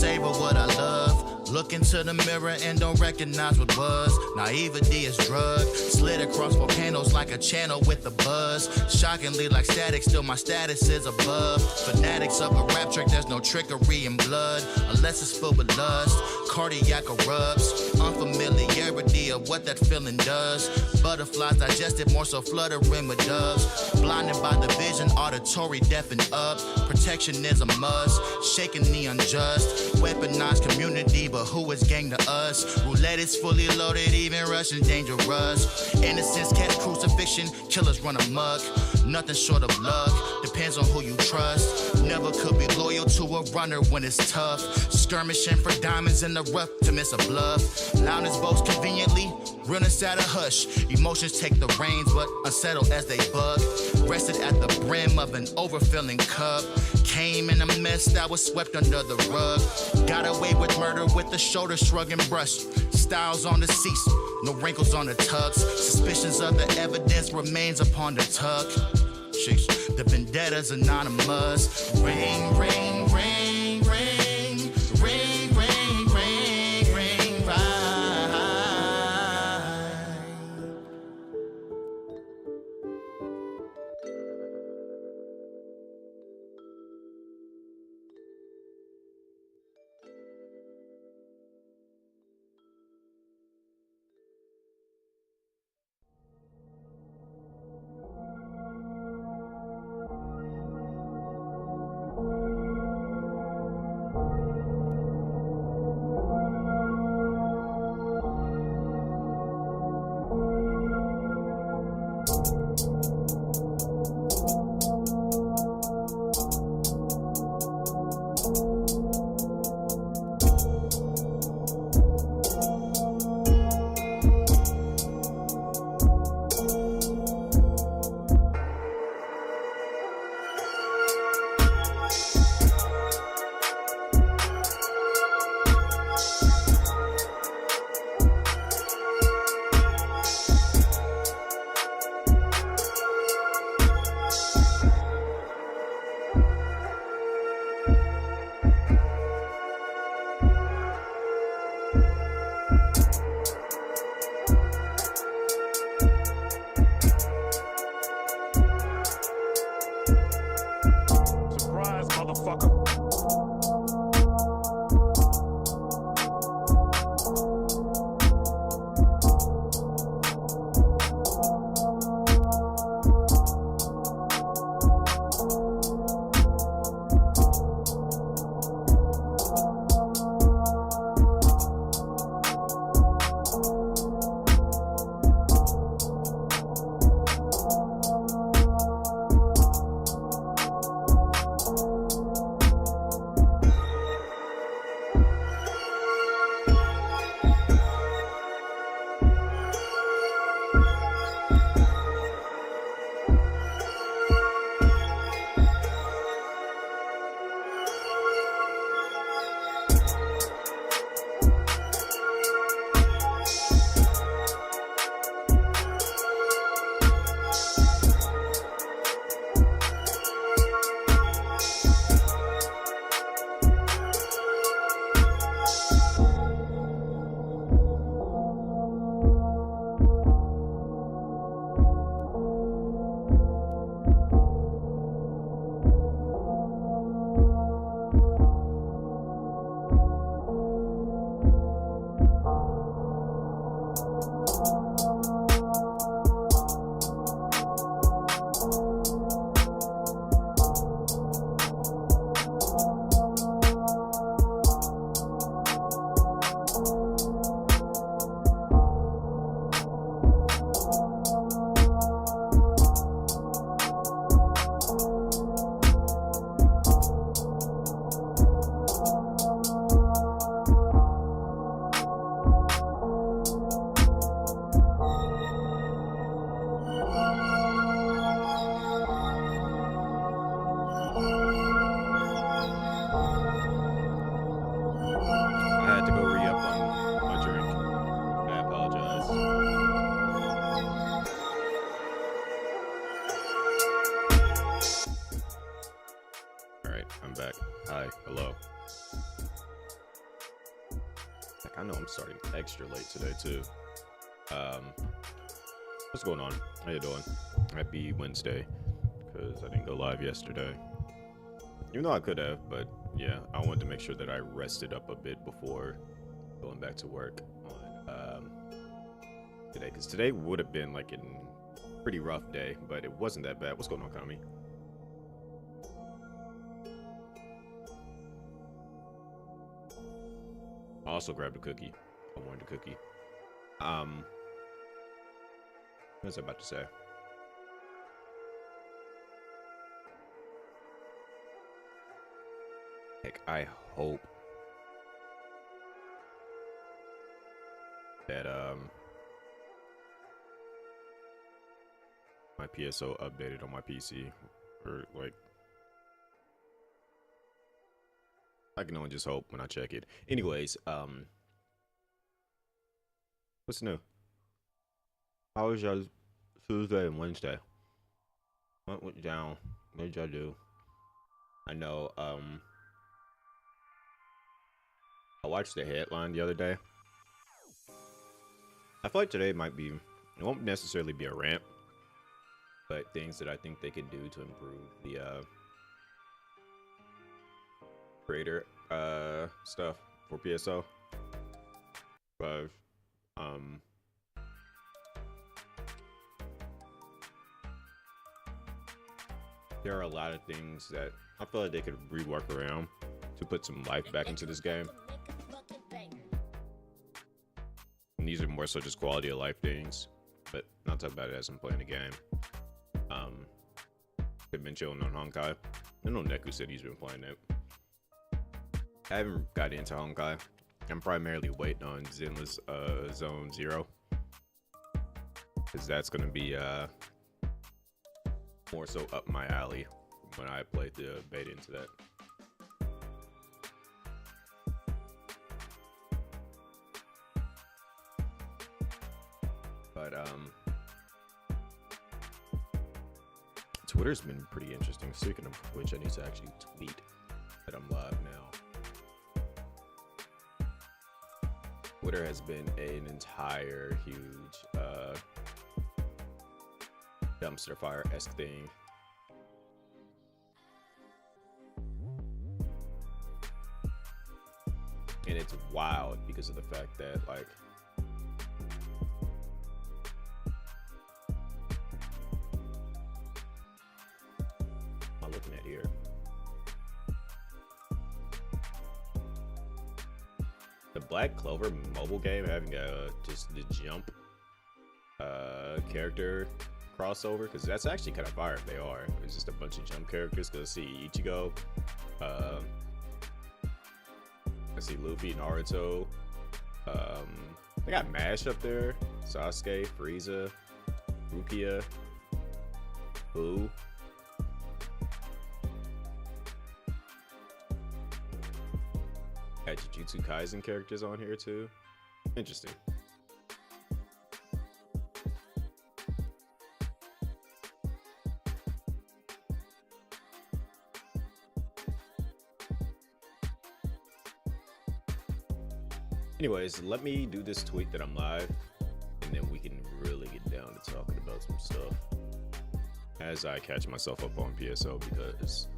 Savor what I love. Look into the mirror and don't recognize what was. Naivety is drugged. Slid across volcanoes like a channel with a buzz. Shockingly like static, still my status is above. Fanatics of a rap trick, there's no trickery in blood. Unless it's filled with lust. Cardiac erupts. Unfamiliarity of what that feeling does. Butterflies digested, more so fluttering with doves. Blinded by the vision, auditory deafened up. Protection is a must. Shaking the unjust. Weaponized community, but who is gang to us? Roulette is fully loaded, even Russian dangerous. Innocence catch crucifixion, killers run amok. Nothing short of luck, depends on who you trust. Never could be loyal to a runner when it's tough. Skirmishing for diamonds in the rough to miss a bluff. Loudness boast conveniently, realness at a hush. Emotions take the reins, but unsettled as they bug. Rested at the brim of an overfilling cup. Came in a mess that was swept under the rug. Got away with murder with the shoulder shrug and brush. Styles on the cease, no wrinkles on the tux. Suspicions of the evidence remains upon the tuck. Sheesh, the vendetta's anonymous. Ring, ring, ring, ring, ring, ring, ring, ring, right. Like, I know I'm starting extra late today too. Um, what's going on? How you doing? Happy Wednesday, because I didn't go live yesterday. Even though I could have, but yeah, I wanted to make sure that I rested up a bit before going back to work on today, because today would have been like a pretty rough day, but it wasn't that bad. What's going on, Kami? I also grabbed a cookie. I wanted a cookie. What was I about to say? Heck, I hope that my PSO updated on my PC, or like I can only just hope when I check it. Anyways, what's new? How was y'all Tuesday and Wednesday? What went down? What did y'all do? I know, I watched the headline the other day. I feel like today might be, it won't necessarily be a rant, but things that I think they could do to improve the creator stuff for PSO. But there are a lot of things that I feel like they could rework around to put some life back into this game. And these are more so just quality of life things, but not talk about it as I'm playing the game. They've been chilling on Honkai. I know Neku said he's been playing it. I haven't got into Honkai. I'm primarily waiting on Zenless Zone Zero, because that's gonna be more so up my alley when I played the beta into that. But Twitter's been pretty interesting. Speaking of which, I need to actually tweet that I'm live now. Twitter has been an entire huge dumpster fire-esque thing. And it's wild because of the fact that, like, what am I looking at here? The Black Clover mobile game having just the jump character crossover, because that's actually kind of fire if they are. It's just a bunch of jump characters. Because see Ichigo, I see Luffy, Naruto, they got Mash up there, Sasuke, Frieza, Rukia, Boo. Got Jujutsu Kaisen characters on here too. Interesting. Anyways, let me do this tweet that I'm live, and then we can really get down to talking about some stuff as I catch myself up on PSO, because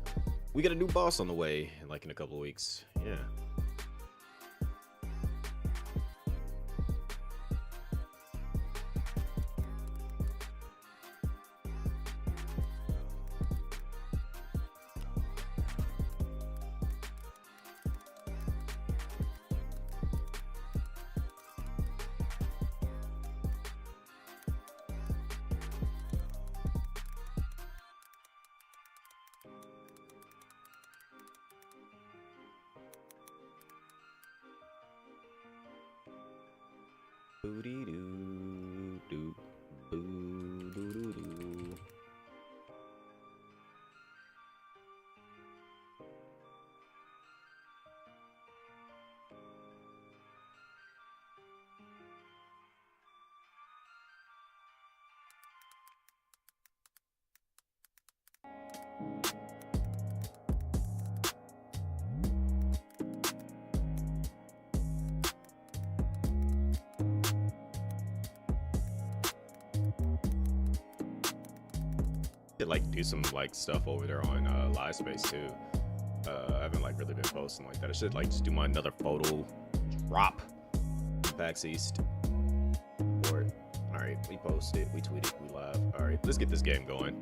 we got a new boss on the way in a couple of weeks. Yeah. could like do some like stuff over there on Live Space too. I haven't like really been posting like that. I should like just do my another photo drop. PAX East. Or all right, we posted, we tweeted, we live. All right, let's get this game going.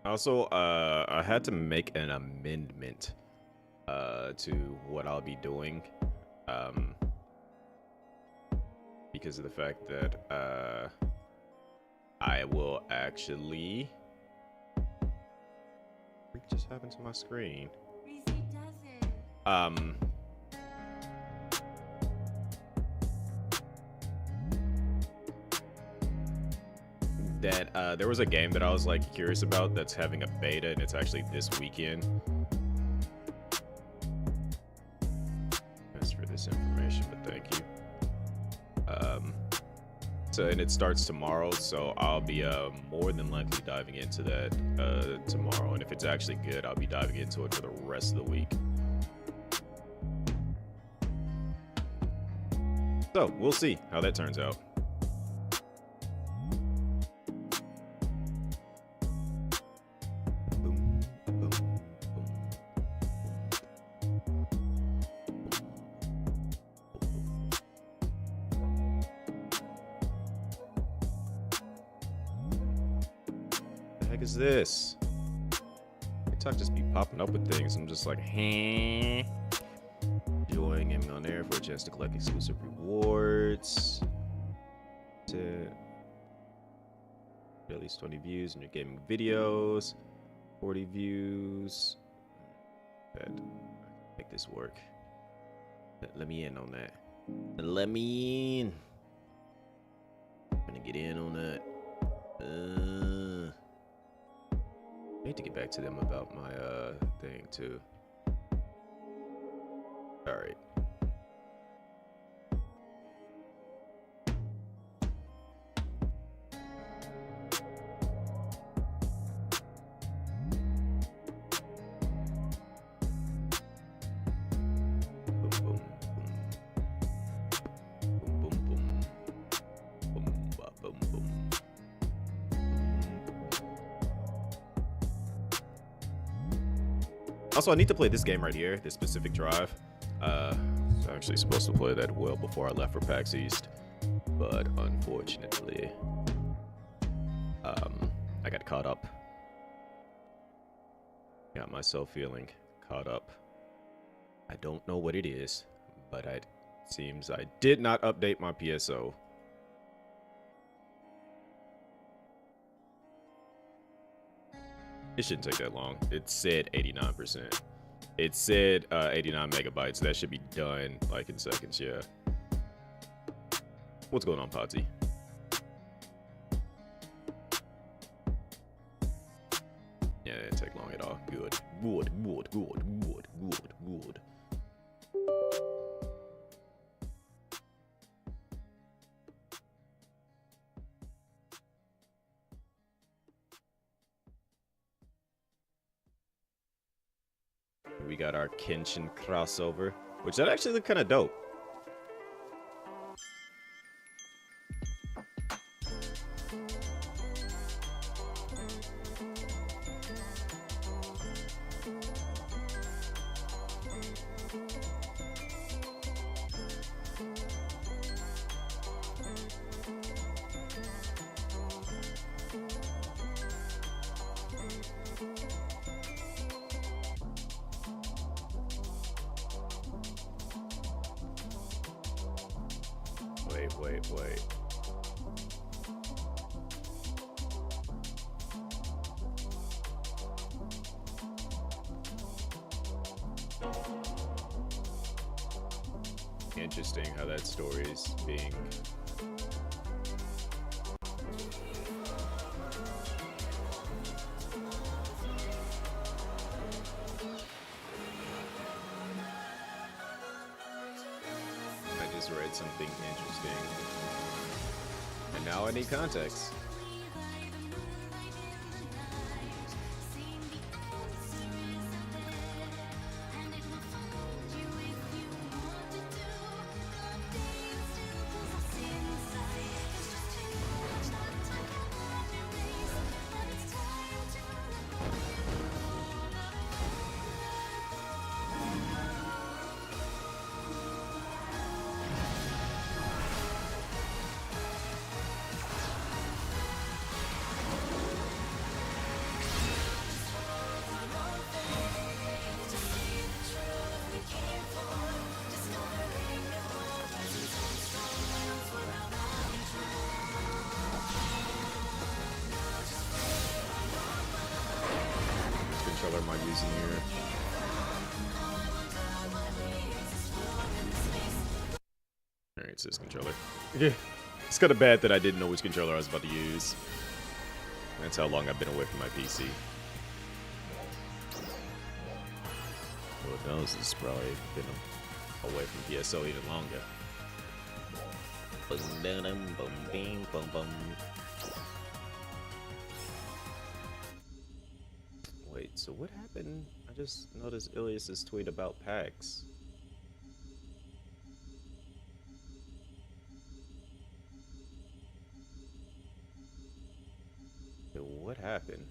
Also, I had to make an amendment to what I'll be doing because of the fact that I will actually... What just happened to my screen? That there was a game that I was like curious about that's having a beta, and it's actually this weekend. Thanks for this information, but thank you. So and it starts tomorrow, so I'll be more than likely diving into that tomorrow, and if it's actually good, I'll be diving into it for the rest of the week. So we'll see how that turns out. Is this? TikTok just be popping up with things. I'm just like, hey. Join him on there for a chance to collect exclusive rewards. To at least 20 views in your gaming videos. 40 views. Good. Make this work. Let me in on that. Let me in. I'm gonna get in on that. I need to get back to them about my thing too. All right. Also, I need to play this game right here, this specific drive. I was actually supposed to play that well before I left for PAX East, but unfortunately, I got caught up. Got myself feeling caught up. I don't know what it is, but it seems I did not update my PSO. It shouldn't take that long. It said 89%. It said 89 megabytes. That should be done like in seconds, yeah. What's going on, Potty? Yeah, it didn't take long at all. Good. Good. We got our Kenshin crossover, which that actually looked kind of dope. Wait. Interesting how that story is being... I just read something interesting. And now I need context. controller am I using here? Alright, it's this controller. Yeah. It's kind of bad that I didn't know which controller I was about to use. That's how long I've been away from my PC. Who knows, it's probably been away from PSO even longer. Wait, so what happened? I just noticed Ilias's tweet about PAX. Yo, what happened?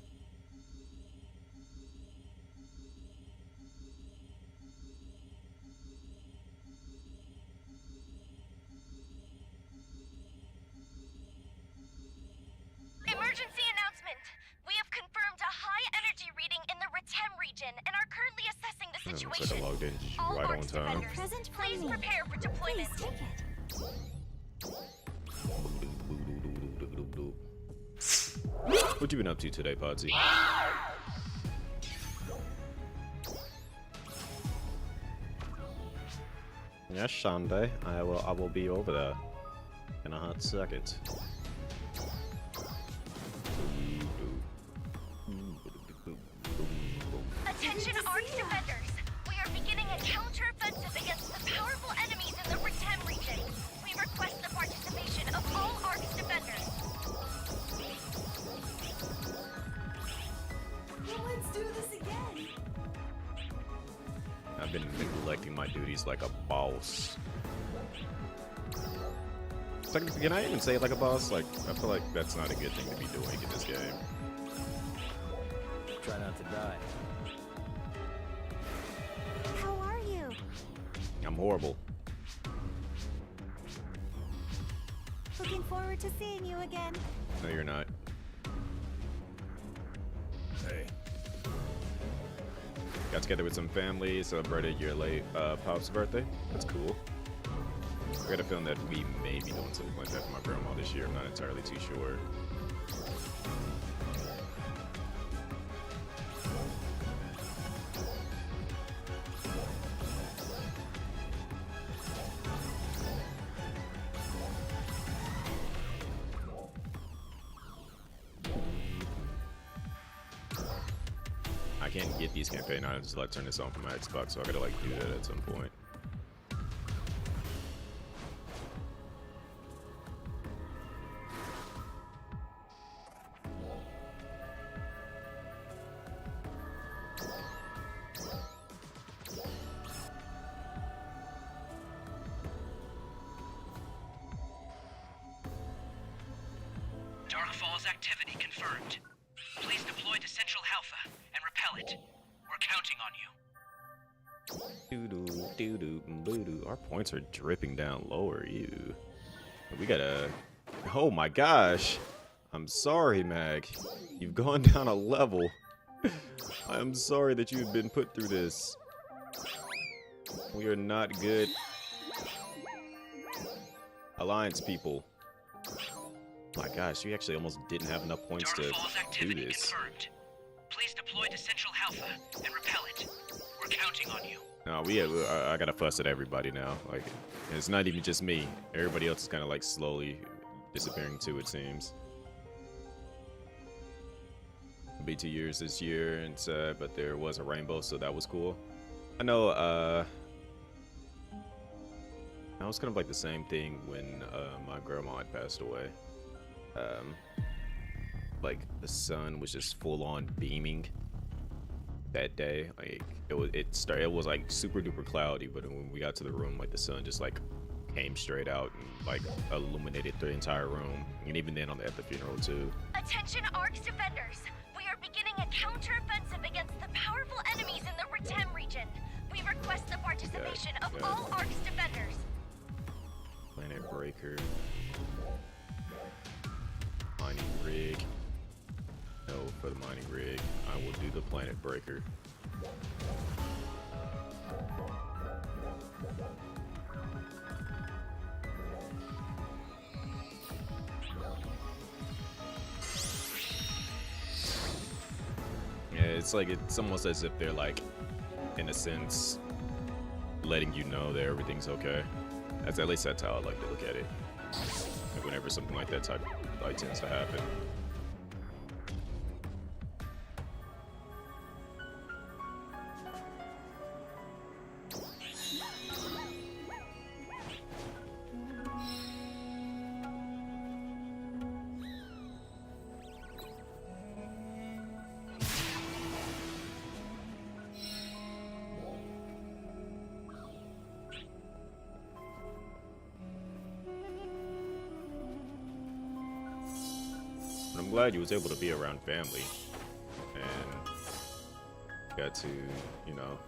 Emergency announcement! We have confirmed a high energy reading in the Retem region and are currently assessing the Looks situation. like I logged in All right on Arcs time. defenders, please prepare for deployment. Please take it. What you been up to today, Podsy? Yes, Sunday. I will be over there in a hot second. Attention Arcs defenders! We are beginning a counter-offensive against the powerful enemies in the Retem region. We request the participation of all Arcs defenders. Let's do this again. I've been neglecting my duties like a boss. Can I even say it like a boss? Like, I feel like that's not a good thing to be doing in this game. Try not to die. How are you? I'm horrible. Looking forward to seeing you again. No, you're not. Hey. Got together with some family, celebrated your late Pop's birthday. That's cool. I got a feeling that we may be doing something like that for my grandma this year. I'm not entirely too sure. I can't get these campaign items until I turn this on for my Xbox, so I gotta like do that at some point. Darkfall's activity confirmed. Please deploy to Central Alpha and repel it. We're counting on you. Doo-doo, doo-doo, boo-doo. Our points are dripping down lower, you. We gotta... Oh my gosh! I'm sorry, Mag. You've gone down a level. I'm sorry that you've been put through this. We are not good. Alliance people. My gosh, you actually almost didn't have enough points to Darkfall's do activity this. confirmed. Please deploy to Central Alpha and repel it. We're counting on you. No, I gotta fuss at everybody now. Like, it's not even just me. Everybody else is kind of like slowly disappearing too, it seems. It'll be 2 years this year, and but there was a rainbow, so that was cool. I know. That was kind of like the same thing when my grandma had passed away. Like the sun was just full on beaming that day. Like it was like super duper cloudy, but when we got to the room, like the sun just like came straight out and like illuminated the entire room, and even then at the funeral too. Attention Arcs defenders! We are beginning a counter-offensive against the powerful enemies in the Retem region. We request the participation of yeah. all Arcs defenders. Planet Breaker. Mining rig. No, for the mining rig, I will do the Planet Breaker. Yeah, it's like it's almost as if they're like, in a sense, letting you know that everything's okay. At least that's how I like to look at it. Like whenever something like that type like tends to happen. I'm glad you was able to be around family and got to, you know,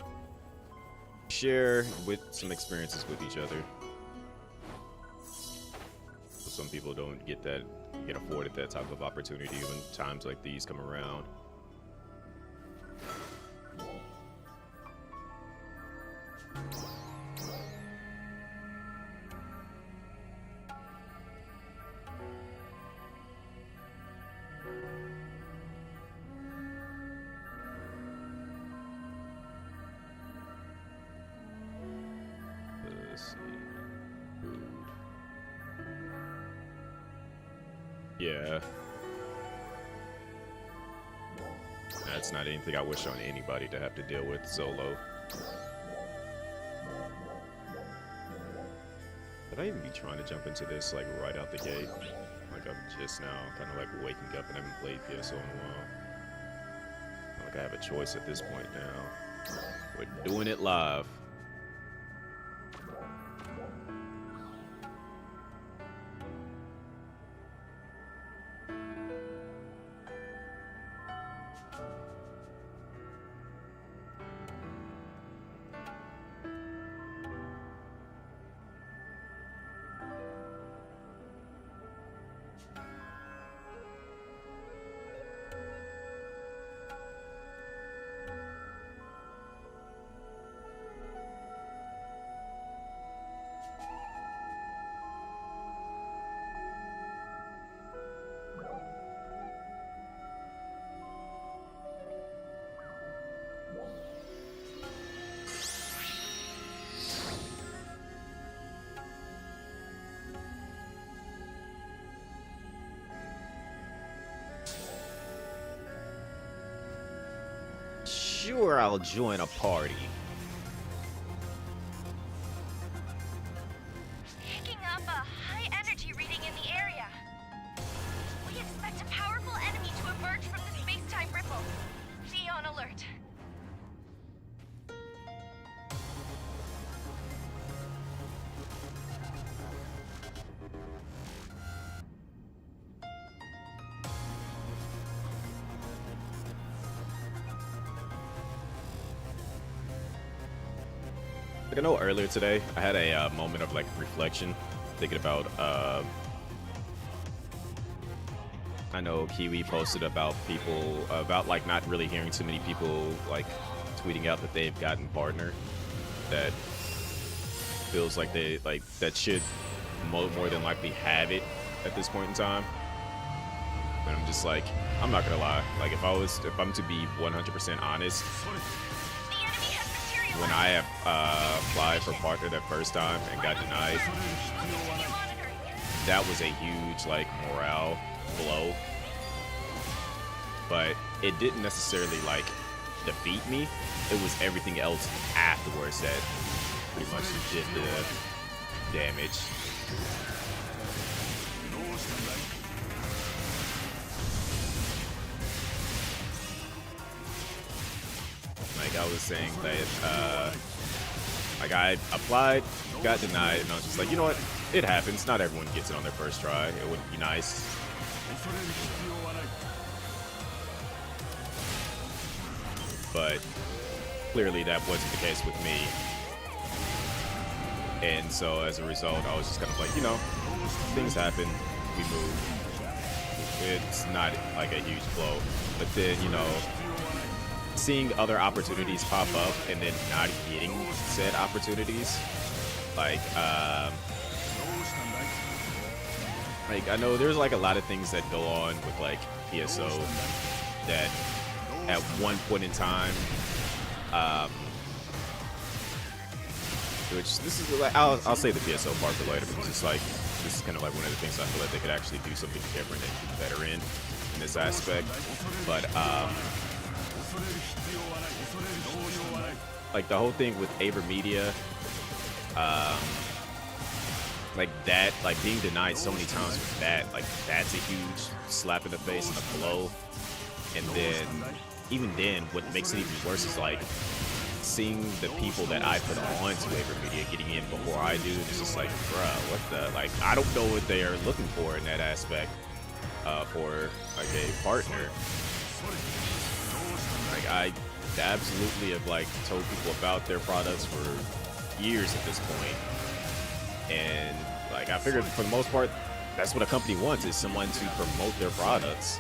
share with some experiences with each other. Some people don't get afforded that type of opportunity when times like these come around. Let's see. Food. Yeah. That's not anything I wish on anybody to have to deal with solo. Could I even be trying to jump into this like right out the gate? Like I'm just now kind of like waking up and haven't played PSO in a while. Not like I have a choice at this point now. We're doing it live. Sure, I'll join a party. Picking up a high energy reading in the area. We expect a powerful enemy to emerge from the space-time ripple. Be on alert. Like I know earlier today, I had a moment of like reflection, thinking about. I know Kiwi posted about people about like not really hearing too many people like tweeting out that they've gotten partner that feels like they like that should more than likely have it at this point in time. And I'm just like, I'm not gonna lie. Like if I'm to be 100% honest. When I applied for partner that first time and got denied, that was a huge like morale blow. But it didn't necessarily like defeat me. It was everything else afterwards that pretty much did the damage. Like I was saying that, like I applied, got denied, and I was just like, you know what? It happens. Not everyone gets it on their first try. It would be nice. But clearly that wasn't the case with me. And so as a result, I was just kind of like, you know, things happen. We move. It's not like a huge blow. But then, you know, seeing other opportunities pop up and then not getting said opportunities, like I know there's like a lot of things that go on with like PSO that at one point in time. Which this is like I'll say the PSO part for later because it's like this is kind of like one of the things I feel like they could actually do something different and better in this aspect. But like the whole thing with AverMedia, like that, like being denied so many times with that, like that's a huge slap in the face and a blow. And then even then, what makes it even worse is like seeing the people that I put on to AverMedia getting in before I do. It's just like, bruh, what the, like, I don't know what they are looking for in that aspect for like a partner. Like I absolutely have like told people about their products for years at this point, and like I figured for the most part that's what a company wants, is someone to promote their products.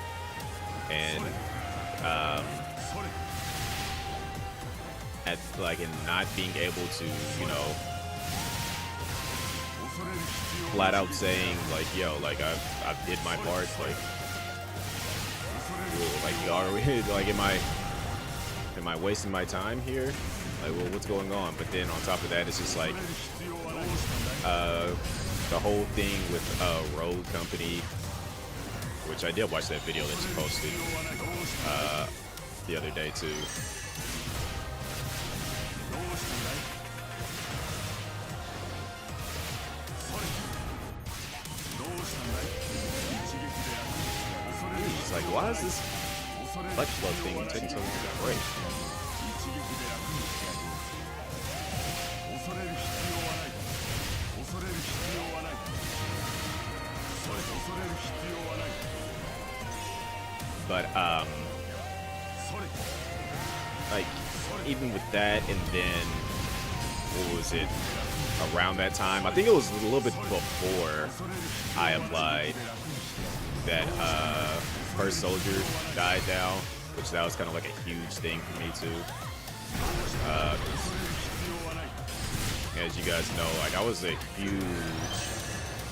And at like in not being able to, you know, flat out saying like, yo, like I did my part, like are we like am I wasting my time here? Like, well, what's going on? But then on top of that, it's just like the whole thing with Road Company, which I did watch that video that you posted the other day too. It's like, why is this Flex Flow thing taking so long to break? But like even with that, and then what was it around that time? I think it was a little bit before I applied that First Soldier died down, which that was kind of like a huge thing for me too. As you guys know, like I was a huge,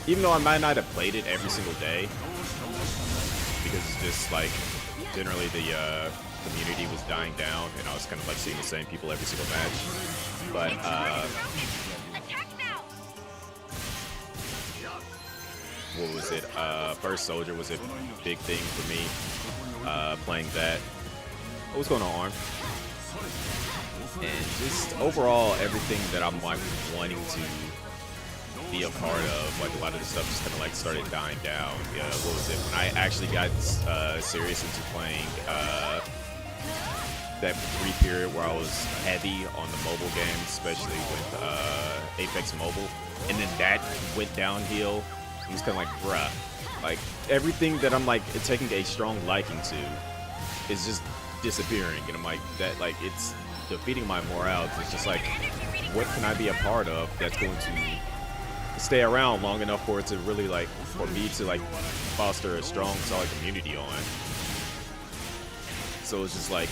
even though I might not have played it every single day, because it's just like generally the community was dying down, and I was kind of like seeing the same people every single match. But what was it? First Soldier was a big thing for me. Playing that. What's going on, Arm? And just overall, everything that I'm like wanting to be a part of, like a lot of the stuff just kind of like started dying down. Yeah, what was it? When I actually got serious into playing that brief period where I was heavy on the mobile games, especially with Apex Mobile, and then that went downhill. It was kind of like, bruh, like everything that I'm like taking a strong liking to is just disappearing, and I'm like, that, like, it's defeating my morale. It's just like, what can I be a part of that's going to stay around long enough for it to really, like, for me to like foster a strong, solid community on. So it's just like,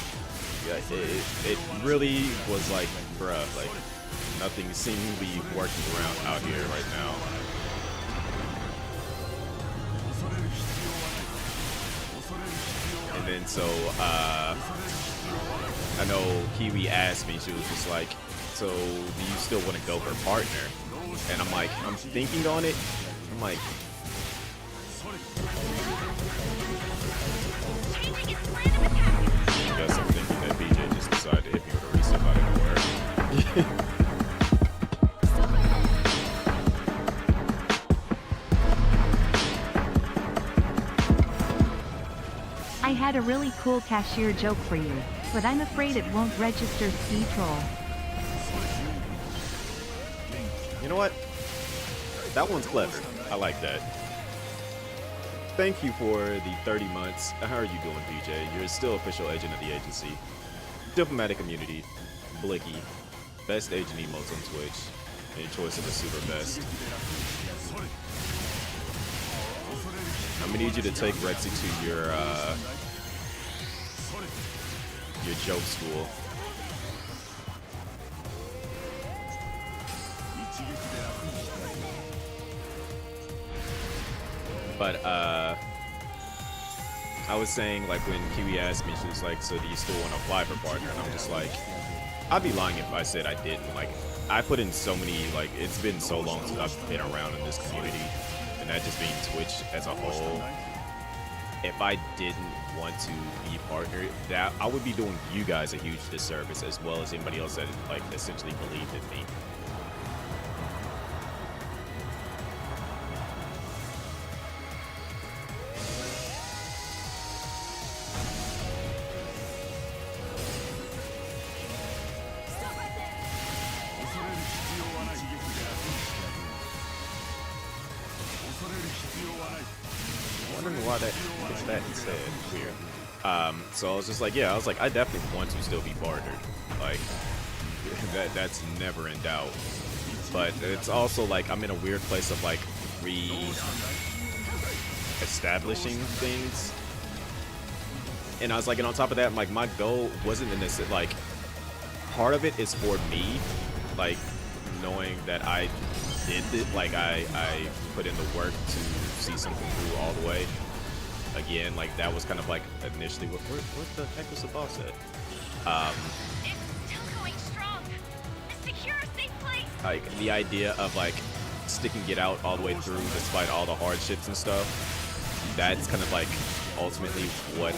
yeah, it really was like, bruh, like nothing seems to be working around out here right now. And then so I know Kiwi asked me, she was just like, so do you still want to go for a partner? And I'm like, I'm thinking on it. I'm like, I guess I'm thinking that BJ just decided to hit me with a reset out of nowhere. I had a really cool cashier joke for you, but I'm afraid it won't register, Ski Troll. You know what? That one's clever. I like that. Thank you for the 30 months. How are you doing, BJ? You're still official agent of the agency. Diplomatic Immunity, Blicky, best agent emotes on Twitch, and your choice of the super best. I'm gonna need you to take Rexy to your joke school. But I was saying, like, when Kiwi asked me, she was like, so do you still want to apply for partner? And I'm just like, I'd be lying if I said I didn't. Like, I put in so many, like, it's been so long since I've been around in this community, and that just being Twitch as a whole. If I didn't want to be partner, that I would be doing you guys a huge disservice, as well as anybody else that, like, essentially believed in me. Wondering why that is that instead. Weird. So I was just like, yeah, I was like, I definitely want to still be partnered. Like, that's never in doubt. But it's also like I'm in a weird place of like re-establishing things. And I was like, and on top of that, like my goal wasn't in this. Like, part of it is for me, like knowing that I did it, like I put in the work to see something through all the way. Again, like that was kind of like initially what the heck was the boss at? It's still going strong. Secure a safe place. Like the idea of like sticking it out all the way through despite all the hardships and stuff. That's kind of like ultimately what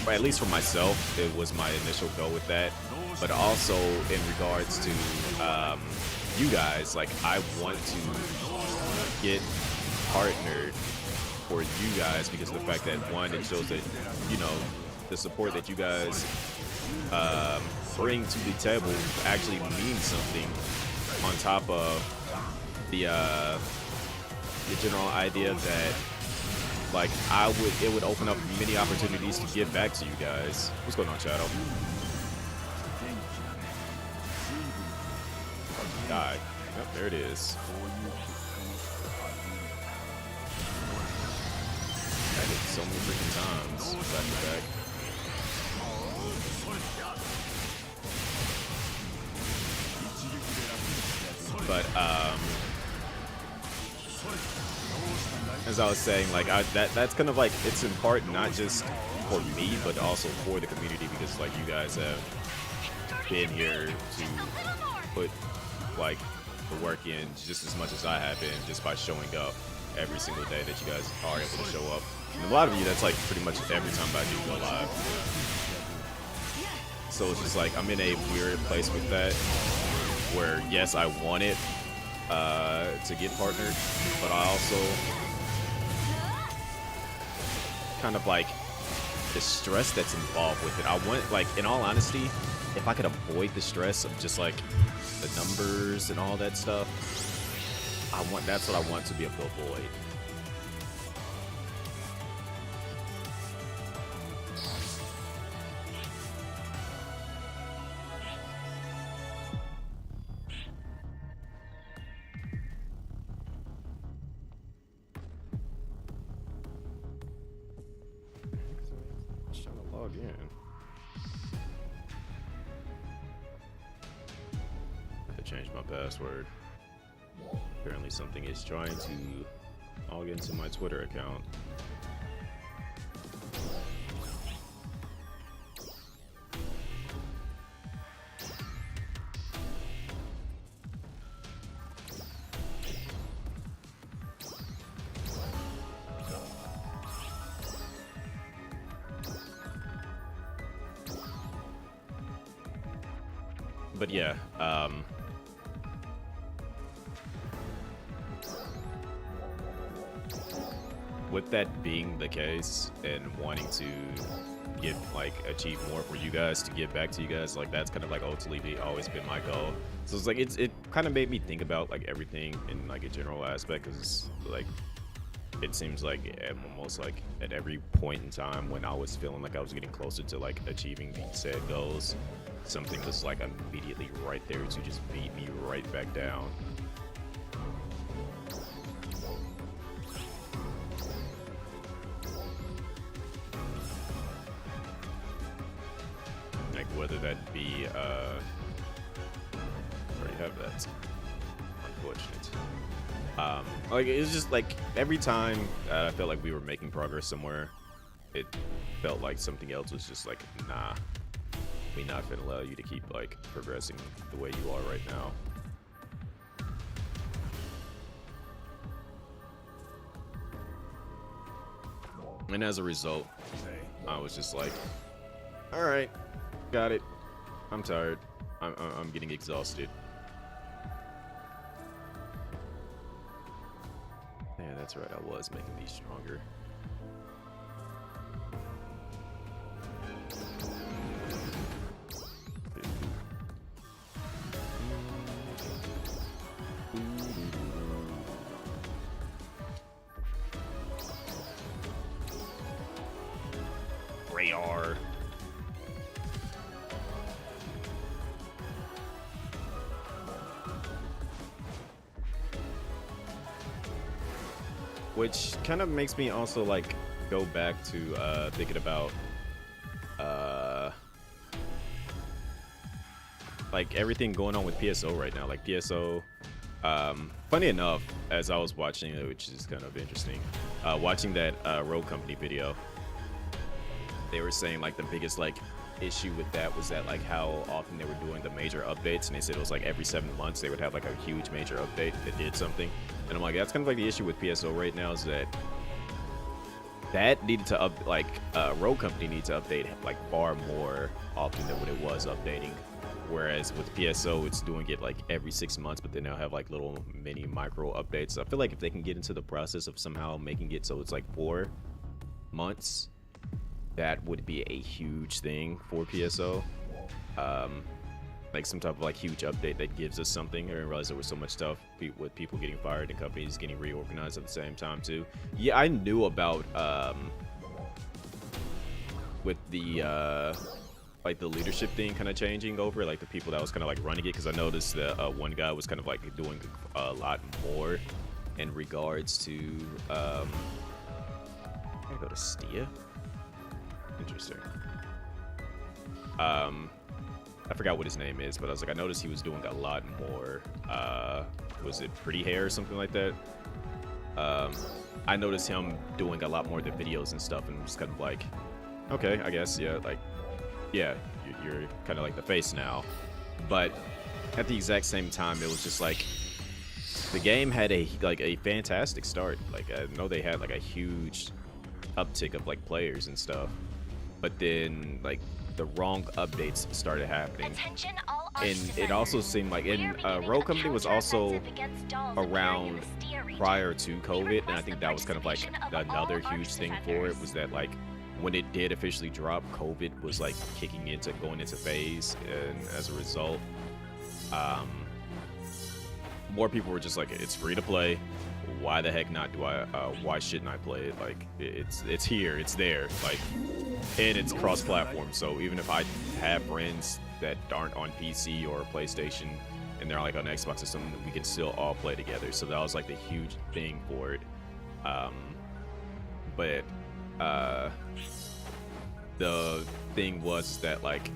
or at least for myself, it was my initial goal with that. But also in regards to you guys, like I want to get partnered for you guys because of the fact that one, it shows that, you know, the support that you guys bring to the table actually means something on top of the general idea that like it would open up many opportunities to give back to you guys. What's going on, Shadow? Die. Yep, there it is. I did so many freaking times back to back. But as I was saying, like that's kind of like it's in part not just for me, but also for the community because like you guys have been here to put like the work in just as much as I have been just by showing up every single day that you guys are able to show up. And a lot of you, that's like pretty much every time I do go live. So it's just like I'm in a weird place with that where yes, I want it to get partnered, but I also kind of like the stress that's involved with it. I want, like, in all honesty, if I could avoid the stress of just like the numbers and all that stuff, that's what I want to be able to avoid. Just trying to log in. I have to change my password. Apparently something is trying to log into my Twitter account. But yeah, with that being the case and wanting to achieve more for you guys, to give back to you guys, like that's kind of like ultimately always been my goal. So it's like it kind of made me think about like everything in like a general aspect, because like it seems like almost like at every point in time when I was feeling like I was getting closer to like achieving these said goals, something was like immediately right there to just beat me right back down. Like whether that be I already have that. Unfortunate. Like it's just like every time I felt like we were making progress somewhere, it felt like something else was just like, nah, we not gonna allow you to keep like progressing the way you are right now. And as a result, I was just like, all right, got it. I'm tired. I'm getting exhausted. Yeah, that's right. I was making these stronger. Rayar. Which kind of makes me also like go back to thinking about like everything going on with PSO right now. Like PSO, funny enough, as I was watching it, which is kind of interesting, watching that Rogue Company video, they were saying like the biggest like issue with that was that like how often they were doing the major updates, and they said it was like every 7 months they would have like a huge major update that did something. And I'm like, that's kind of like the issue with PSO right now, is that needed to Rogue Company needs to update like far more often than what it was updating. Whereas with PSO, it's doing it like every 6 months, but they now have like little mini micro updates. So I feel like if they can get into the process of somehow making it so it's like 4 months, that would be a huge thing for PSO. Like some type of like huge update that gives us something. I didn't realize there was so much stuff with people getting fired and companies getting reorganized at the same time too. Yeah, I knew about with the like the leadership thing kind of changing over, like the people that was kind of like running it, because I noticed that one guy was kind of like doing a lot more in regards to I gotta go to Stia. Interesting. I forgot what his name is, but I was like, I noticed he was doing a lot more. Was it Pretty Hair or something like that? I noticed him doing a lot more of the videos and stuff, and just kind of like, okay, I guess, yeah, like, yeah, you're kind of like the face now. But at the exact same time, it was just like the game had a fantastic start. Like I know they had like a huge uptick of like players and stuff, but then like the wrong updates started happening. And it also seemed like Rogue Company was also around prior to COVID, and I think that was kind of like another huge thing for it, was that like when it did officially drop, COVID was like going into phase, and as a result, more people were just like, it's free to play. Why the heck not? Why shouldn't I play it? Like it's here, it's there, like, and it's cross-platform. So even if I have friends that aren't on PC or PlayStation and they're like on Xbox or something, we can still all play together. So that was like the huge thing for it. But the thing was that like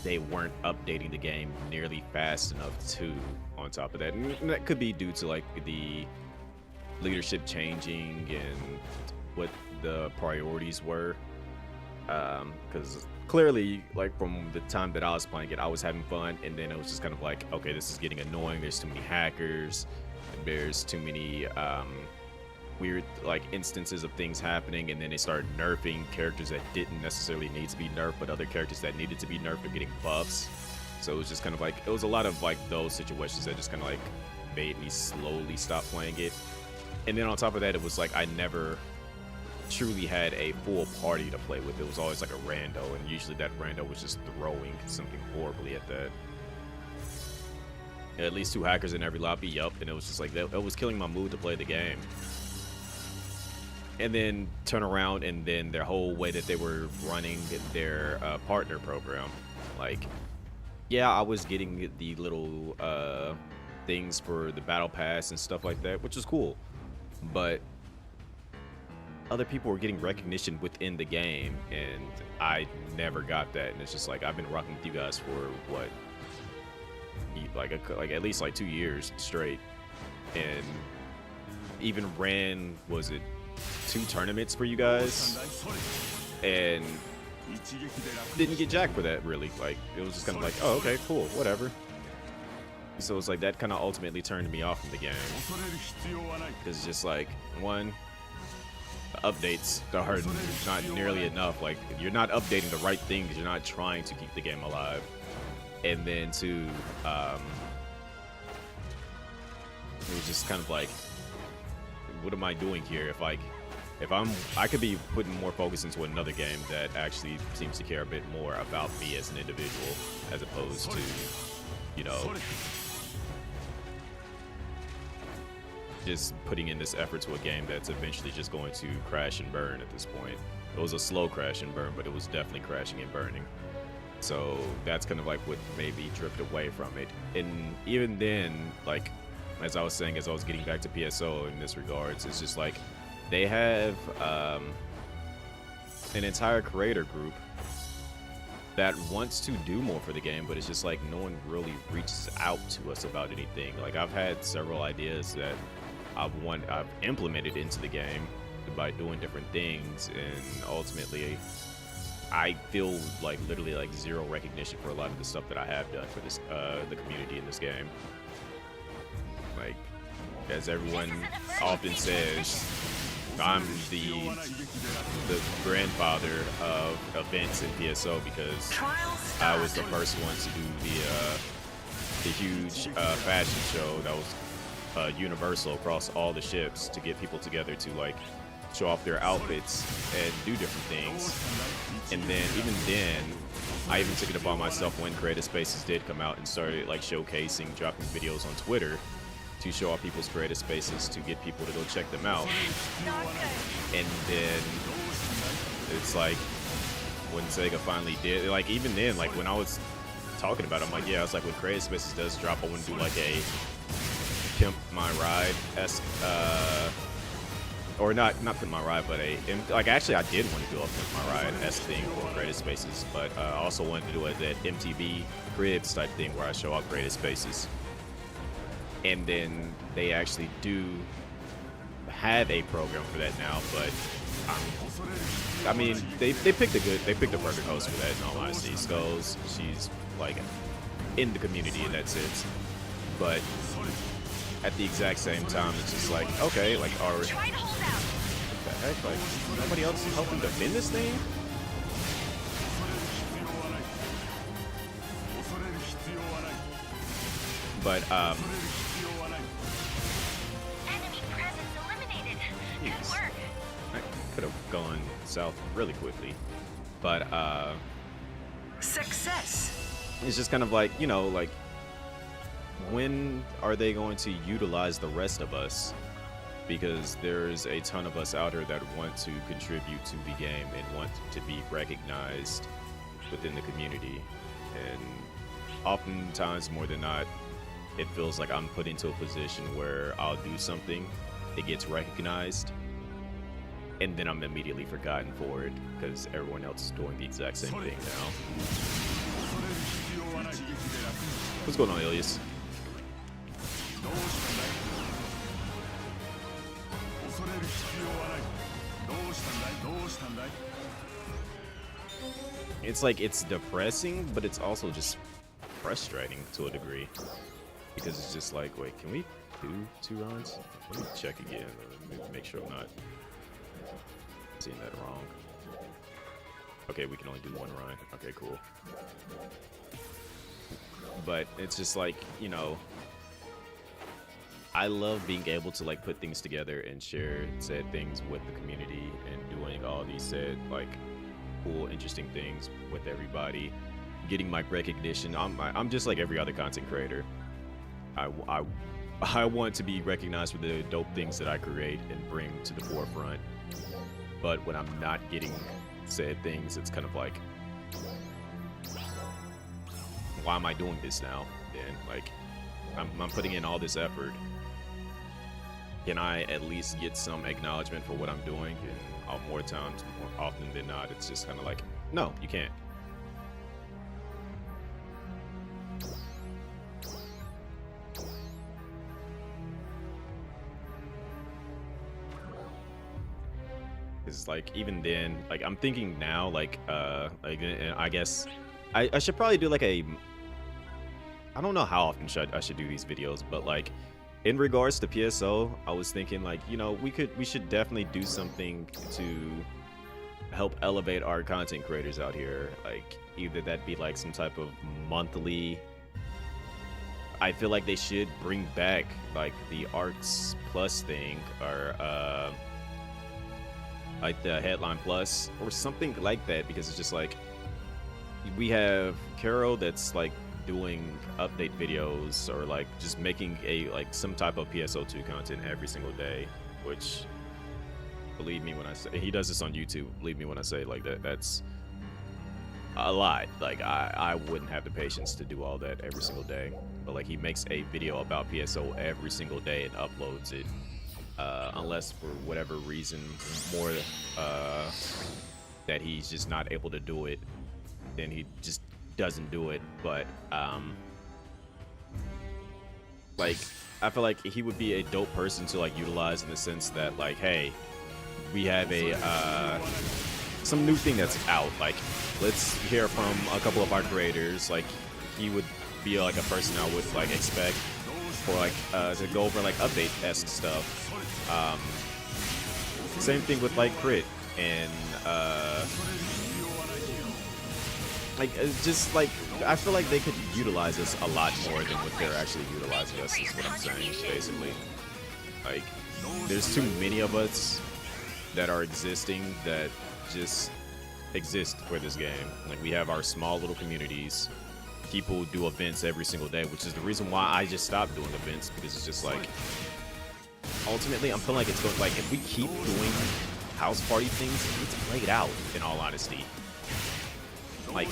they weren't updating the game nearly fast enough too. On top of that, and that could be due to like the leadership changing and what the priorities were, because clearly like from the time that I was playing it, I was having fun, and then it was just kind of like, okay, this is getting annoying, there's too many hackers, there's too many weird like instances of things happening, and then they started nerfing characters that didn't necessarily need to be nerfed, but other characters that needed to be nerfed are getting buffs. So it was just kind of like, it was a lot of like those situations that just kind of like made me slowly stop playing it. And then on top of that, it was like I never truly had a full party to play with. It was always like a rando, and usually that rando was just throwing something horribly at that. At least 2 hackers in every lobby, yup, and it was just like, that it was killing my mood to play the game. And then turn around, and then their whole way that they were running their partner program, like, yeah, I was getting the little things for the battle pass and stuff like that, which is cool, but other people were getting recognition within the game, and I never got that. And it's just like, I've been rocking with you guys for what, like at least like 2 years straight, and even ran, was it 2 tournaments for you guys, and didn't get jack for that really. Like, it was just kind of like, oh, okay, cool, whatever. So it's like that kind of ultimately turned me off from the game. It's just like, one, the updates are not nearly enough. Like, you're not updating the right things. You're not trying to keep the game alive. And then 2, it was just kind of like, what am I doing here? If I could be putting more focus into another game that actually seems to care a bit more about me as an individual, as opposed to, you know, just putting in this effort to a game that's eventually just going to crash and burn at this point. It was a slow crash and burn, but it was definitely crashing and burning. So that's kind of like what made me drift away from it. And even then, like, as I was saying, as I was getting back to PSO in this regards, it's just like they have an entire creator group that wants to do more for the game, but it's just like no one really reaches out to us about anything. Like, I've had several ideas that I've implemented into the game by doing different things, and ultimately I feel like literally like zero recognition for a lot of the stuff that I have done for this the community in this game. Like, as everyone often says, I'm the grandfather of events in PSO because I was the first one to do the huge fashion show that was universal across all the ships to get people together to like show off their outfits and do different things. And then even then, I even took it upon myself when Creative Spaces did come out and started like showcasing, dropping videos on Twitter to show off people's creative spaces to get people to go check them out. And then it's like when Sega finally did, like even then, like when I was talking about it, I'm like, yeah, it's like when Creative Spaces does drop, I want to do like a Pimp My Ride-esque, or not Pimp My Ride, but like actually I did want to do a Pimp My Ride-esque thing for Creative Spaces, but I also wanted to do that MTV Cribs type thing where I show off Creative Spaces. And then they actually do have a program for that now, but I mean, they picked a perfect host for that, in all honesty. Skulls, she's like in the community in that sense, but at the exact same time, it's just like, okay, like, what the heck, like, nobody else is helping defend this thing? But Enemy presence eliminated. Good work. I could have gone south really quickly, but Success. it's just kind of like, you know, like, when are they going to utilize the rest of us? Because there's a ton of us out here that want to contribute to the game and want to be recognized within the community. And oftentimes, more than not, it feels like I'm put into a position where I'll do something, it gets recognized, and then I'm immediately forgotten for it because everyone else is doing the exact same thing now. What's going on, Ilias? It's like, it's depressing, but it's also just frustrating to a degree. Because it's just like, wait, can we do 2 rounds? Let me check again. Let me make sure I'm not seeing that wrong. Okay, we can only do 1 run. Okay, cool. But it's just like, you know, I love being able to like put things together and share said things with the community and doing all these said like cool, interesting things with everybody, getting my recognition. I'm just like every other content creator. I want to be recognized for the dope things that I create and bring to the forefront. But when I'm not getting said things, it's kind of like, why am I doing this now? Then like, I'm putting in all this effort. Can I at least get some acknowledgement for what I'm doing? And more times, more often than not, it's just kind of like, no, you can't. Because like even then, like I'm thinking now, and I guess I should probably do like a. I don't know how often I should do these videos, but like in regards to PSO, I was thinking like, you know, we should definitely do something to help elevate our content creators out here. Like either that be like some type of monthly. I feel like they should bring back like the Arcs Plus thing, or like the Headline Plus or something like that, because it's just like we have Carol that's like doing update videos or like just making a like some type of PSO2 content every single day, which believe me when I say he does this on YouTube, believe me when I say like that's a lot. Like I wouldn't have the patience to do all that every single day, but like he makes a video about PSO every single day and uploads it, unless for whatever reason more that he's just not able to do it, then he just doesn't do it. But like I feel like he would be a dope person to like utilize in the sense that like, hey, we have a some new thing that's out, like let's hear from a couple of our creators. Like he would be like a person I would like expect for like to go over like update-esque stuff. Same thing with like Crit and like it's just like I feel like they could utilize us a lot more than what they're actually utilizing us, is what I'm saying basically. Like there's too many of us that are existing that just exist for this game. Like we have our small little communities, people who do events every single day, which is the reason why I just stopped doing events, because it's just like ultimately I'm feeling like it's going, like if we keep doing house party things, it's played out, in all honesty. Like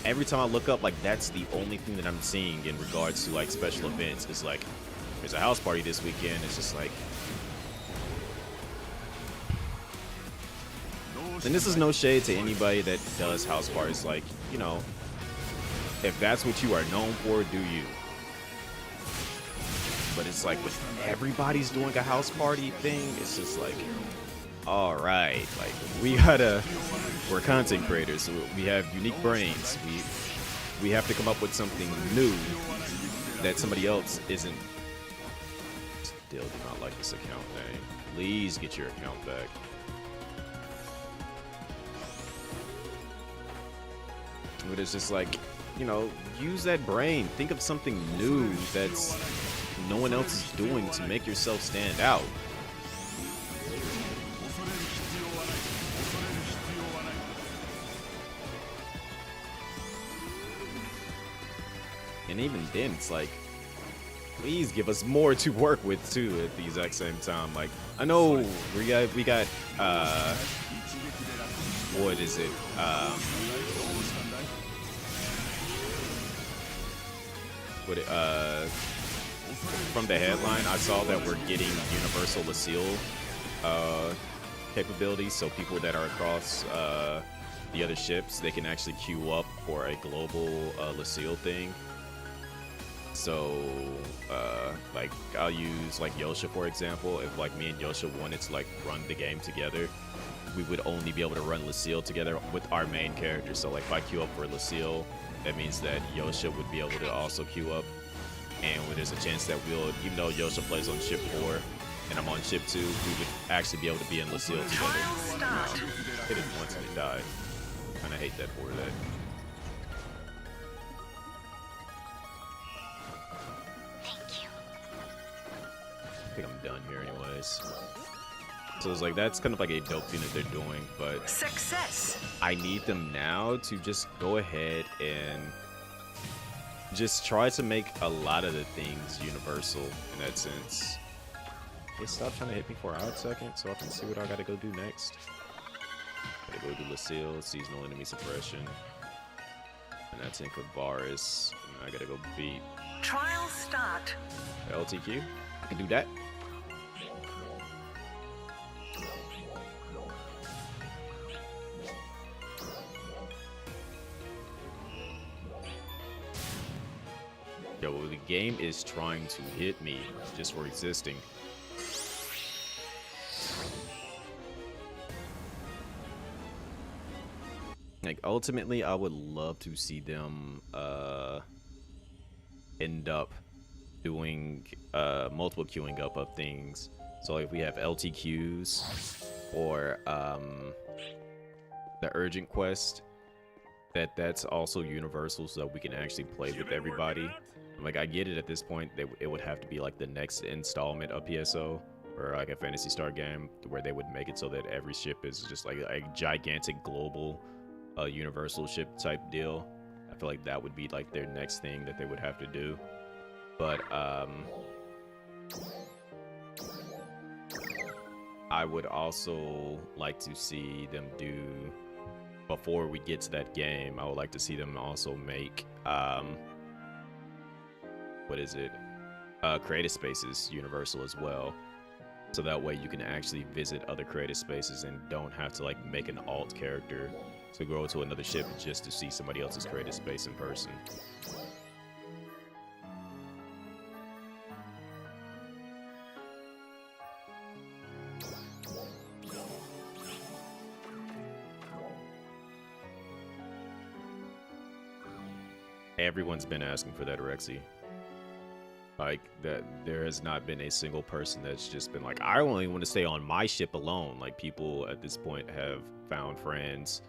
every time I look up, like that's the only thing that I'm seeing in regards to like special events is like there's a house party this weekend. It's just like, and this is no shade to anybody that does house parties. Like, you know, if that's what you are known for, do you? But it's like when everybody's doing a house party thing, it's just like, all right, like we're content creators, so we have unique brains. We have to come up with something new that somebody else isn't. Still do not like this account name. Please get your account back. But it's just like, you know, use that brain. Think of something new that's no one else is doing to make yourself stand out. And even then, it's like, please give us more to work with too at the exact same time. Like, I know we got what is it? From the headline, I saw that we're getting universal Lucille capabilities, so people that are across the other ships, they can actually queue up for a global Lucille thing. So like I'll use like Yosha for example. If like me and Yosha wanted to like run the game together, we would only be able to run Lucille together with our main character. So like if I queue up for Lucille, that means that Yosha would be able to also queue up, and when there's a chance that we'll, even though Yosha plays on ship 4 and I'm on ship 2, we would actually be able to be in Lucille together. Hit it once and it died. Kinda hate that for that. Thank you. I think I'm done here anyways. So it's like, that's kind of like a dope thing that they're doing, but Success! I need them now to just go ahead and just try to make a lot of the things universal in that sense. Hey, stop trying to hit me for a hot second so I can see what I gotta go do next. Gotta go do Lucille, seasonal enemy suppression. And that's in Kavaris. And I gotta go beat Trial start. LTQ. I can do that. Yo, the game is trying to hit me just for existing. Like ultimately, I would love to see them end up doing multiple queuing up of things. So if we have LTQs or the urgent quest, that's also universal, so that we can actually play with everybody. Like I get it at this point, it would have to be like the next installment of PSO or like a Phantasy Star game where they would make it so that every ship is just like a gigantic global universal ship type deal. I feel like that would be like their next thing that they would have to do. But I would also like to see them do, before we get to that game, I would like to see them also make creative spaces universal as well, so that way you can actually visit other creative spaces and don't have to like make an alt character to go to another ship just to see somebody else's creative space in person. Everyone's been asking for that, Rexy. Like that, there has not been a single person that's just been like, I only want to stay on my ship alone. Like people at this point have found friends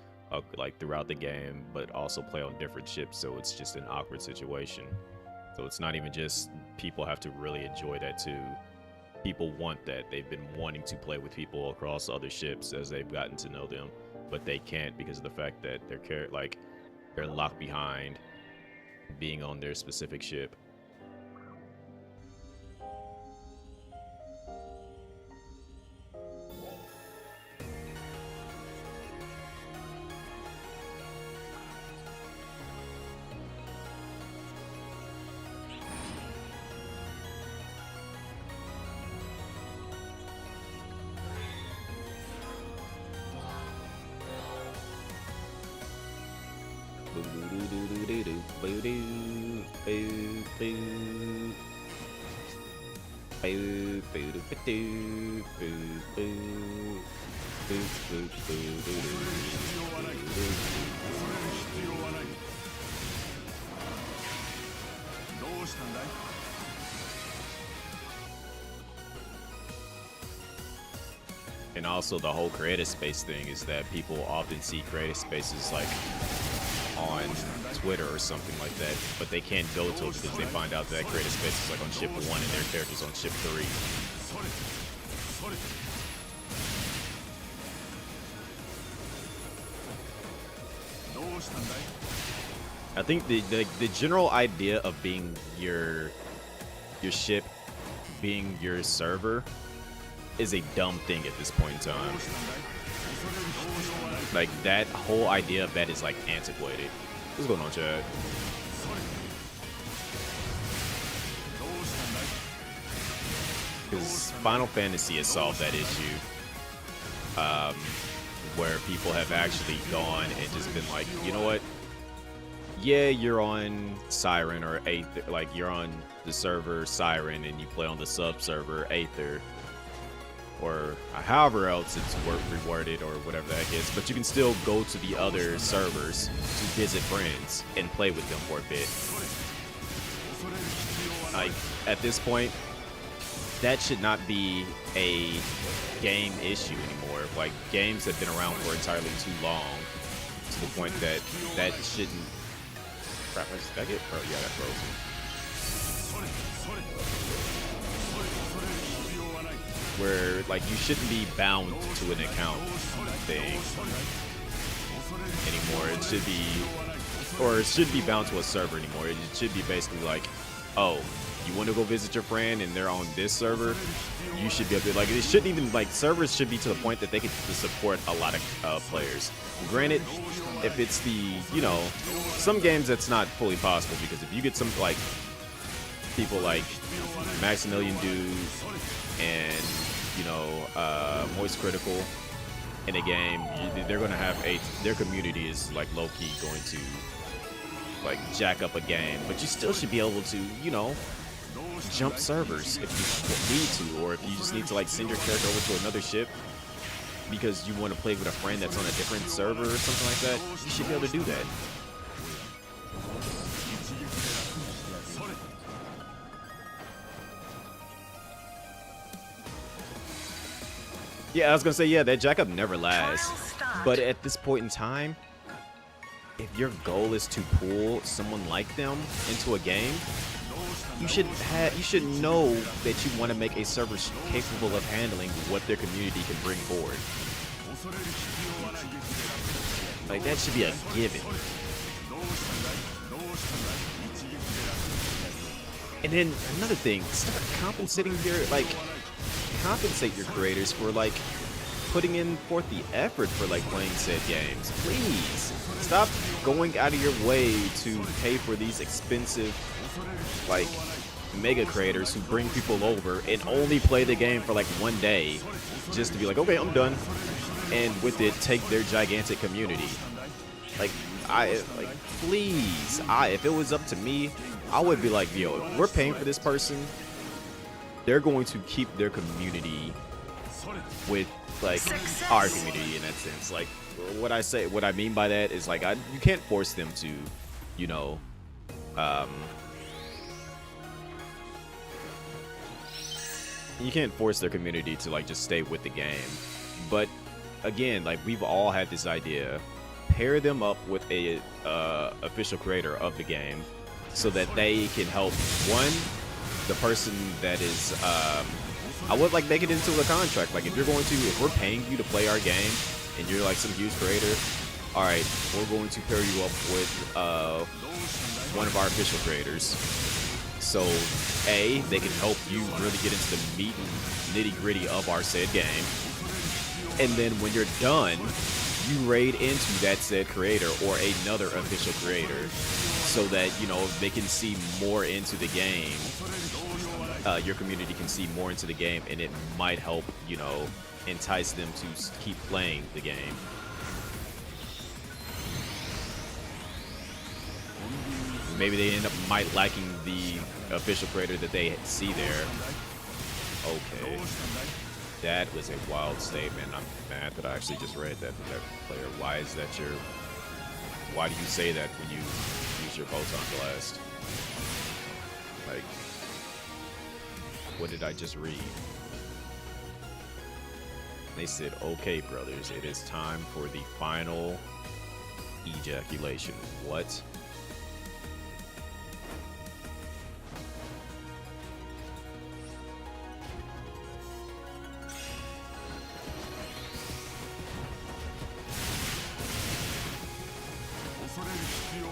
like throughout the game, but also play on different ships, so it's just an awkward situation. So it's not even just people have to really enjoy that too. People want that. They've been wanting to play with people across other ships as they've gotten to know them, but they can't because of the fact that they're locked behind being on their specific ship. And also the whole creative space thing is that people often see creative spaces like on Twitter or something like that, but they can't go to it because they find out that creative space is like on ship 1 and their character's on ship 3. I think the general idea of being your ship being your server is a dumb thing at this point in time. Like that whole idea of that is like antiquated. What's going on, Chad? Because Final Fantasy has solved that issue, where people have actually gone and just been like, you know what? Yeah, you're on Siren or Aether, like you're on the server Siren and you play on the sub server Aether, or however else it's reworded or whatever the heck is, but you can still go to the other servers to visit friends and play with them for a bit. Like, at this point, that should not be a game issue anymore. Like, games have been around for entirely too long to the point that that shouldn't... Crap, did I get... Oh, yeah, that frozen. Where like you shouldn't be bound to an account thing anymore. It should be, or it shouldn't be bound to a server anymore. It should be basically like, oh, you want to go visit your friend and they're on this server, you should be able to, like, it shouldn't even, like, servers should be to the point that they can support a lot of players. Granted, if it's the, you know, some games that's not fully possible, because if you get some like people like Maximilian Dude and, you know, Moist Critical in a game, they're going to have their community is like low-key going to like jack up a game, but you still should be able to, you know, jump servers if you need to, or if you just need to like send your character over to another ship, because you want to play with a friend that's on a different server or something like that, you should be able to do that. Yeah, I was gonna say, yeah, that jack up never lasts. But at this point in time, if your goal is to pull someone like them into a game, you should know that you want to make a server capable of handling what their community can bring forward. Like, that should be a given. And then another thing, start compensating compensate your creators for like putting in forth the effort for like playing said games. Please stop going out of your way to pay for these expensive like mega creators who bring people over and only play the game for like one day just to be like, okay, I'm done, and with it take their gigantic community. Please, if it was up to me, I would be like, yo, we're paying for this person, they're going to keep their community with like our community in that sense. Like, what I mean by that is like, you can't force them to, you know, you can't force their community to like just stay with the game. But again, like, we've all had this idea, pair them up with a official creator of the game so that they can help the person that is I would like make it into a contract. Like, if we're paying you to play our game and you're like some huge creator, all right, we're going to pair you up with one of our official creators, so they can help you really get into the meat and nitty-gritty of our said game, and then when you're done, you raid into that said creator or another official creator so that, you know, they can see more into the game. Your community can see more into the game, and it might help, you know, entice them to keep playing the game. Maybe they might liking the official creator that they see there. Okay. That was a wild statement. I'm mad that I actually just read that from that player. Why do you say that when you use your Photon Blast? Like, what did I just read? They said, okay, brothers, it is time for the final ejaculation. What?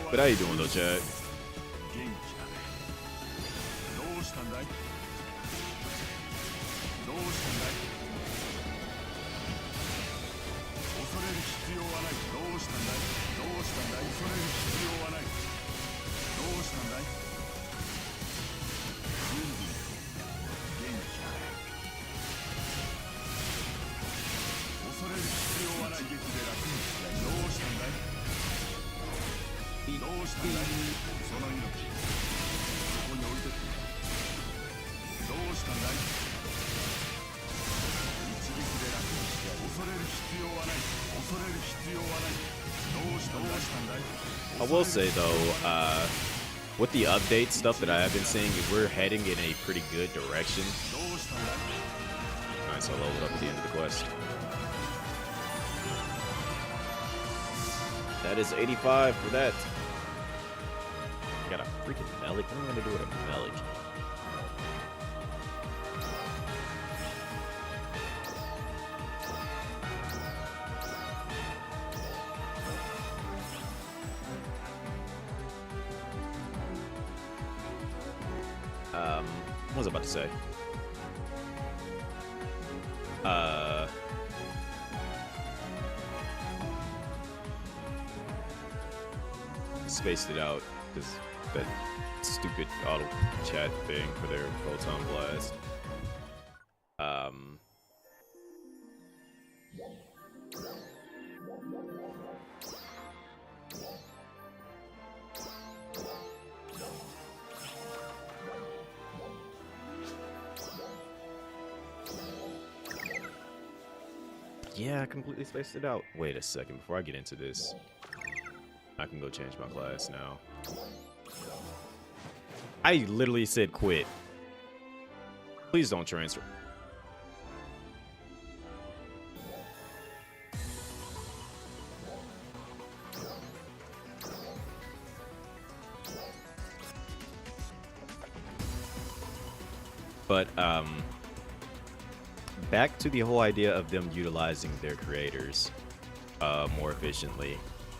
But how you doing though, Chad? I will say though, with the update stuff that I have been seeing, we're heading in a pretty good direction. Nice, I leveled up at the end of the quest. That is 85 for that. I got a freaking Melic. What am I gonna do with a Melic? What was I about to say? Spaced it out because that stupid auto chat thing for their Photon Blast. Yeah, I completely spaced it out. Wait a second, before I get into this, I can go change my class now. I literally said quit. Please don't transfer. But back to the whole idea of them utilizing their creators more efficiently.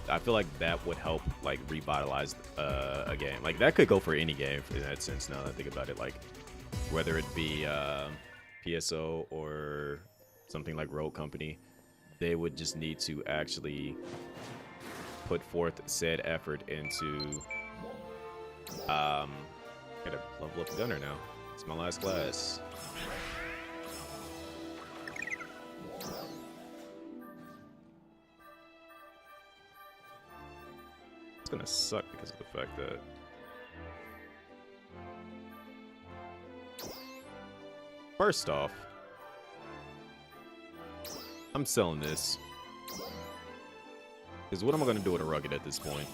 I feel like that would help like revitalize a game. Like that could go for any game in that sense. Now that I think about it, like whether it be PSO or something like Rogue Company, they would just need to actually put forth said effort into. Gotta level up the gunner now. It's my last class. It's gonna suck because of the fact that first off, I'm selling this. Because what am I gonna do with a rugged at this point?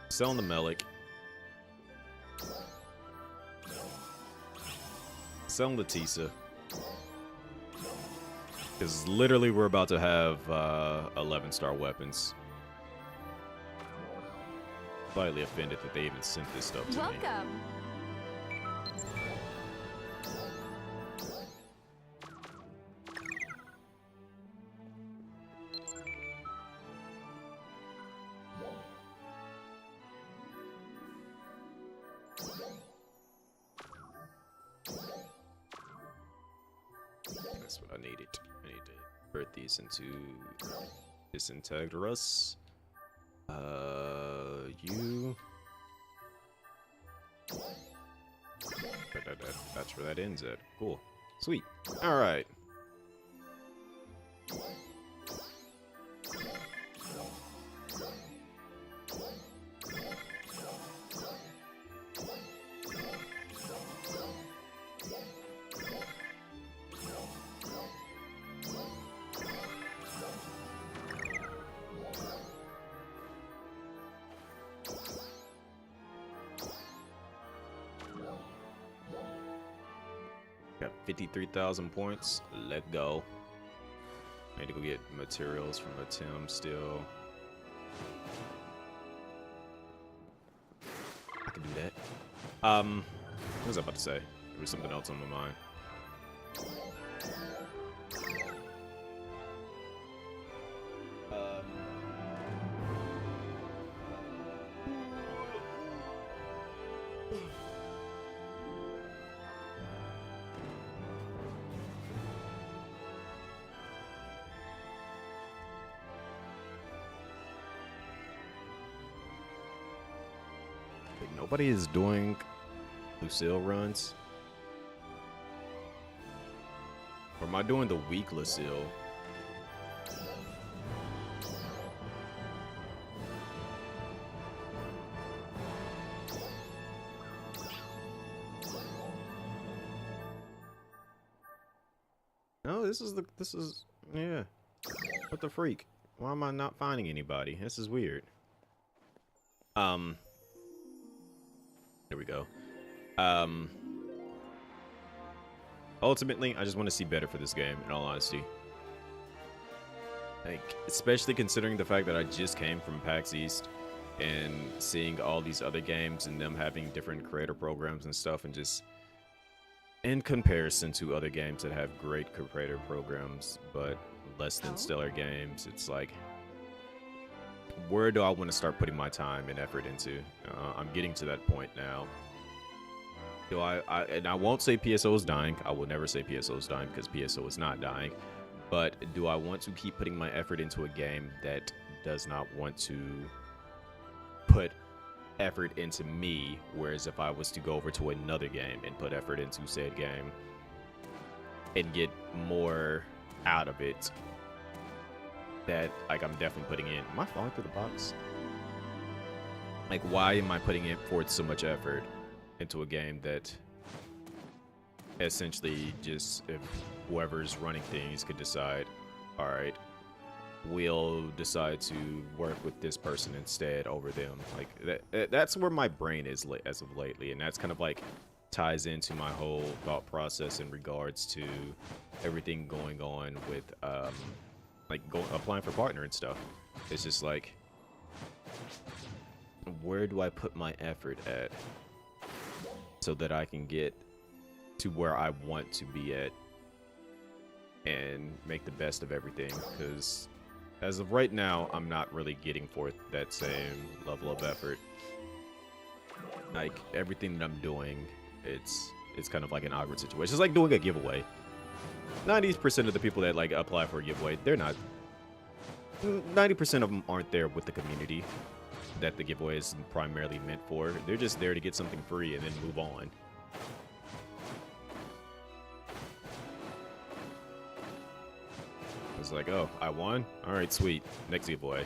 Selling the Melik. Selling the Tisa. Because literally we're about to have 11-star weapons. Slightly offended that they even sent this stuff to me. Welcome. That's what I needed. I need to convert these into Disintegrus. You. That's where that ends at. Cool. Sweet. All right. Got 53,000 points. Let go. I need to go get materials from a Tim still. I can do that. What was I about to say? There was something else on my mind. Nobody is doing Lucille runs. Or am I doing the weak Lucille? No, this is yeah. What the freak? Why am I not finding anybody? This is weird. There we go. Ultimately, I just want to see better for this game, in all honesty. Like, especially considering the fact that I just came from PAX East and seeing all these other games and them having different creator programs and stuff, and just in comparison to other games that have great creator programs but less than stellar games, it's like, where do I want to start putting my time and effort into? I'm getting to that point now. Do and I won't say PSO is dying. I will never say PSO is dying because PSO is not dying. But do I want to keep putting my effort into a game that does not want to put effort into me? Whereas if I was to go over to another game and put effort into said game and get more out of it, that like I'm definitely putting in. Am I falling through the box? Like, why am I putting in forth so much effort into a game that essentially just if whoever's running things could decide, all right, we'll decide to work with this person instead over them. Like that's where my brain is as of lately, and that's kind of like ties into my whole thought process in regards to everything going on with like applying for partner and stuff. It's just like, where do I put my effort at so that I can get to where I want to be at and make the best of everything? Because as of right now, I'm not really getting forth that same level of effort. Like everything that I'm doing, it's kind of like an awkward situation. It's like doing a giveaway. 90% of the people that like apply for a giveaway, they're not. 90% of them aren't there with the community that the giveaway is primarily meant for. They're just there to get something free and then move on. It's like, oh, I won? All right, sweet. Next giveaway.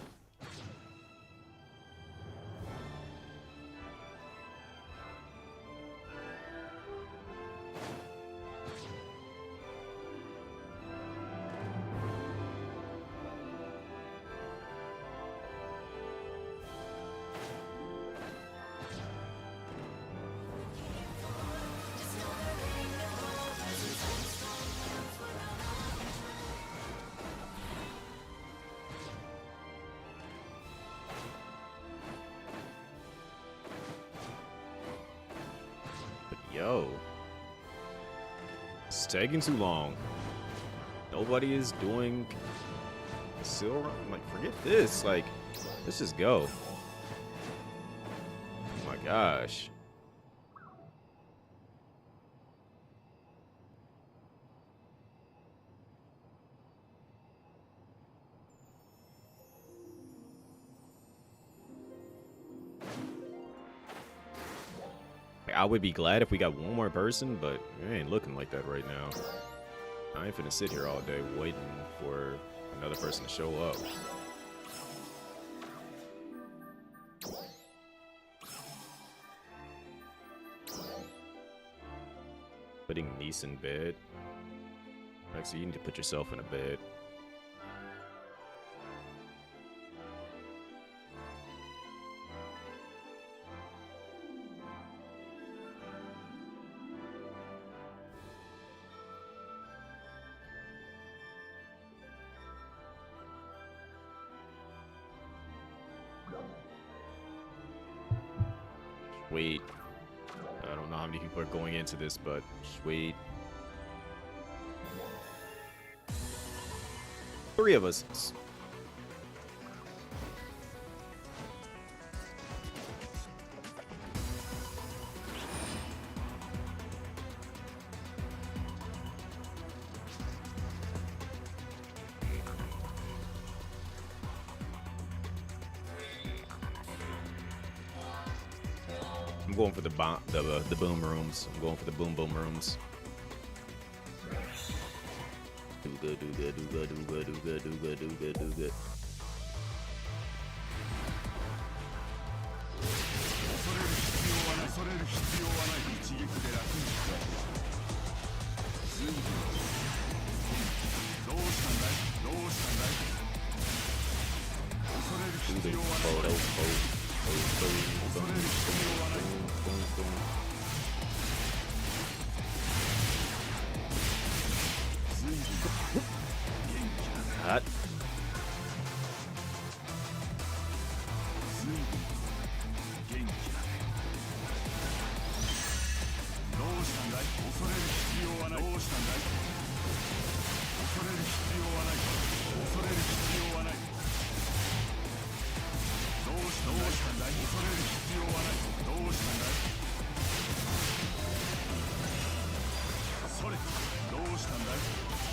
Yo, it's taking too long. Nobody is doing still. Like, forget this. Like, let's just go. Oh my gosh. I would be glad if we got one more person, but it ain't looking like that right now. I ain't finna sit here all day waiting for another person to show up. Putting niece in bed. Actually, you need to put yourself in a bed. Sweet. I don't know how many people are going into this, but sweet. 3 of us. I'm going for the boom rooms. I'm going for the boom rooms. Do good, do good, do good, do good, do good, do good, do good, do good. Hot.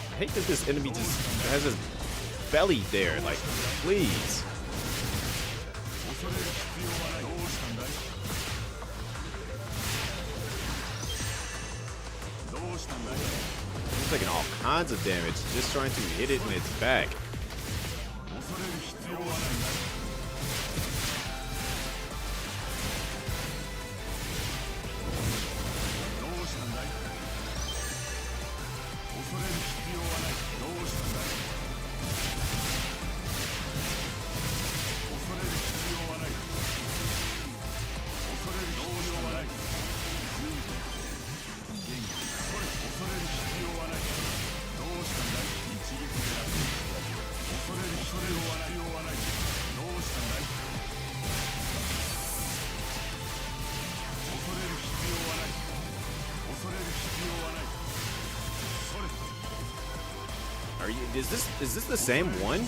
I hate that this enemy just has his belly there. Like, please. It's taking all kinds of damage just trying to hit it in its back. Are you? Is this the same one?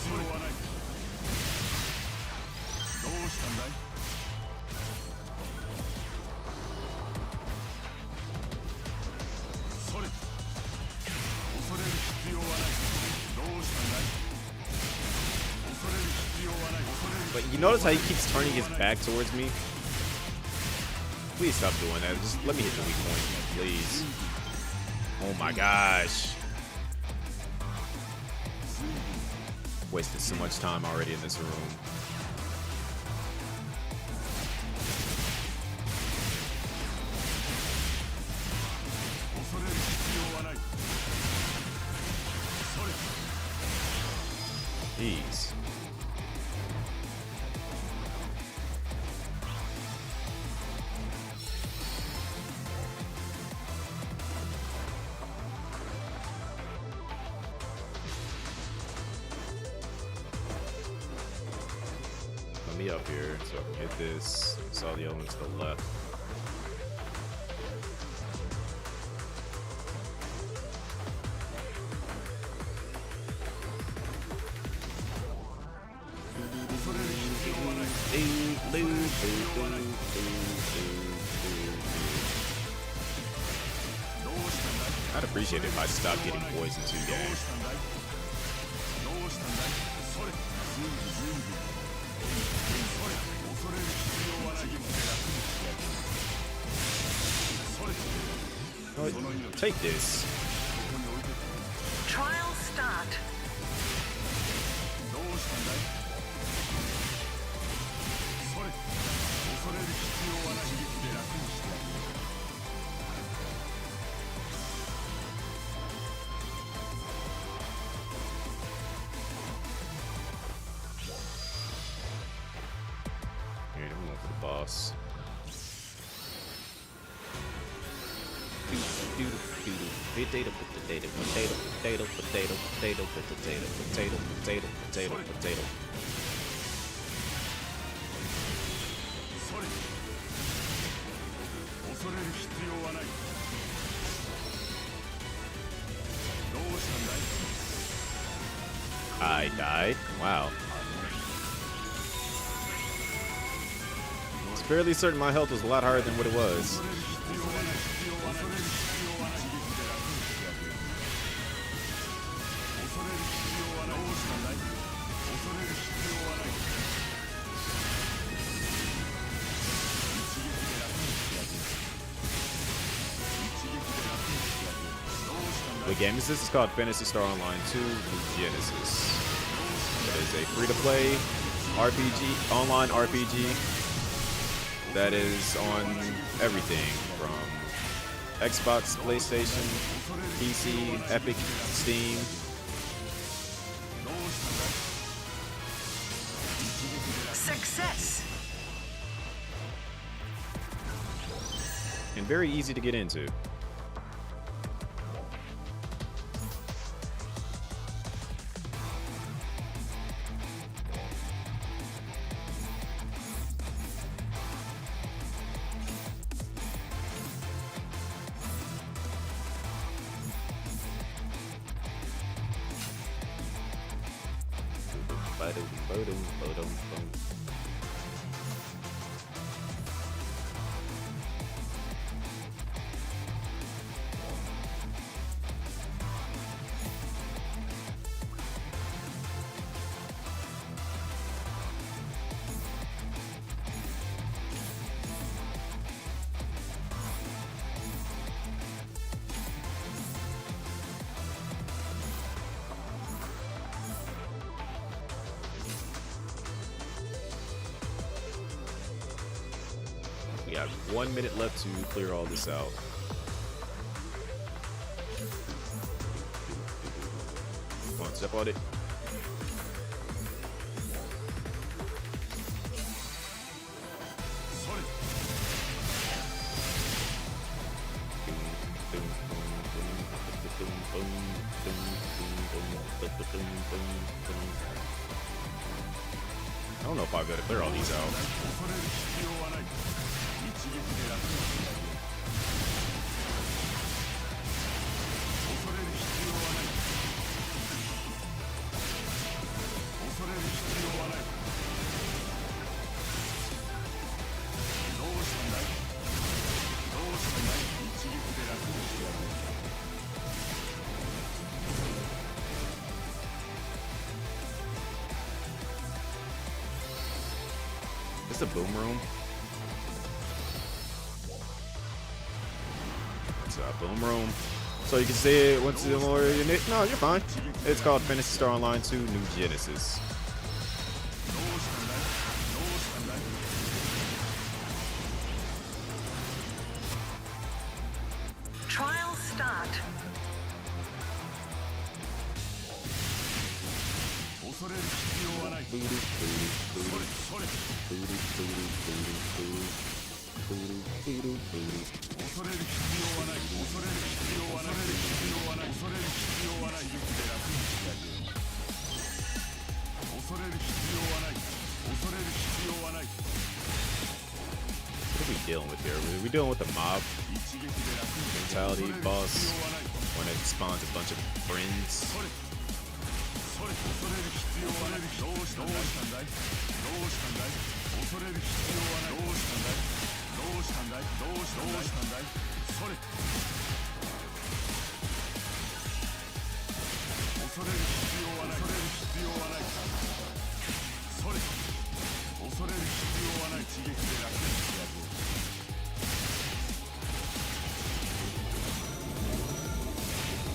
But you notice how he keeps turning his back towards me? Please stop doing that. Just let me hit the weak point, please. Oh my gosh. Wasted so much time already in this room. Jeez. Let me up here so I can hit this. Saw the other one to the left. I'd appreciate it if I stopped getting poisoned too, gang. Take this. Trial start. Alright, I'm going for the boss. Potato, potato, potato, potato, potato, potato, potato, potato, potato, potato, potato. I died? Wow. I was fairly certain my health was a lot higher than what it was. What game is this? It's called Phantasy Star Online 2 New Genesis. It is a free-to-play RPG, online RPG that is on everything from Xbox, PlayStation, PC, Epic, Steam. Success. And very easy to get into. We got 1 minute left to clear all this out. Step on it. I don't know if I've got to clear all these out. Is this a boom room? It's a boom room. So you can see it once more. No, you're fine. It's called Phantasy Star Online 2 New Genesis. Trial start. What are we dealing with here? Are we dealing with a mob mentality boss? When it spawns a bunch of friends?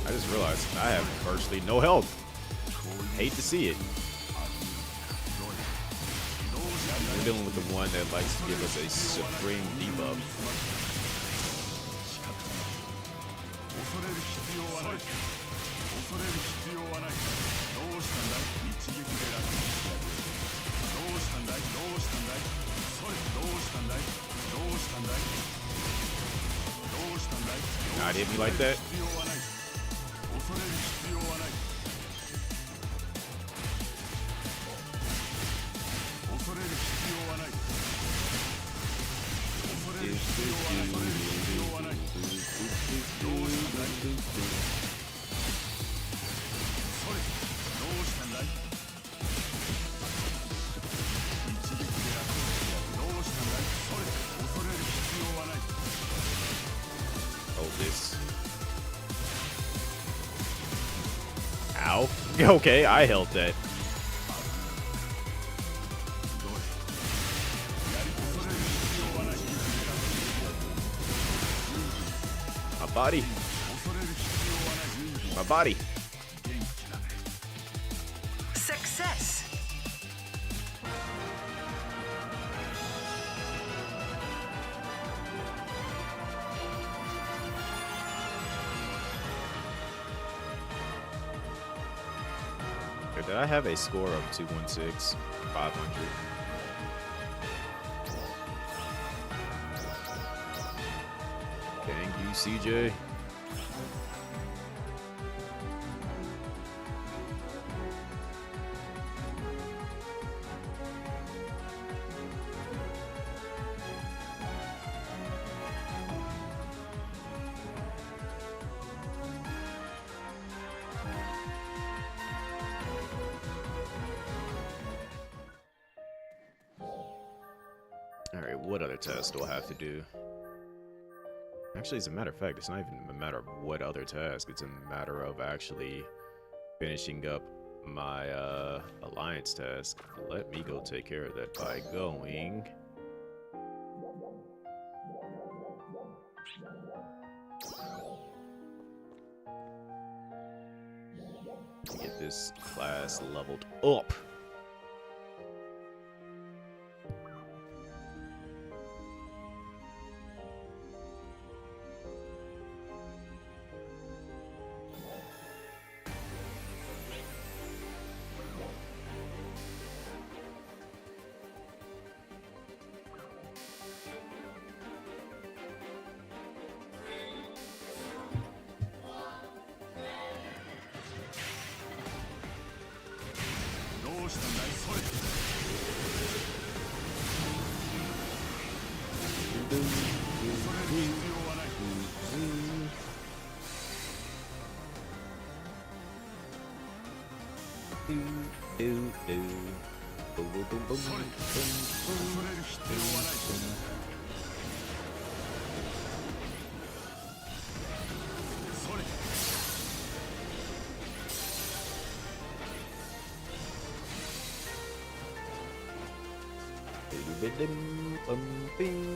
I just realized I have virtually no health. Hate to see it. We're dealing with the one that likes to give us a supreme debuff. Not hit me like that. Oh, this. Ow. Okay, I held that. My body. My body. Success. Okay, did I have a score of 216? 500. Dang you, CJ. Alright, what other test do I have to do? Actually, as a matter of fact, it's not even a matter of what other task. It's a matter of actually finishing up my alliance task. Let me go take care of that by going... get this class leveled up. Do, do, do. Boom, boom, boom, boom, boom, boom, boom.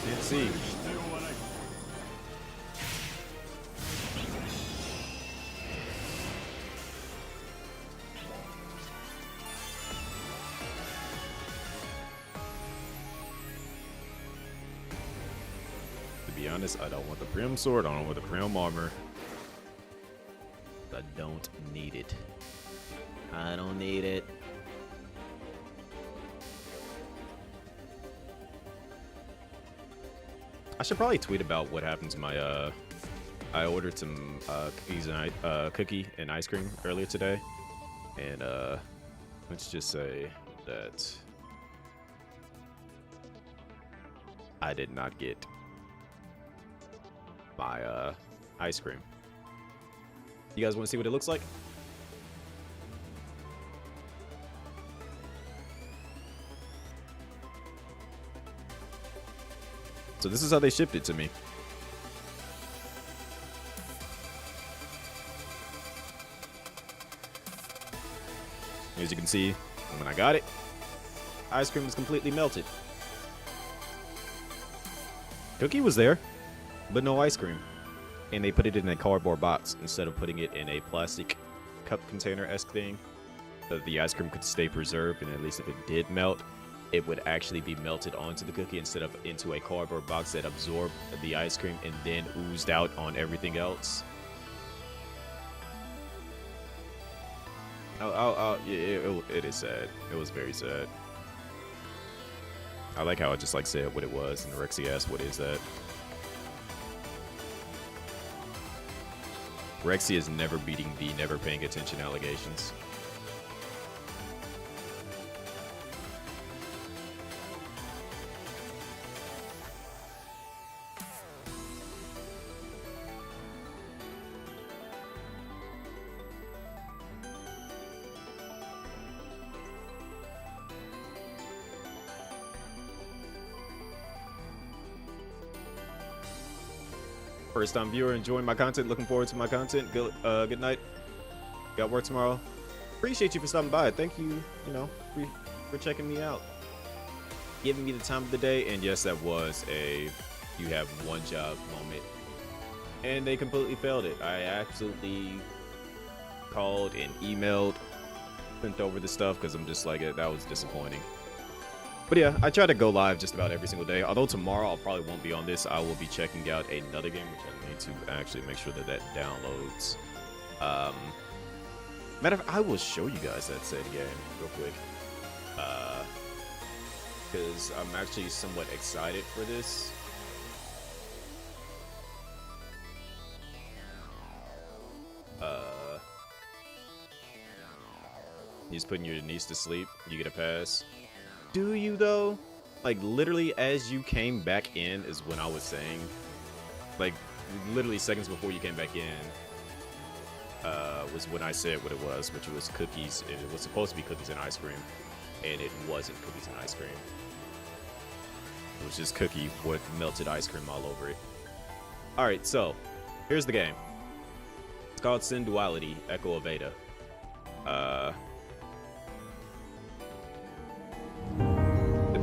Can't see. To be honest, I don't want the Prim sword. I don't want the Prim armor. I don't need it. I don't need it. I should probably tweet about what happened to my I ordered some cookie and ice cream earlier today, and let's just say that I did not get my ice cream. You guys want to see what it looks like? So this is how they shipped it to me. As you can see, when I got it, ice cream was completely melted. Cookie was there, but no ice cream. And they put it in a cardboard box instead of putting it in a plastic cup container-esque thing, so that the ice cream could stay preserved, and at least if it did melt, it would actually be melted onto the cookie instead of into a cardboard box that absorbed the ice cream and then oozed out on everything else. It is sad. It was very sad. I like how I just like said what it was, and Rexy asked, "What is that?" Rexy is never beating the never paying attention allegations. First time viewer enjoying my content, looking forward to my content. Good night. Got work tomorrow. Appreciate you for stopping by. Thank you, for checking me out. Giving me the time of the day. And yes, that was a you have one job moment. And they completely failed it. I absolutely called and emailed, sent over the stuff because I'm just like, that was disappointing. But yeah, I try to go live just about every single day. Although tomorrow I probably won't be on this. I will be checking out another game, which I need to actually make sure that downloads. Matter of fact, I will show you guys that said game real quick. Because I'm actually somewhat excited for this. He's putting your niece to sleep. You get a pass. Do you though? Like literally as you came back in is when I was saying, like literally seconds before you came back in was when I said what it was, which was cookies. It was supposed to be cookies and ice cream, and it wasn't cookies and ice cream. It was just cookie with melted ice cream all over it. All right, so here's the game. It's called Sin Duality: Echo of Ada.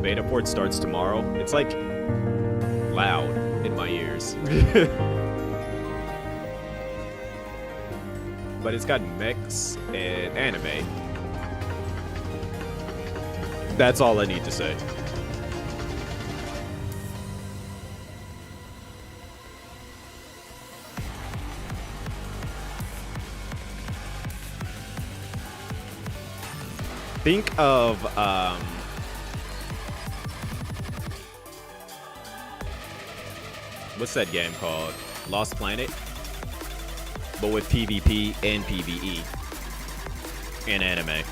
Beta port starts tomorrow. It's like loud in my ears. But it's got mechs and anime. That's all I need to say. Think of what's that game called? Lost Planet, but with PvP and PvE in anime.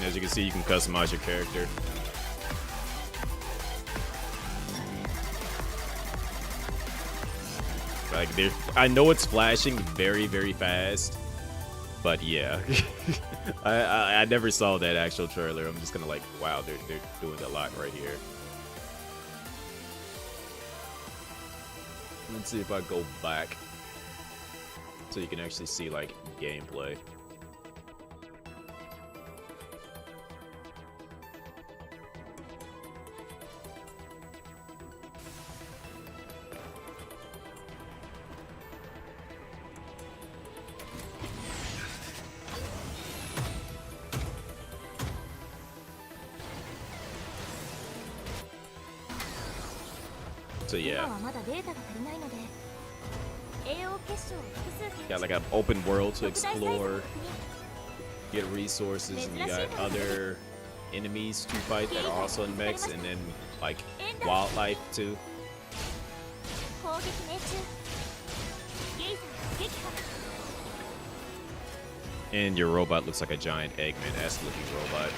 As you can see, you can customize your character. Like, I know it's flashing very, very fast, but yeah, I never saw that actual trailer. I'm just gonna like, wow, they're doing a lot right here. Let's see if I go back so you can actually see like gameplay. So yeah, got like an open world to explore, get resources, and you got other enemies to fight that are also in mechs, and then like wildlife too. And your robot looks like a giant Eggman-esque looking robot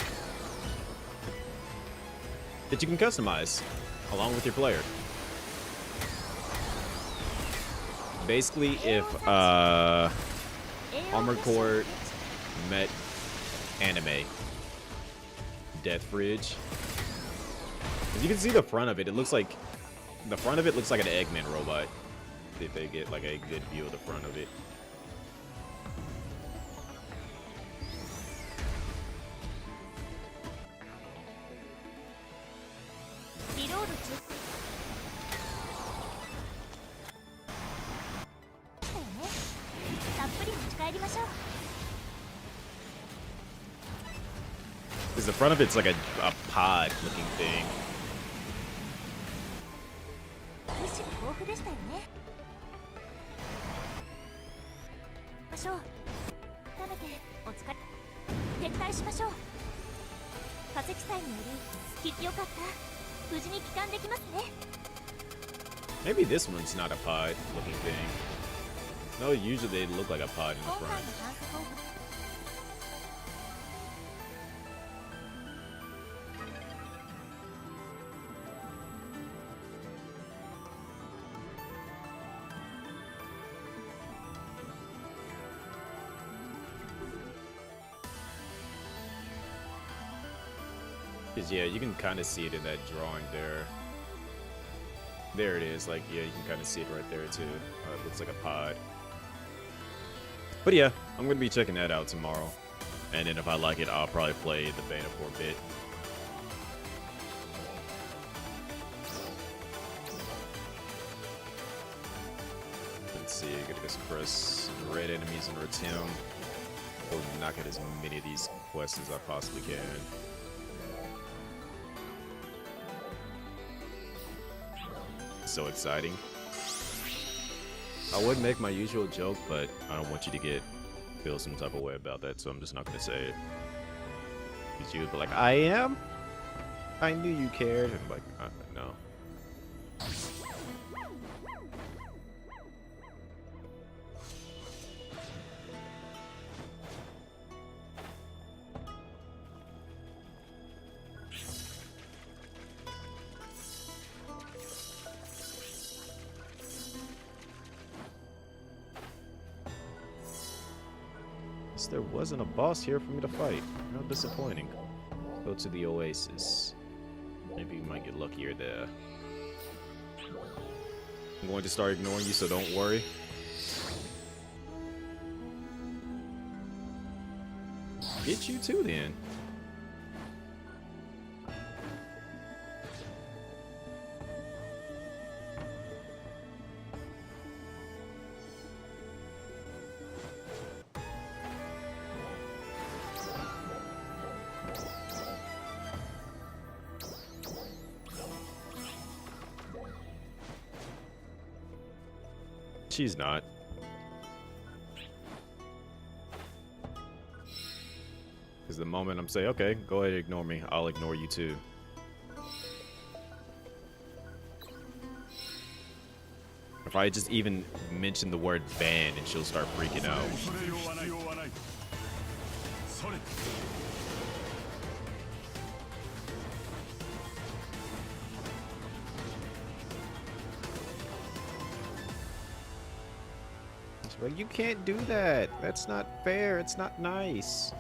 that you can customize along with your player. Basically, if Armored Core met anime Death Fridge, as you can see the front of it, it looks like an Eggman robot. If they get like a good view of the front of it. Because the front of it's like a pod looking thing. Maybe this one's not a pod looking thing. No, usually they look like a pod in the front. Yeah, you can kind of see it in that drawing there. There it is. Like, yeah, you can kind of see it right there too. It looks like a pod. But yeah, I'm gonna be checking that out tomorrow, and then if I like it, I'll probably play the beta for a bit. Let's see. I gotta express red enemies in Rotem. Or knock out as many of these quests as I possibly can. So exciting. I would make my usual joke, but I don't want you to feel some type of way about that, so I'm just not gonna say it. Because you would be like, I am? I knew you cared. And I'm like, no. There wasn't a boss here for me to fight. How disappointing. Go to the Oasis. Maybe you might get luckier there. I'm going to start ignoring you, so don't worry. Get you too, then. she's not. Because the moment I'm saying, okay, go ahead and ignore me, I'll ignore you too. If I just even mention the word banned and she'll start freaking out. Well, you can't do that. That's not fair. It's not nice.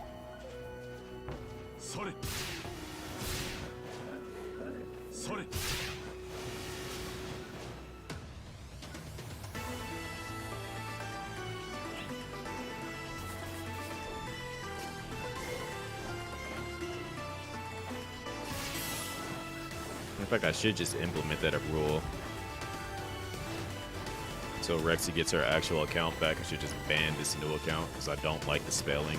In fact, I should just implement that a rule. So Rexy gets her actual account back. I should just ban this new account because I don't like the spelling.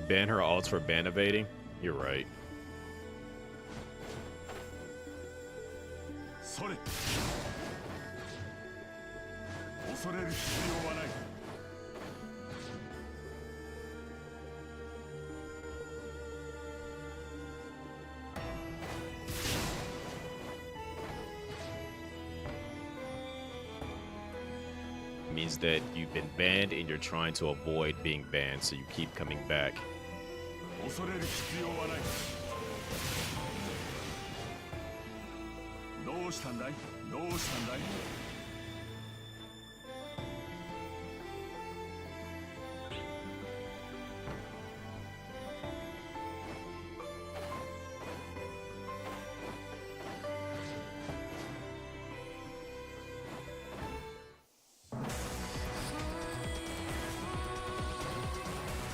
Ban her alts for ban evading? You're right. Means that you've been banned and you're trying to avoid being banned, so you keep coming back.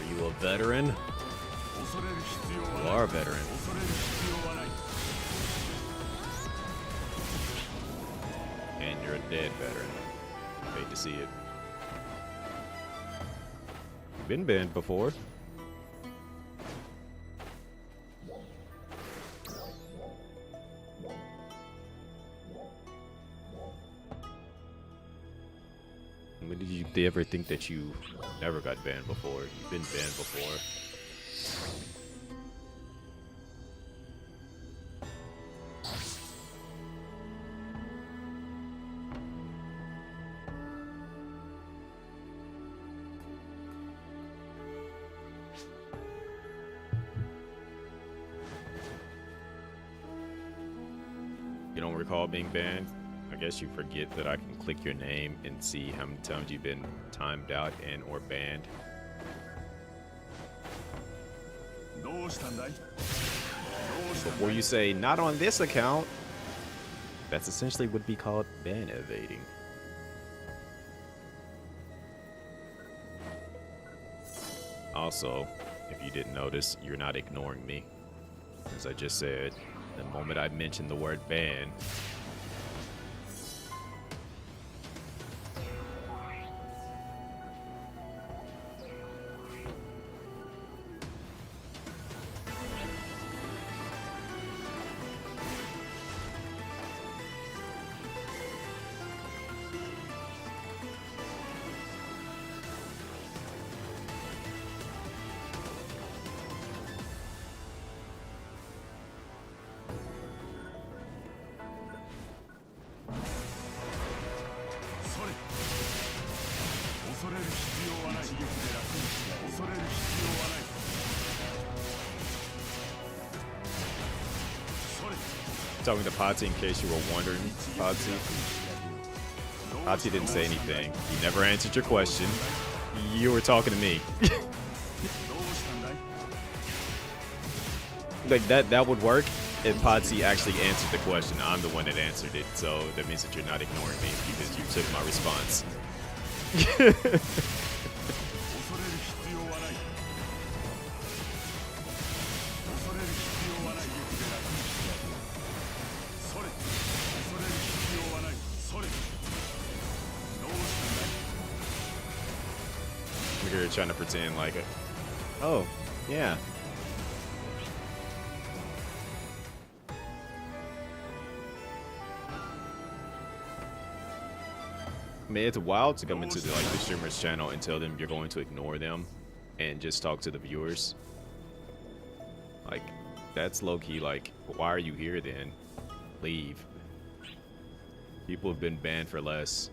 Are you a veteran? You are a veteran. And you're a dead veteran. Hate to see it. You've been banned before. When did you ever think that you never got banned before? You've been banned before. You don't recall being banned? I guess you forget that I can click your name and see how many times you've been timed out and or banned. Before you say, not on this account, that's essentially would be called ban evading. Also, if you didn't notice, you're not ignoring me. As I just said, the moment I mentioned the word ban, talking to Patsy in case you were wondering, Patsy. Patsy didn't say anything. He never answered your question. You were talking to me. Like that would work if Patsy actually answered the question. I'm the one that answered it, so that means that you're not ignoring me because you took my response. You're trying to pretend like it. Oh, yeah. I mean, it's wild to come into the streamer's channel and tell them you're going to ignore them and just talk to the viewers. Like, that's low-key, like, why are you here then? Leave. People have been banned for less.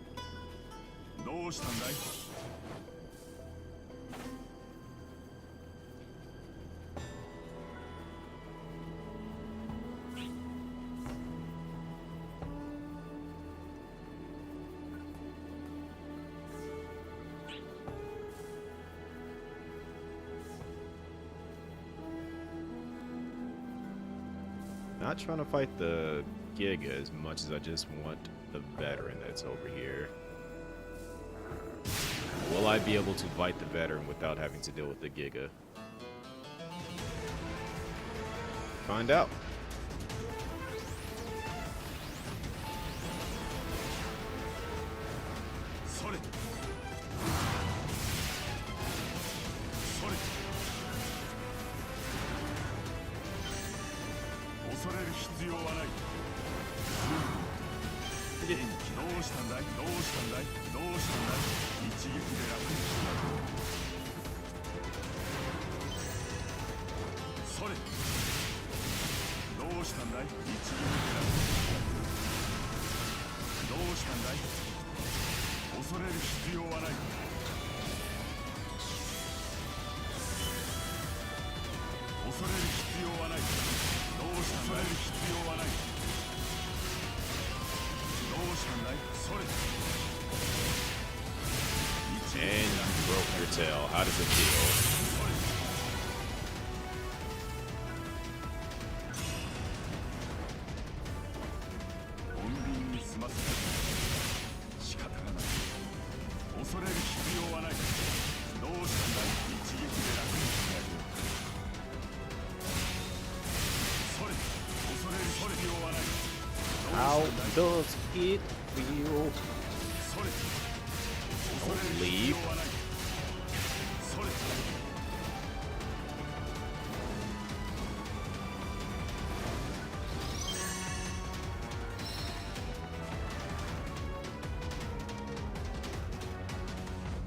Not trying to fight the Giga as much as I just want the veteran that's over here. Will I be able to fight the veteran without having to deal with the Giga? Find out. And you broke your tail. How does it feel? How does it feel? Don't leave.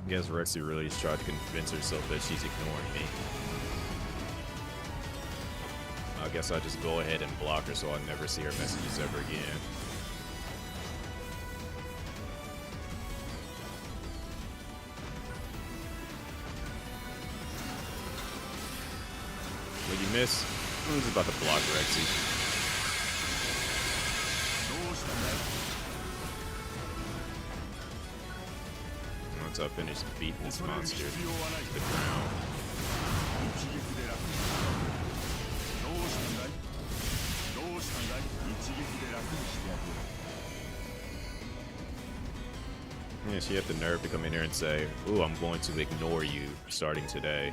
I guess Rexy really has tried to convince herself that she's ignoring me. I guess I'll just go ahead and block her so I'll never see her messages ever again. Will you miss? I'm just about to block Rexy. Once I finish beating this monster to the ground. Yeah, she had the nerve to come in here and say, "Ooh, I'm going to ignore you starting today."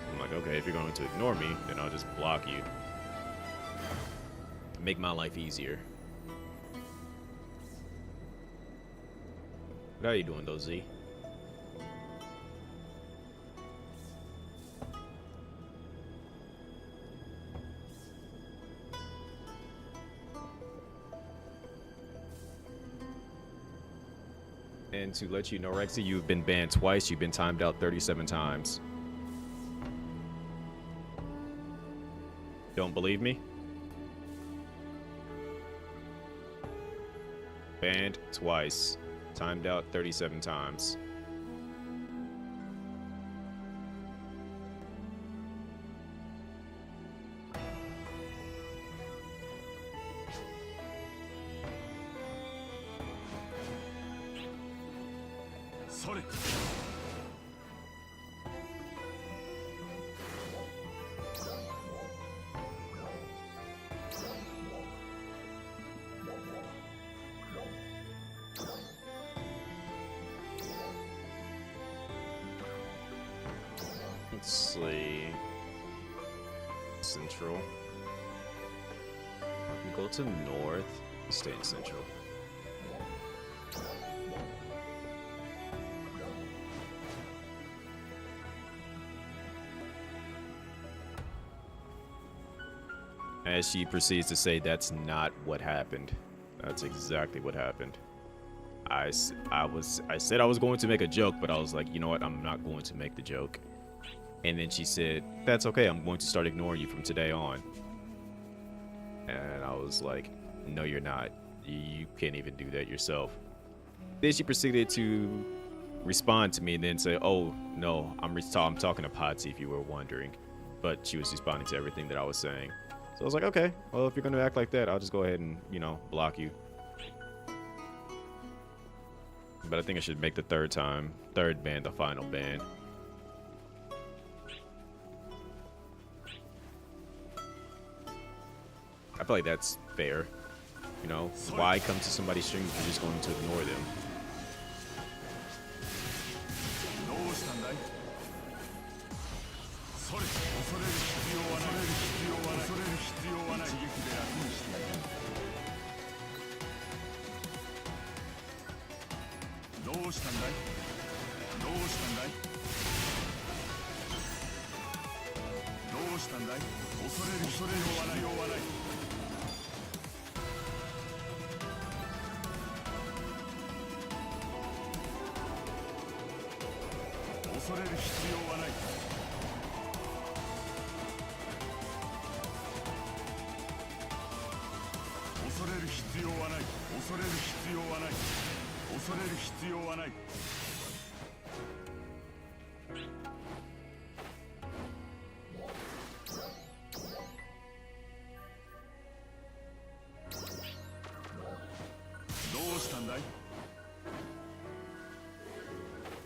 I'm like, okay, if you're going to ignore me, then I'll just block you. Make my life easier. How are you doing, though, Z? And to let you know, Rexy, you've been banned twice. You've been timed out 37 times. Don't believe me? Banned twice. Timed out 37 times. Let's see. Central. I can go to north. Stay in central. As she proceeds to say that's not what happened. That's exactly what happened. I said I was going to make a joke, but I was like, you know what? I'm not going to make the joke. And then she said, that's okay. I'm going to start ignoring you from today on. And I was like, no, you're not. You can't even do that yourself. Then she proceeded to respond to me and then say, oh, no, I'm talking to Potsy if you were wondering. But she was responding to everything that I was saying. So I was like, okay, well, if you're going to act like that, I'll just go ahead and, you know, block you. But I think I should make the third ban the final ban. I feel like that's fair. You know, why come to somebody's stream if you're just going to ignore them?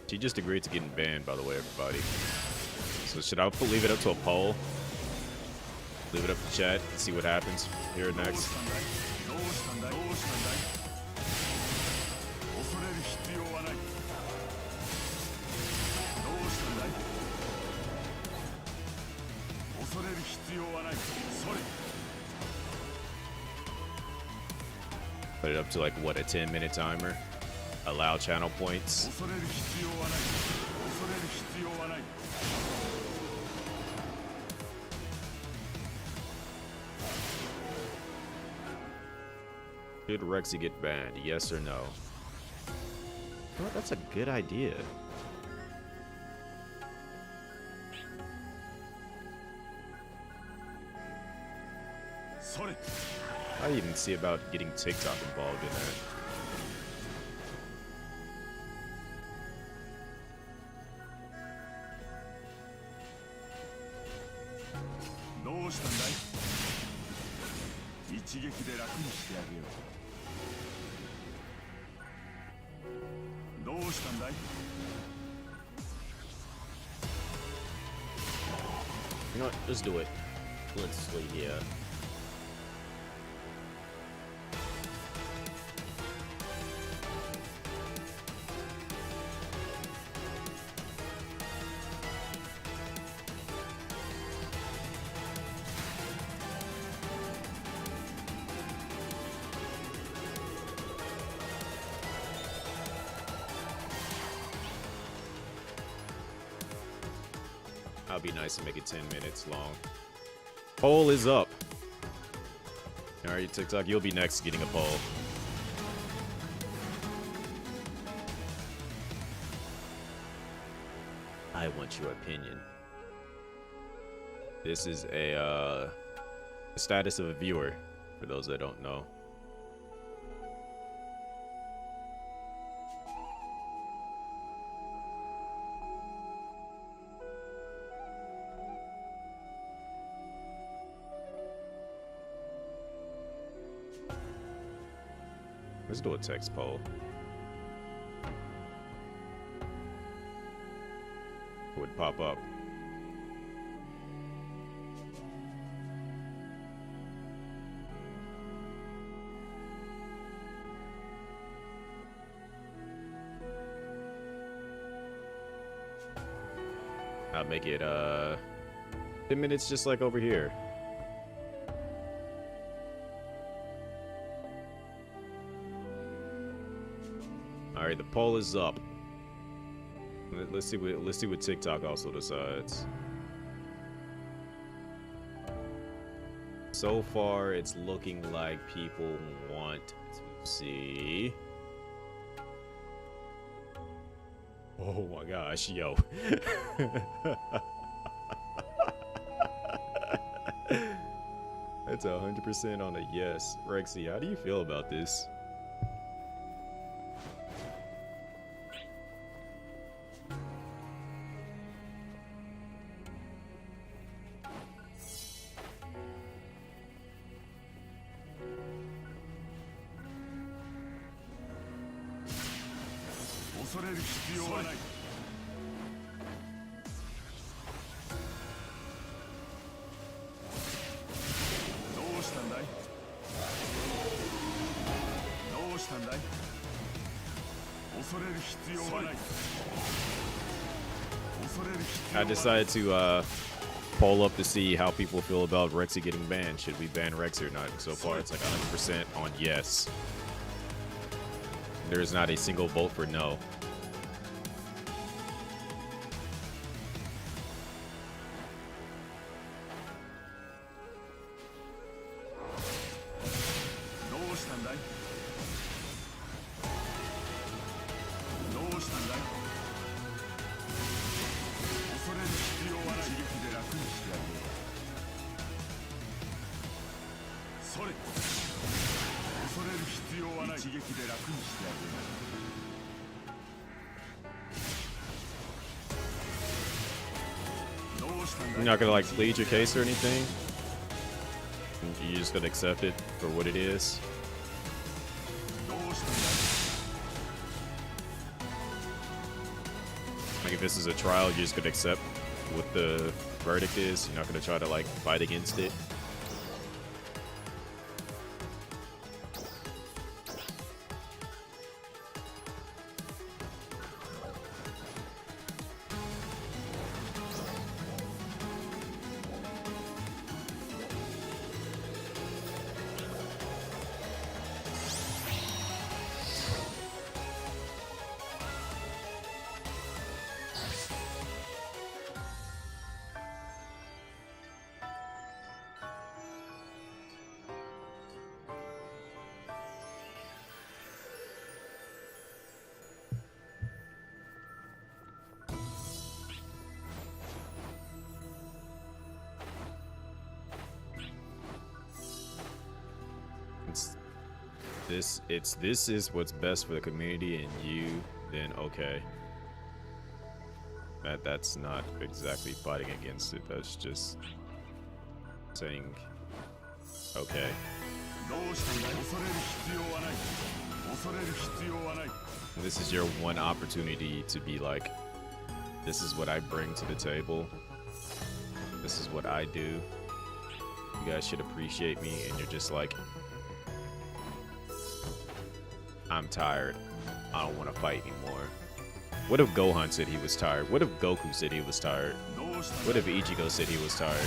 She just agreed to getting banned, by the way, everybody. So should I leave it up to a poll? Leave it up to chat, see what happens here next. Put it up to like what, a 10-minute timer? Allow channel points. Should Rexy get banned? Yes or no? Well, that's a good idea. I didn't even see about getting TikTok involved in that. You know what? Just do it. Let's sleep, yeah. That'll be nice to make it 10 minutes long. Poll is up. Alright, TikTok, you'll be next getting a poll. I want your opinion. This is a status of a viewer, for those that don't know. Let's do a text poll. Would pop up. I'll make it 10 minutes just like over here. All right, the poll is up. Let's see what TikTok also decides. So far, it's looking like people want to see. Oh my gosh, yo. That's 100% on a yes. Rexy, how do you feel about this? I decided to poll up to see how people feel about Rexy getting banned. Should we ban Rexy or not? And so far, it's like 100% on yes. There is not a single vote for no. You're not gonna like plead your case or anything. You just gonna accept it for what it is. Like if this is a trial, you're just gonna accept what the verdict is. You're not gonna try to like fight against it. This is what's best for the community and you, then okay. That's not exactly fighting against it. That's just saying okay. This is your one opportunity to be like, this is what I bring to the table. This is what I do. You guys should appreciate me, and you're just like, I'm tired. I don't want to fight anymore. What if Gohan said he was tired? What if Goku said he was tired? What if Ichigo said he was tired?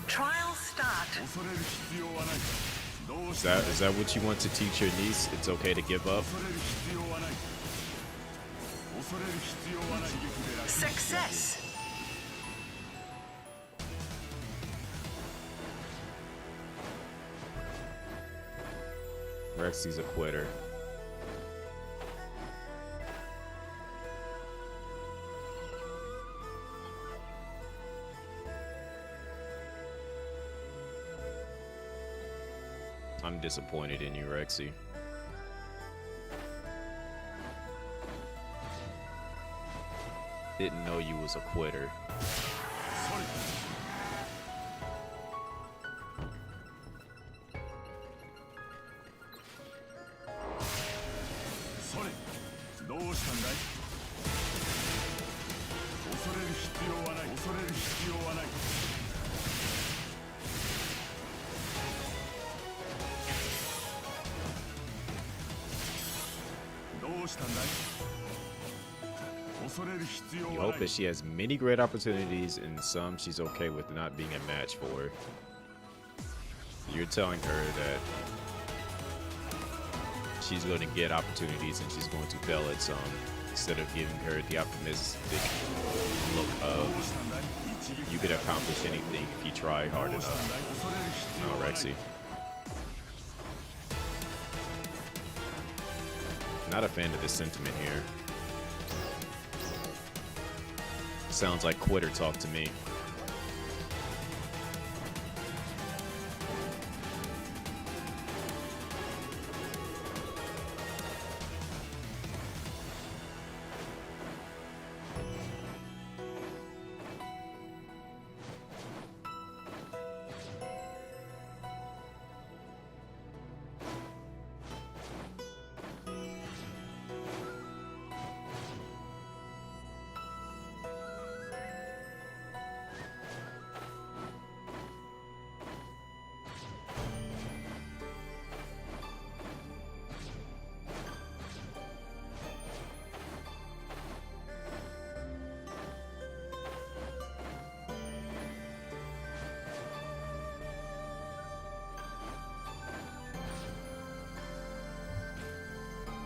Trial start. Is that what you want to teach your niece? It's okay to give up? Success. Rexy's a quitter. I'm disappointed in you, Rexy. Didn't know you was a quitter. You hope that she has many great opportunities and some she's okay with not being a match for. You're telling her that she's going to get opportunities and she's going to fail at some, instead of giving her the optimistic look of you could accomplish anything if you try hard enough. No, Rexy. Not a fan of this sentiment here. Sounds like quitter talk to me.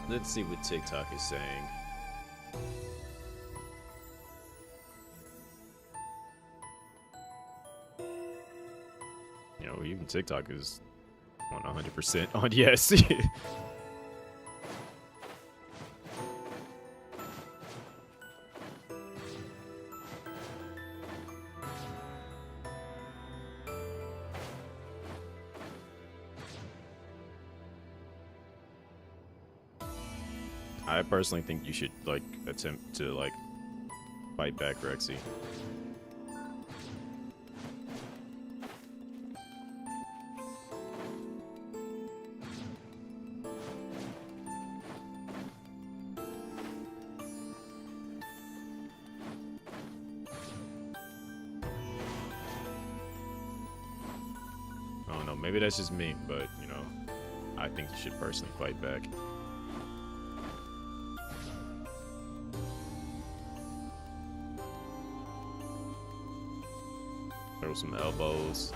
Let's see what TikTok is saying. You know, even TikTok is on 100% on yes. I personally think you should, like, attempt to, like, fight back Rexy. I don't know, maybe that's just me, but, you know, I think you should personally fight back. Throw some elbows,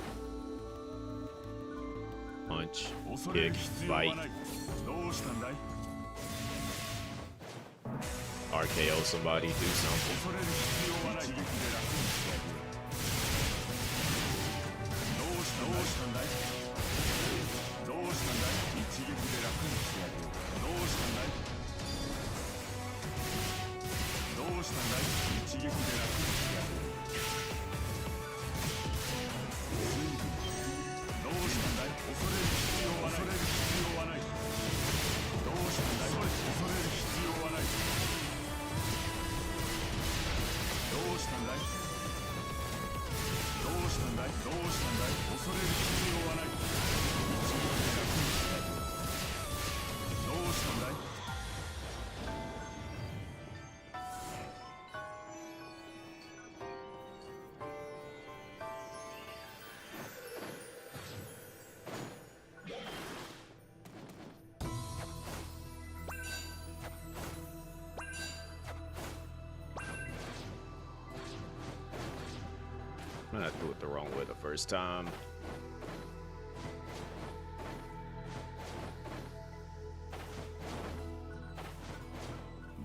punch, kick, bite, RKO somebody, do something. I do it the wrong way the first time.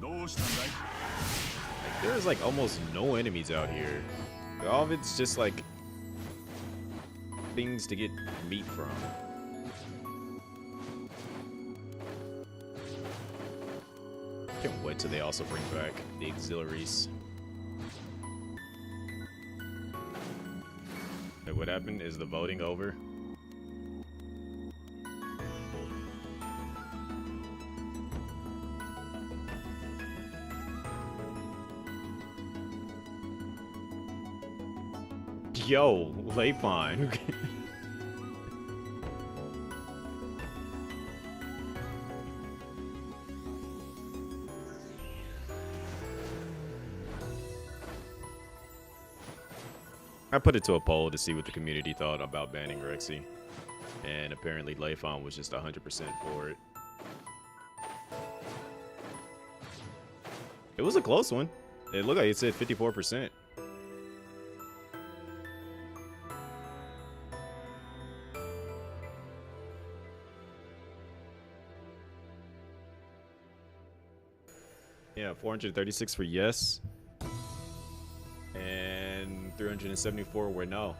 Like, there's like almost no enemies out here. All of it's just like things to get meat from. Can't wait till they also bring back the auxiliaries. What happened? Is the voting over? Yo, Leifon. I put it to a poll to see what the community thought about banning Rexy, and apparently Leifon was just 100% for it. It was a close one. It looked like it said 54%. Yeah, 436 for yes. And 374 were no.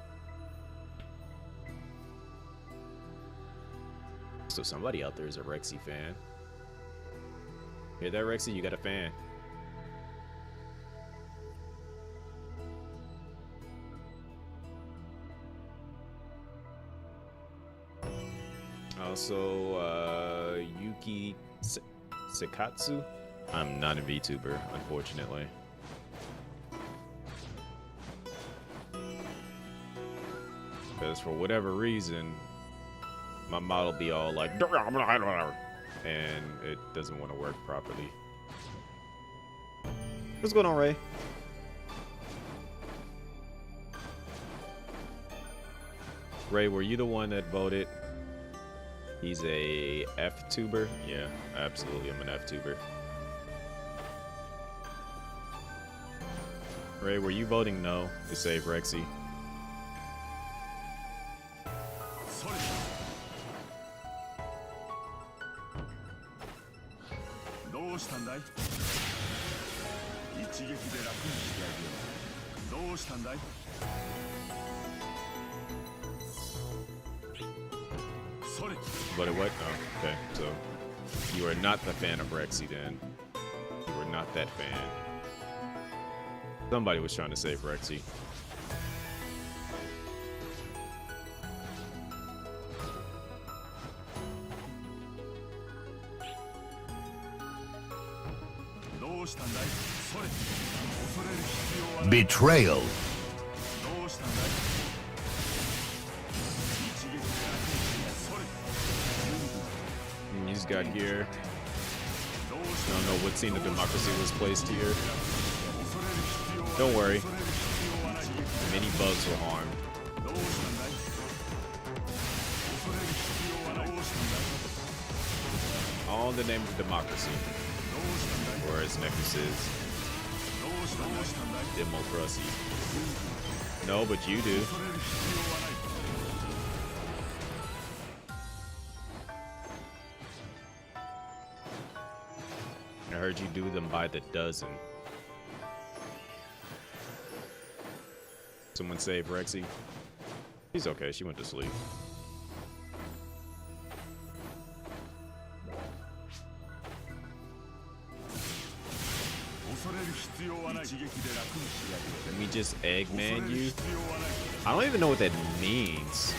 So somebody out there is a Rexy fan. Hear that, Rexy? You got a fan. Also, Yuki Sekatsu. I'm not a VTuber, unfortunately. Because for whatever reason, my model be all like, and it doesn't want to work properly. What's going on, Ray? Ray, were you the one that voted? He's a F-tuber? Yeah, absolutely, I'm an F-tuber. Ray, were you voting no to save Rexy? But what? Oh, okay, so you are not the fan of Rexy then. You were not that fan. Somebody was trying to save Rexy. Betrayal. You just got here. I don't know what scene of democracy was placed here. Don't worry. Many bugs were harmed. All in the name of democracy. Or as Necklace is. Democracy. No, but you do. I heard you do them by the dozen. Someone save Rexy. She's okay, she went to sleep. Let me just Eggman you? I don't even know what that means.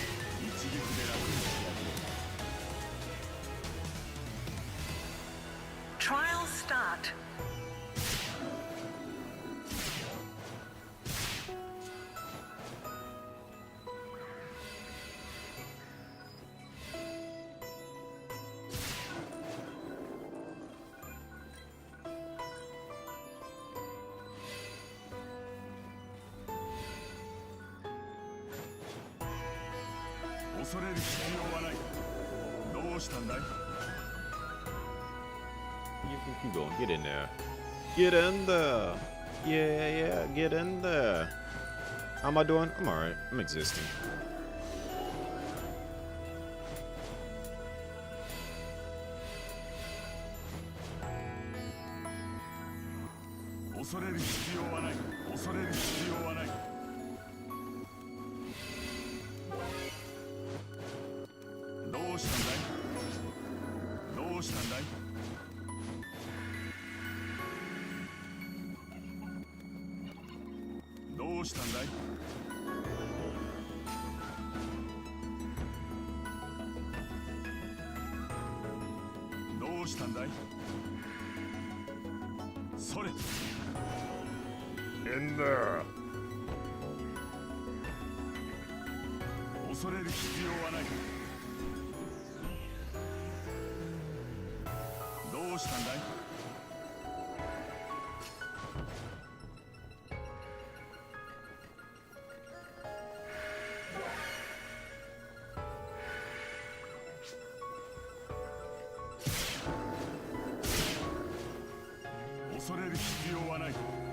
Trial start. You can keep going. Get in there. Get in there. Yeah, get in there. How am I doing? I'm alright. I'm existing. In there.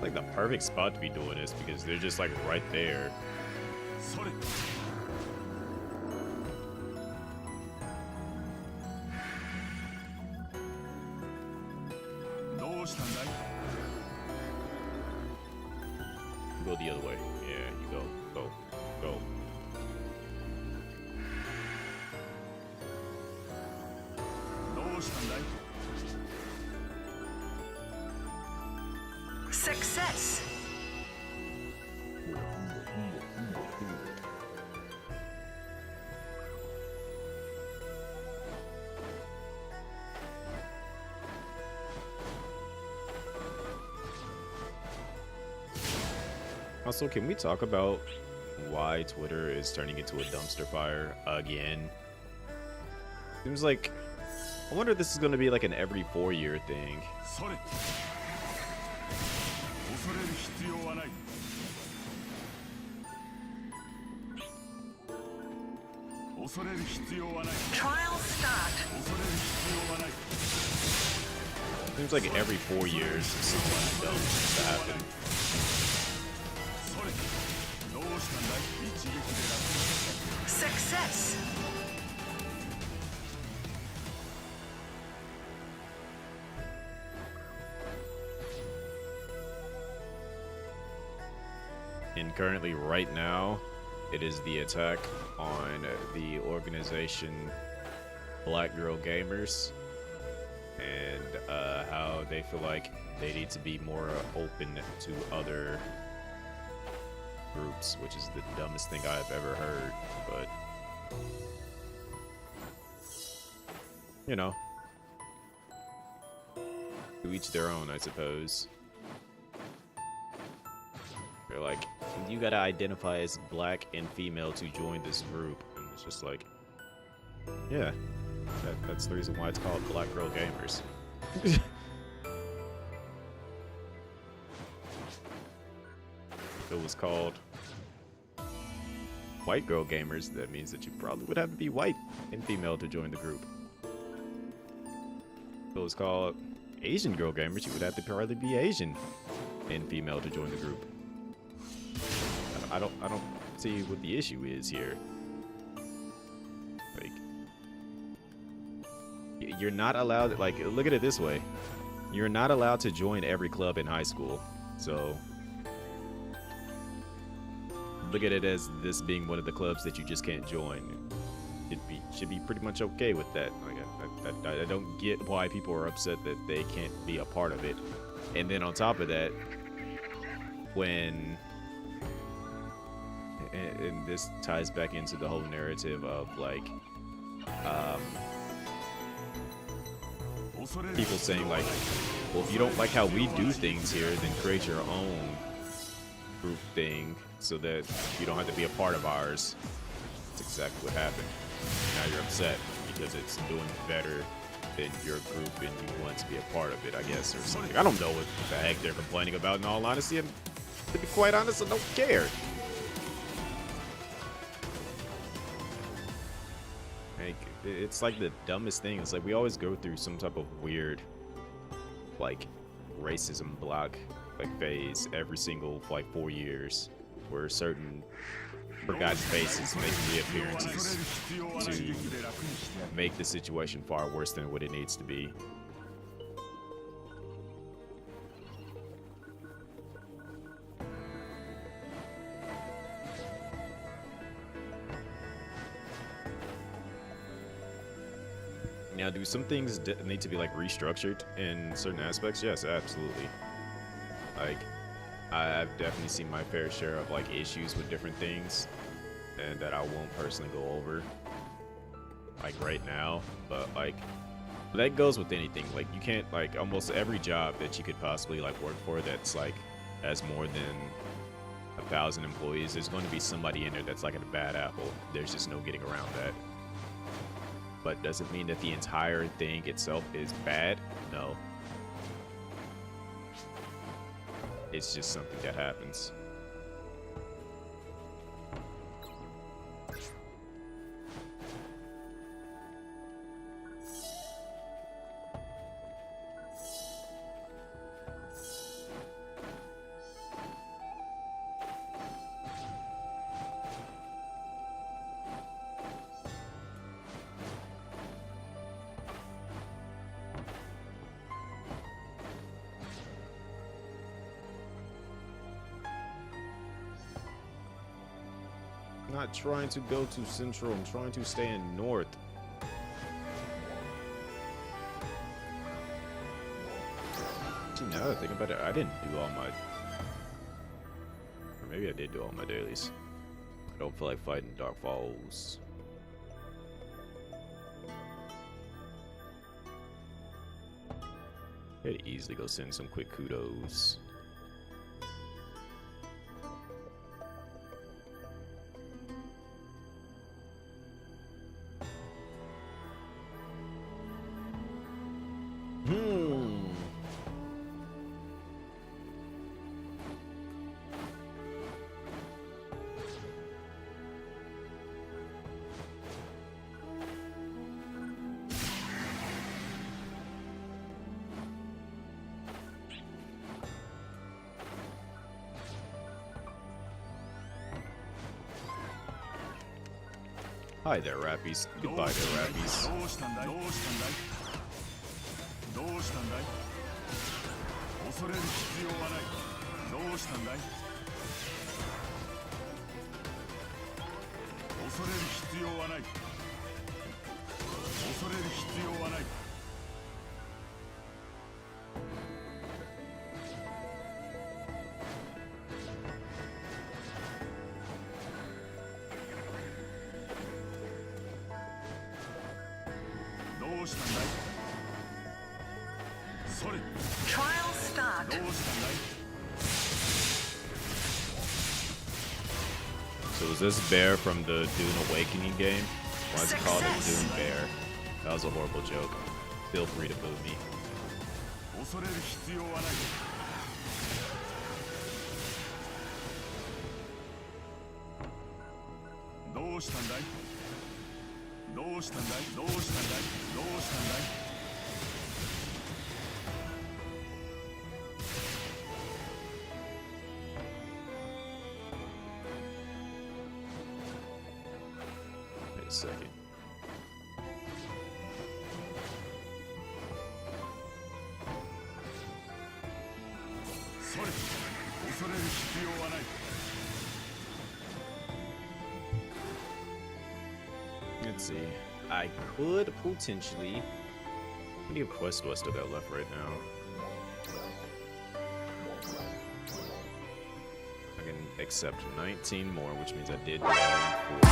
Like the perfect spot to be doing this because they're just like right there. それ どうしたんだい Go the other way. Yeah, you go. Go. どうしたんだい Success. Also, can we talk about why Twitter is turning into a dumpster fire again? Seems like I wonder if this is going to be like an every 4-year thing. それ恐れる必要はない恐れる必要はない Trial start. 恐れる必要はない Seems like every 4 years something dumb has to happen. それどうしたんだい一撃で楽 Success. And currently, right now, it is the attack on the organization Black Girl Gamers and how they feel like they need to be more open to other groups, which is the dumbest thing I've ever heard. But, you know, to each their own, I suppose. They're like, you gotta identify as black and female to join this group. And it's just like, yeah, that's the reason why it's called Black Girl Gamers. If it was called White Girl Gamers, that means that you probably would have to be white and female to join the group. If it was called Asian Girl Gamers, you would have to probably be Asian and female to join the group. I don't see what the issue is here. Like, you're not allowed, like, look at it this way. You're not allowed to join every club in high school. So look at it as this being one of the clubs that you just can't join. It should be pretty much okay with that. Like, I don't get why people are upset that they can't be a part of it. And then on top of that, when and this ties back into the whole narrative of like people saying like, well, if you don't like how we do things here, then create your own group thing so that you don't have to be a part of ours. That's exactly what happened. Now you're upset because it's doing better than your group and you want to be a part of it, I guess, or something. I don't know what the heck they're complaining about, in all honesty, and to be quite honest, I don't care. Like, it's like the dumbest thing. It's like we always go through some type of weird, like, racism block, like, phase every single, like, 4 years, where certain forgotten faces make reappearances to make the situation far worse than what it needs to be. Now, do some things need to be like restructured in certain aspects? Yes, absolutely. Like, I've definitely seen my fair share of like issues with different things, and that I won't personally go over like right now. But like, that goes with anything. Like, you can't, like, almost every job that you could possibly like work for that's like has more than 1,000 employees, there's going to be somebody in there that's like a bad apple. There's just no getting around that. But does it mean that the entire thing itself is bad? No. It's just something that happens. not trying to go to Central. I'm trying to stay in North. See, now that I think about it, I didn't do all my... Or maybe I did do all my dailies. I don't feel like fighting Dark Falls. I could easily go send some quick kudos. Hi there, Rappies. Goodbye there, Rappies. どうしたんだいどうしたんだいどうしたんだい恐れる必要はないどうしたんだい恐れる必要はない恐れる必要はない どうしたんだいそれ Trial start. どうしたんだい So is this bear from the Dune Awakening game? Why is it called a Success. Dune Bear? That was a horrible joke. Feel free to boo me. 恐れる必要はない どうしたんだいどうしたんだいどうしたんだいどうしたんだい Wait a second. それ恐れる必要はない Let's see. I could potentially... How many quests do I still got left right now? I can accept 19 more, which means I did do all in 4.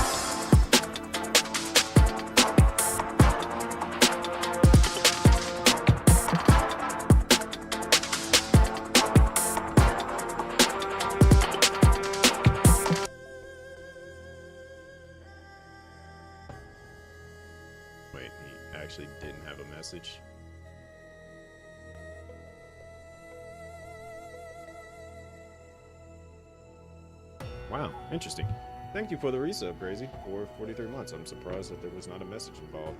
Wait, he actually didn't have a message. Wow, interesting. Thank you for the resub, Crazy, for 43 months. I'm surprised that there was not a message involved.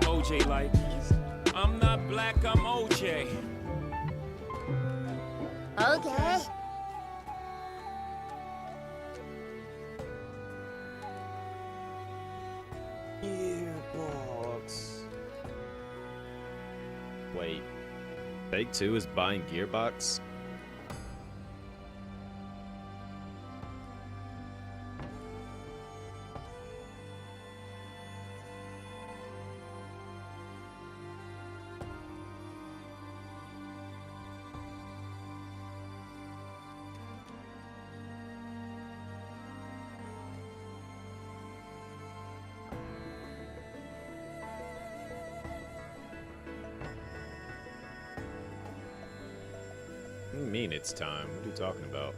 OJ like, I'm not black, I'm OJ. Okay. Gearbox. Wait. Take 2 is buying Gearbox? What do you mean it's time? What are you talking about?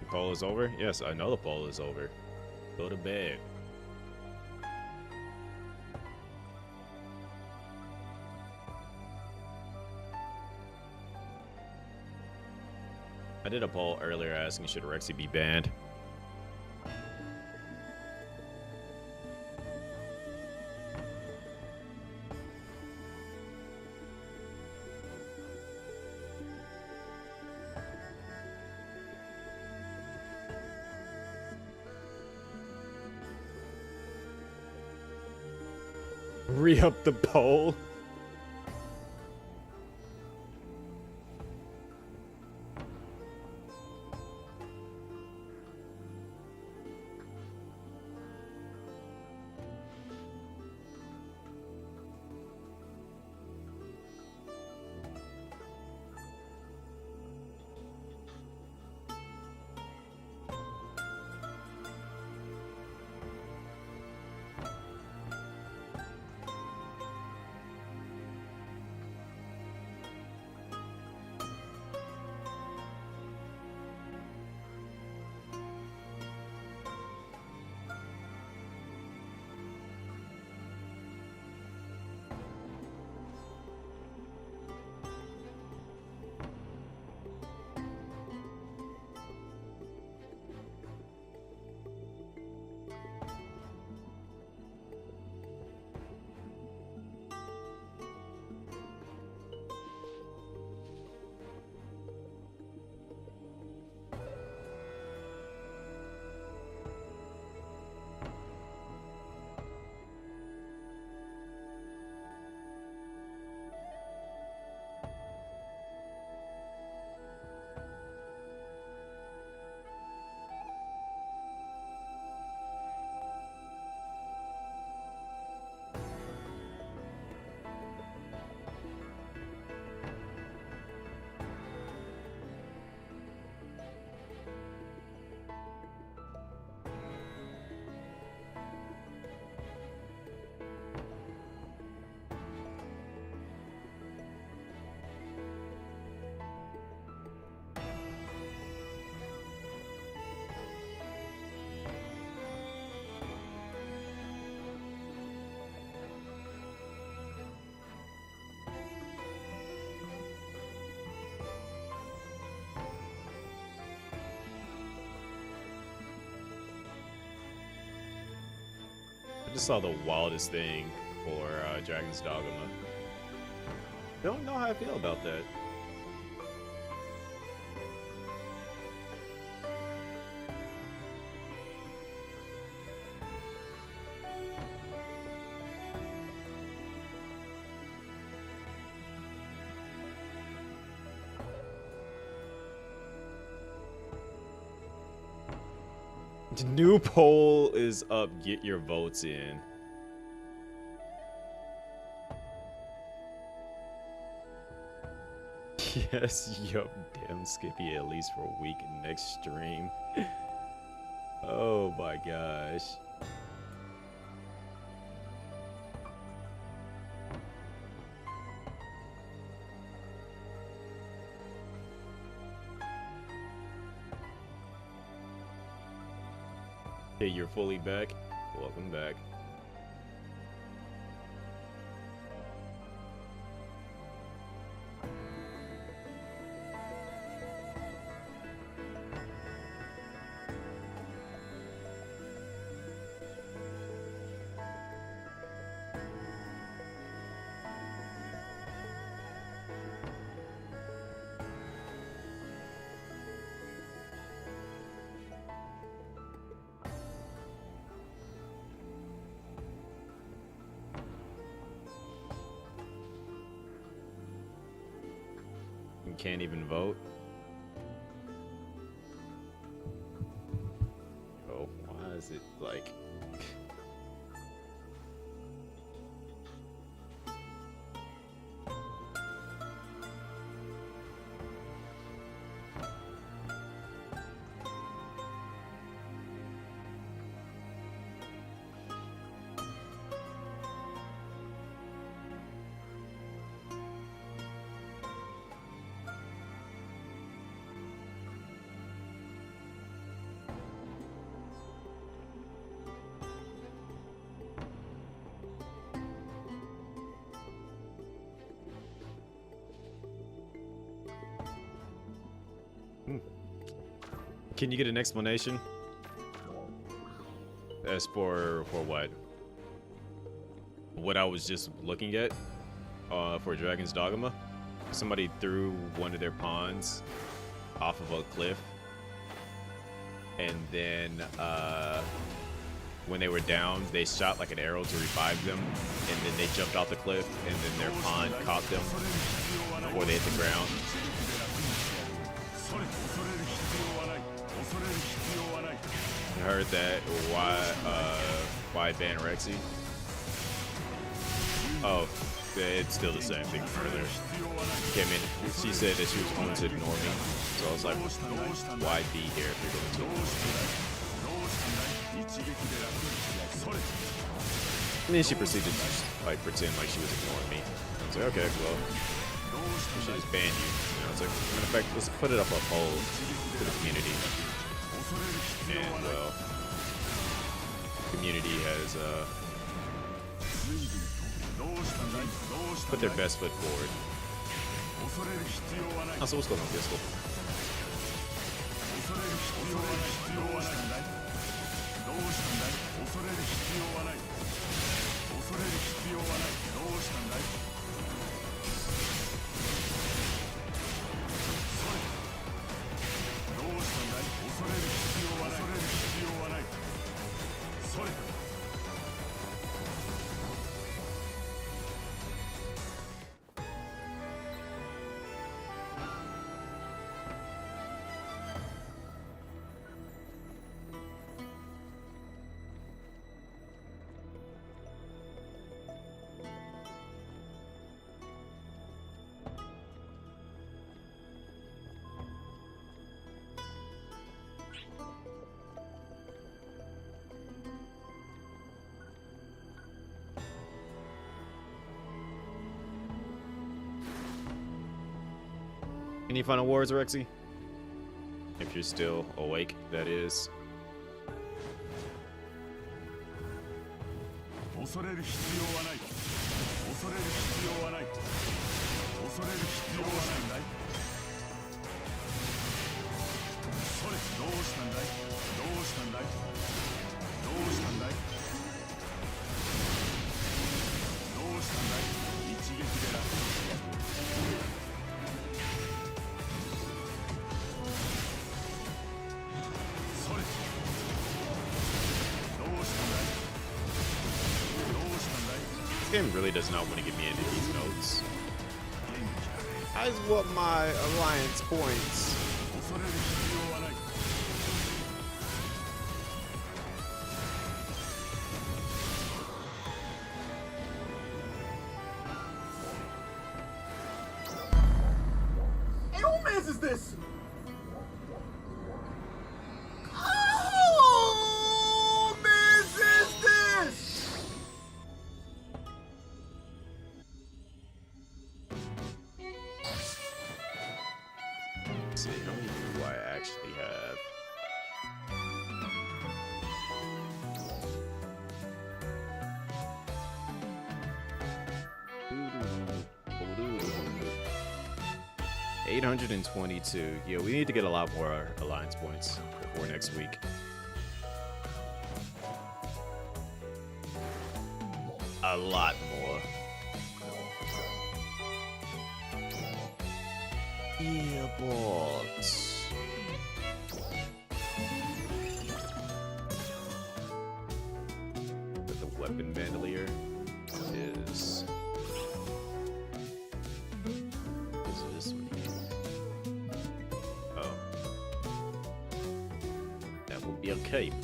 The poll is over? Yes, I know the poll is over. Go to bed. I did a poll earlier asking should Rexy be banned. Re-up the poll. I just saw the wildest thing for Dragon's Dogma. Don't know how I feel about that. The new poll is up. Get your votes in. Yes, yup. Damn Skippy at least for a week next stream. Oh my gosh. Hey, you're fully back. Welcome back. You can't even vote. Oh, why is it like... Can you get an explanation? As for what? What I was just looking at for Dragon's Dogma? Somebody threw one of their pawns off of a cliff, and then when they were down, they shot like an arrow to revive them, and then they jumped off the cliff, and then their pawn caught them before they hit the ground. I heard that. Why ban Rexy? Oh, it's still the same thing from earlier. Came in, she said that she was going to ignore me, so I was like, why be here if you're going to ignore me? And then she proceeded to just, like, pretend like she was ignoring me. I was like, okay, well, we should just ban you. You know, it's like, in fact, let's put it up a poll to the community. And, well, the community has, put their best foot forward. Also, what's going on, Pistol? Any final words, Rexy? If you're still awake, that is. This game really does not want to get me into these notes. I just want my alliance points. Hey, who mans is this? Let's see, how many do I actually have? $822. Yeah, we need to get a lot more alliance points before next week. A lot more. Yeah, bots. But the weapon bandolier is this one here? Oh, that will be a cape.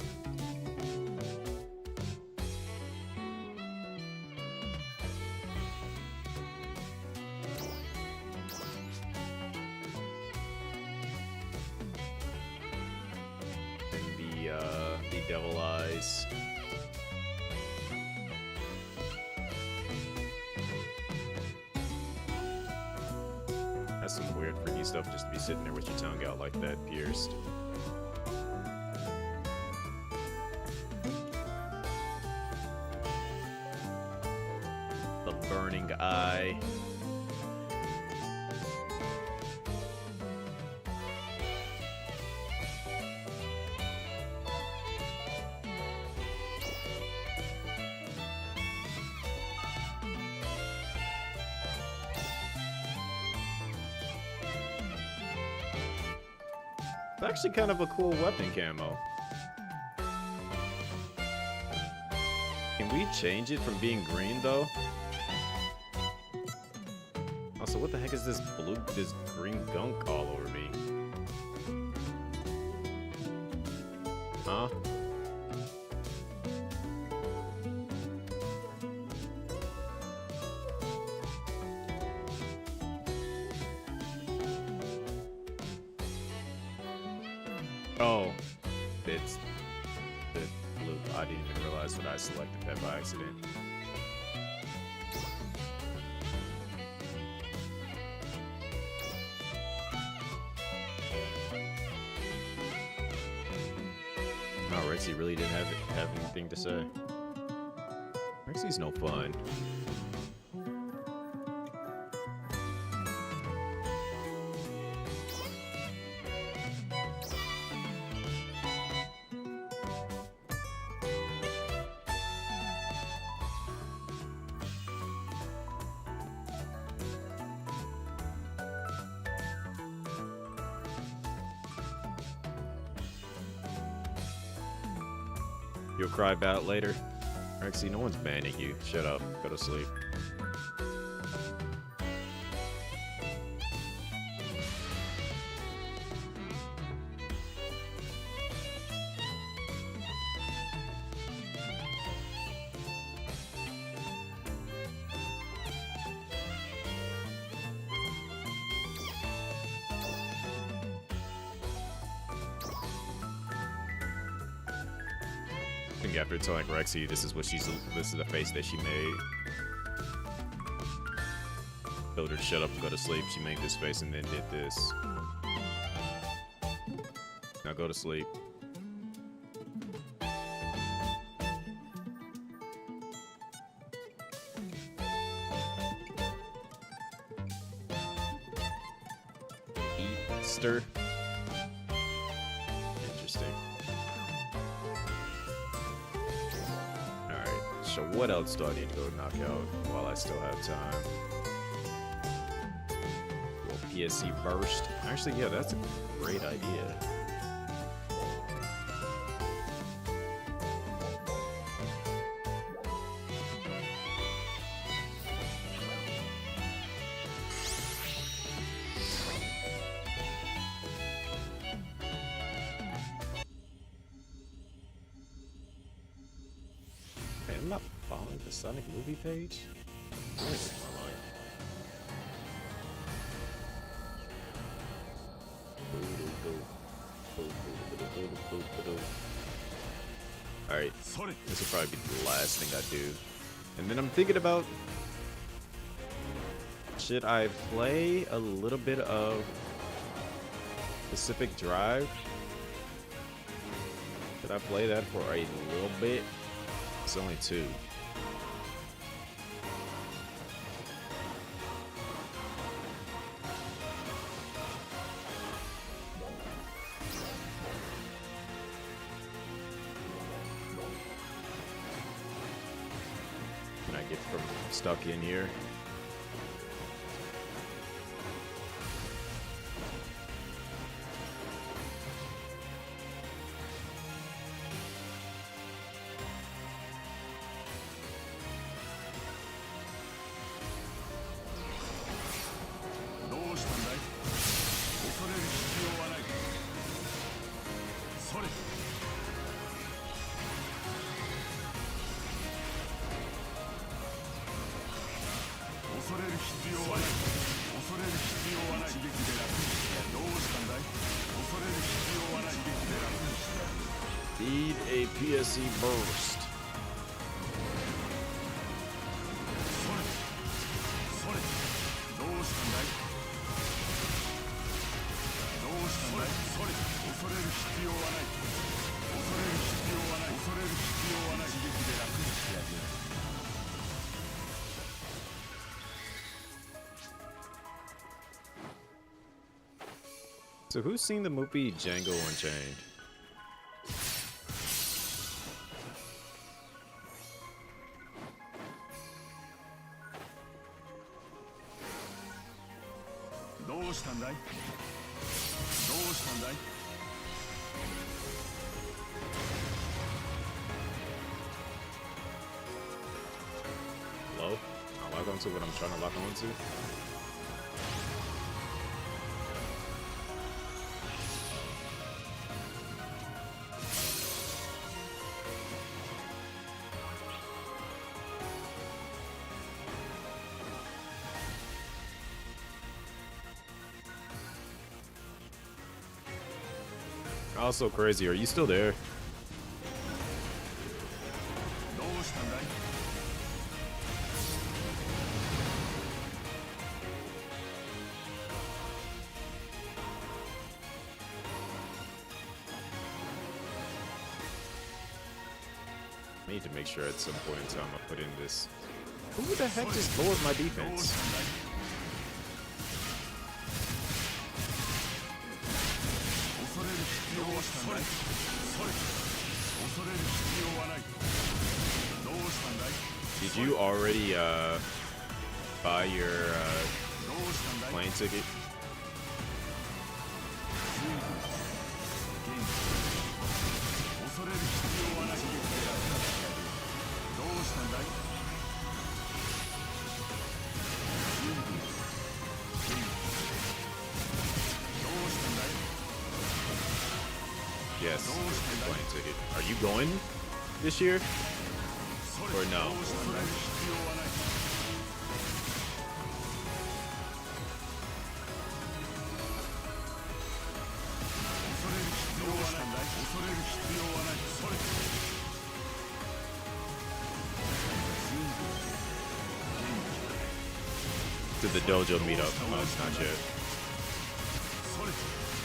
The devil eyes. That's some weird freaky stuff just to be sitting there with your tongue out like that, pierced. The burning eye. It's actually kind of a cool weapon camo. Can we change it from being green though? Also, what the heck is this green gunk all over me? Huh? Oh, it's the blue. I didn't even realize that I selected that by accident. Oh, Rexy really didn't have anything to say. Rexy's no fun. You'll cry about it later. Rexy, no one's banning you. Shut up. Go to sleep. I think after telling Rexy this is the face that she made. Told her to shut up and go to sleep. She made this face and then did this. Now go to sleep. Easter. Interesting. Alright, so what else do I need to go knock out while I still have time? PSC burst. Actually, yeah, that's a great idea. Hey, I'm not following the Sonic movie page. Where is my line? Alright, this will probably be the last thing I do. And then I'm thinking about, should I play a little bit of Pacific Drive? Should I play that for a little bit? It's only 2. Can I get from stuck in here? Need a PSC burst. So who's seen the movie Django Unchained? onto what I'm trying to lock onto. Also crazy. Are you still there? どうしたんだい I need to make sure at some point in time I put in this. Who the heck just lowered my defense? 恐れる必要はない。それ。恐れる必要はない。どうしたんだい Did you already buy your どうしたんだい plane ticket? 恐れる必要はない。どうしたんだい Yes, plane ticket. Are you going this year? Or no? 恐れる必要はない。恐れる必要はない。恐れる必要はない。それ。 To the dojo meetup? No, it's not yet. それ。ど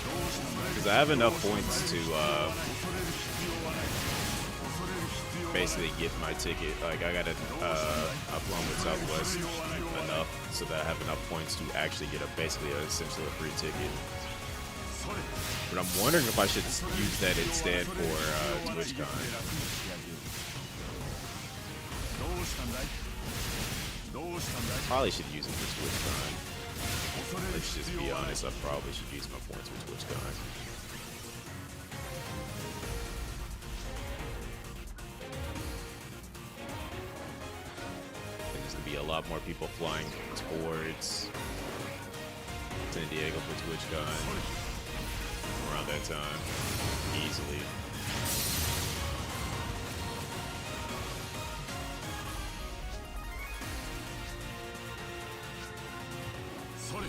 うしたんだい Because I have enough points to 恐れる必要はない。恐れる必要はない。 basically get my ticket. Like I gotta upload with Southwest enough so that I have enough points to actually get basically essentially a free ticket. それ。 But I'm wondering if I should use that instead for TwitchCon. どうしたんだいどうしたんだい Probably should use it for TwitchCon. 恐れる Let's just 必 be 要はない。 honest. I probably should use my points for TwitchCon. There's gonna be a lot more people flying towards San Diego for TwitchCon around that time, easily. それ。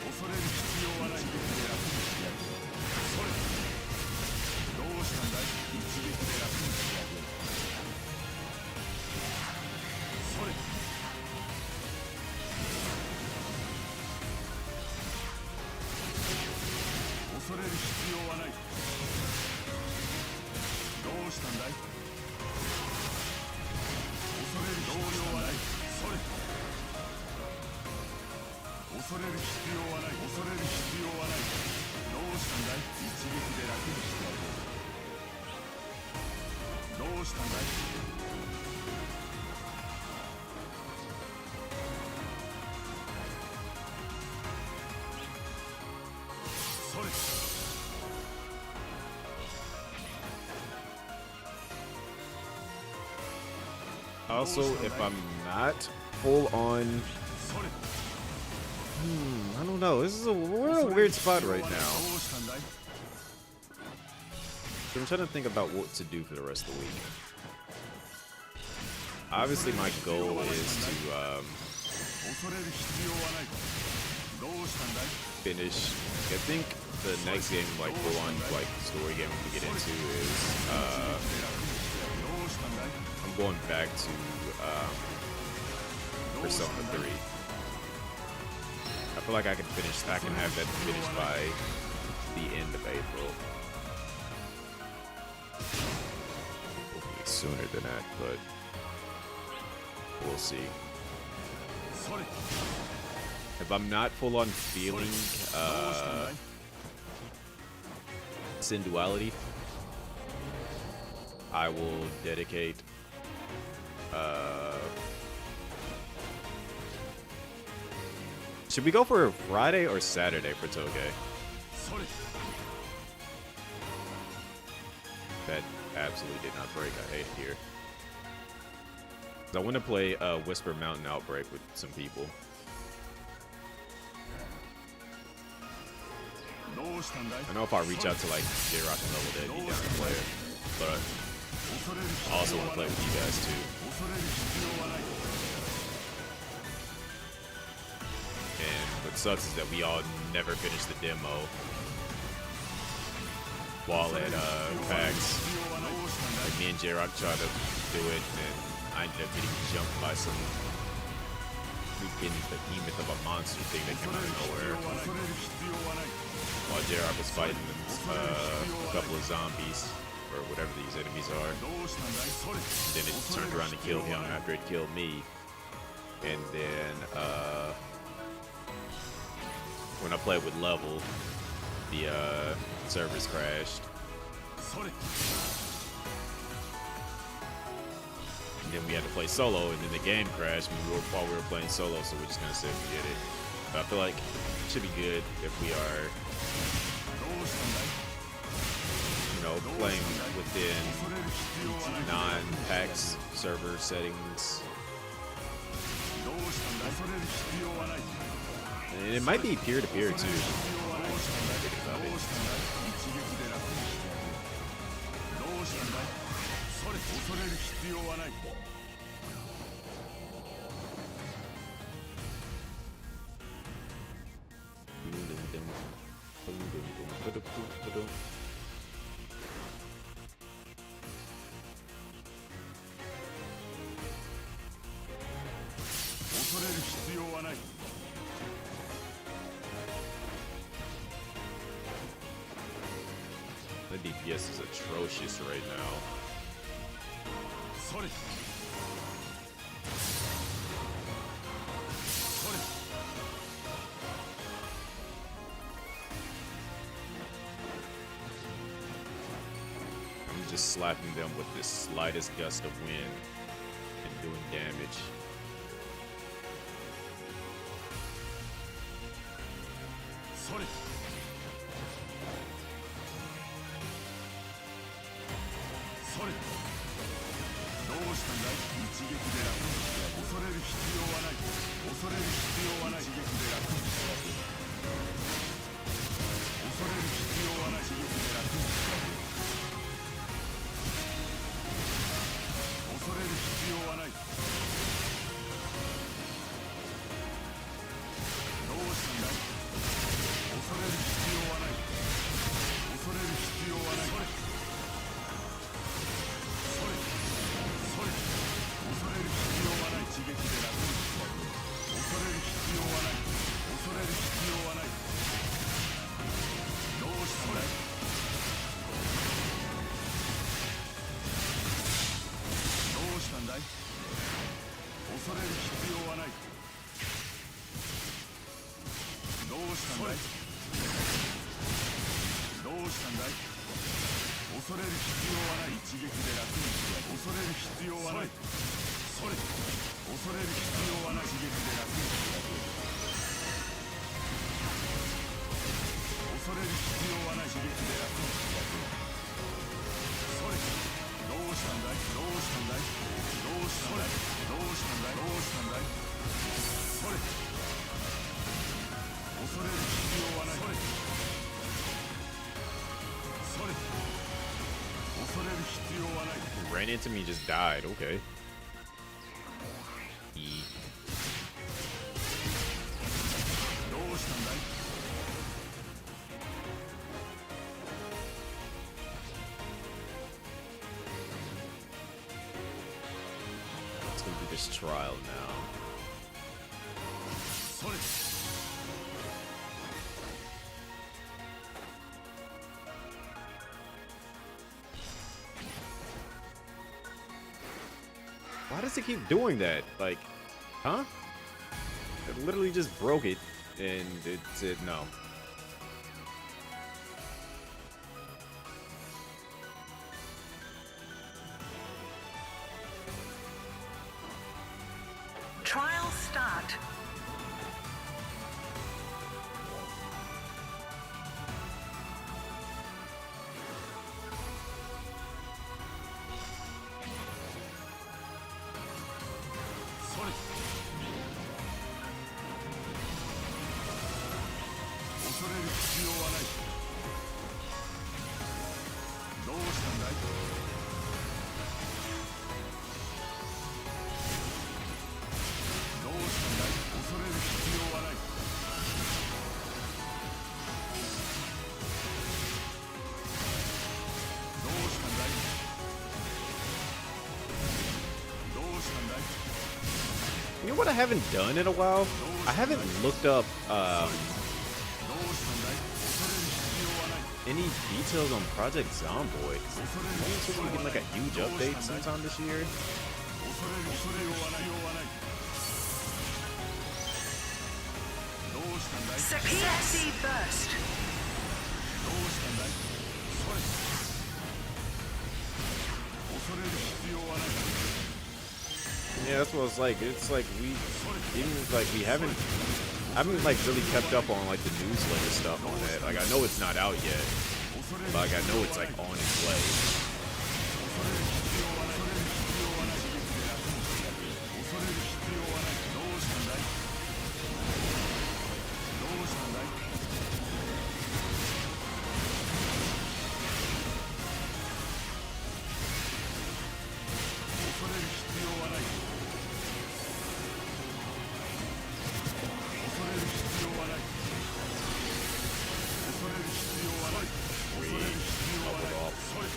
恐れる必要はない。それ。どうしたんだい一撃で楽にしてやる。それ。恐れる必要はない。どうしたんだい恐れる必要はない。それ。恐れる必要はない。恐れる必要はない。どうしたんだい一撃で楽にしてやる。どうしたんだい それ。 Also, if I'm not full on, それ。 I don't know. We're in a weird spot right now. どうしたんだい So I'm trying to think about what to do for the rest of the week. Obviously, my goal is to 恐れる必要はない。どうしたんだい finish. I think the next game, like full on, like story game we can get into is どうしたんだい I'm going back to Persona 3. I feel like I can have that finished by the end of April. Hopefully sooner than that, but we'll see. それ。 If I'm not full on feeling どうしたんだい Sin Duality, I will dedicate should we go for Friday or Saturday for Toge? それ。 That absolutely did not break. I hate it here. I want to play Whisper Mountain Outbreak with some people. I know if I reach out to like J-Rock and Level, they'd be down to play it, but I also want to play with you guys too. And what sucks is that we all never finished the demo while at PAX. Like me and J-Rock tried to do it, and I ended up getting jumped by some freaking behemoth of a monster thing that came out of nowhere. While J-Rock was fighting a couple of zombies, or whatever these enemies are. And then it turned around and killed him after it killed me. And then when I played with Level, the servers crashed. And then we had to play solo, and then the game crashed while we were playing solo, so we're just gonna say forget it. But I feel like it should be good if we are, you know, playing within non-PAX server settings. And it might be peer-to-peer too. About it. The DPS is atrocious right now. I'm just slapping them with the slightest gust of wind and doing damage. Ran into me, just died. Okay. Let's go do this trial now. Why does it keep doing that? Like, huh? It literally just broke it, and it said no. Trial start. 必要はない。どうしたんだい。どうしたんだい。恐れる必要はない。どうしたんだい。どうしたんだい。 You know what I haven't done in a while? I haven't looked up どうしたんだい。恐れる必要はない。 any details on Project Zomboid. I'm supposed to be getting like a huge update sometime this year. 恐れる必要はない。どうしたんだい。 PSE burst. どうしたんだい。それ。恐れる必要はない。 Yeah, that's what it's like. It's like we even like we I haven't like really kept up on like the newsletter stuff on it. Like I know it's not out yet, but like I know it's like on its way. 恐れる必要はない。恐れる必要はない。どうしたんだい。どうしたんだい。恐れる必要はない。恐れる必要はない。恐れる必要はない。恐れる必要はない。それ。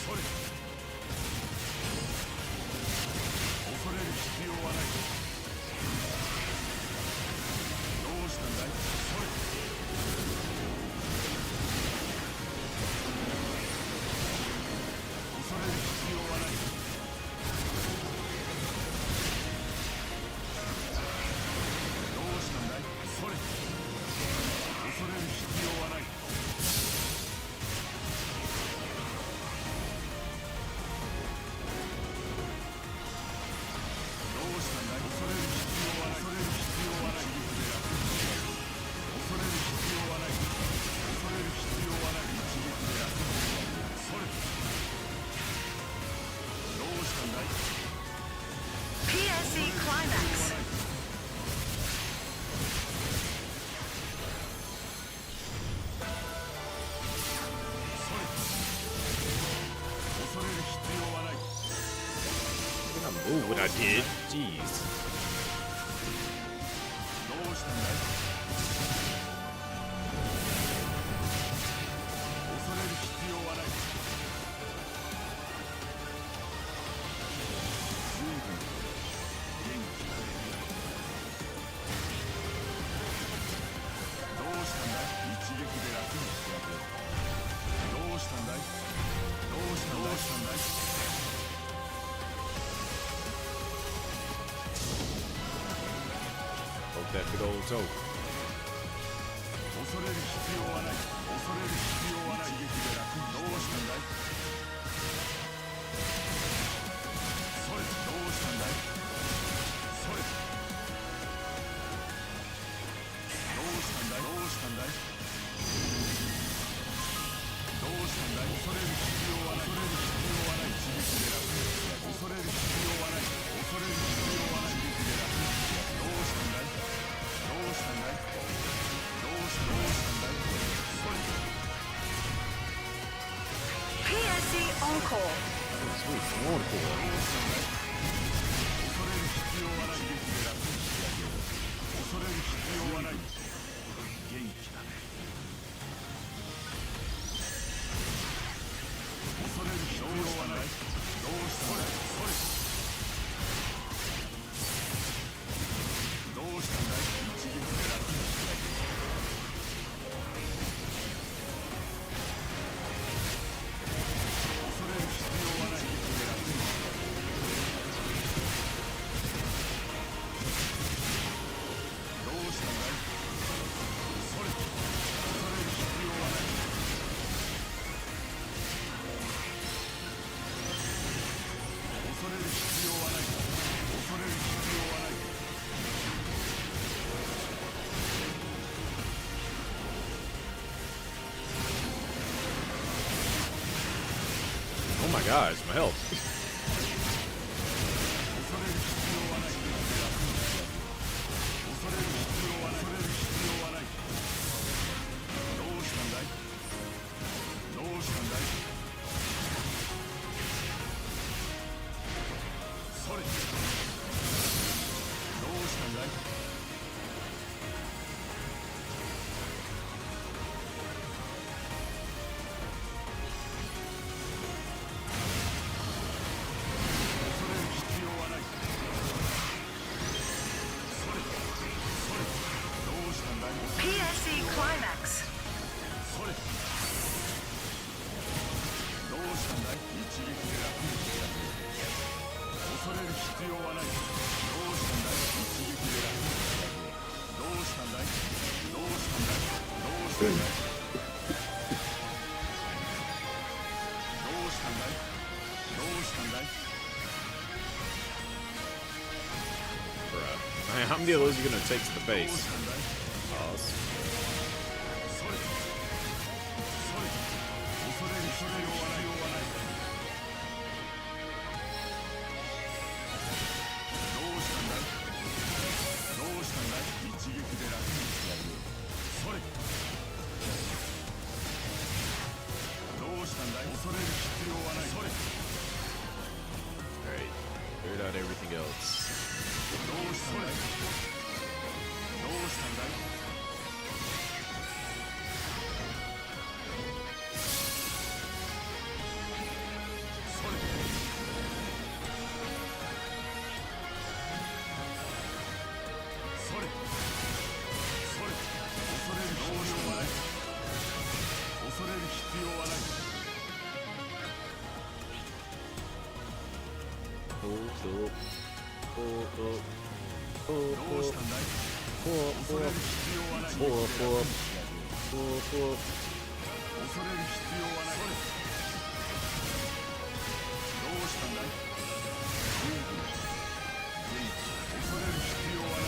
それ。恐れる必要はない。どうしたんだい。それ。恐れる必要はない。どうしたんだい。それ。恐れる必要はない。どうしたんだい。恐れる必要はない。恐れる必要はない。恐れる必要はない。恐れる必要はない。一撃でやる。それ。どうしたんだい。 PSE climax. 恐れる必要はない。 Did I move what I did? Jeez. どうしたんだい。恐れる必要はない。随分元気だね。どうしたんだい。一撃で楽にしてやる。どうしたんだい。どうしたんだい。どうしたんだい。 Broke that big old toe. 恐れる必要はない。恐れる必要はない。一撃で楽に。どうしたんだい。それ。どうしたんだい。それ。どうしたんだい。どうしたんだい。どうしたんだい。恐れる必要はない。恐れる必要はない。一撃で楽に。恐れる必要はない。恐れる必要はない。一撃で楽に。どうしたんだい。どうしたんだい。どうしたんだい。それ。 PSE encore. Sweet, one for 恐れる必要はない。一撃で楽にしてあげる。恐れる必要はない。元気だね。恐れる必要はない。どうしたんだい。それ。どうしたんだい。一撃で楽にしてあげる。恐れる必要はない。一撃で楽にしてあげる。どうしたんだい。それ。恐れる必要はない。恐れる必要はない。恐れる必要はない。 Oh my gosh, my health. 恐れる必要はない。恐れる必要はない。恐れる必要はない。どうしたんだいどうしたんだい Bruh. How many of those are you gonna take to the どう face? したんだい Pause. それそれ恐れる必要はないようはないどうしたんだいどうしたんだい一撃で楽にしてやるよそれどうしたんだい恐れる必要はないそれ Alright. Cleared out everything else. どうしたんだいどうしたんだいそれそれそれ恐れる必要はない恐れる必要はない どうしたんだい恐れる必要はない恐れる必要はないどうしたんだい恐れる必要はない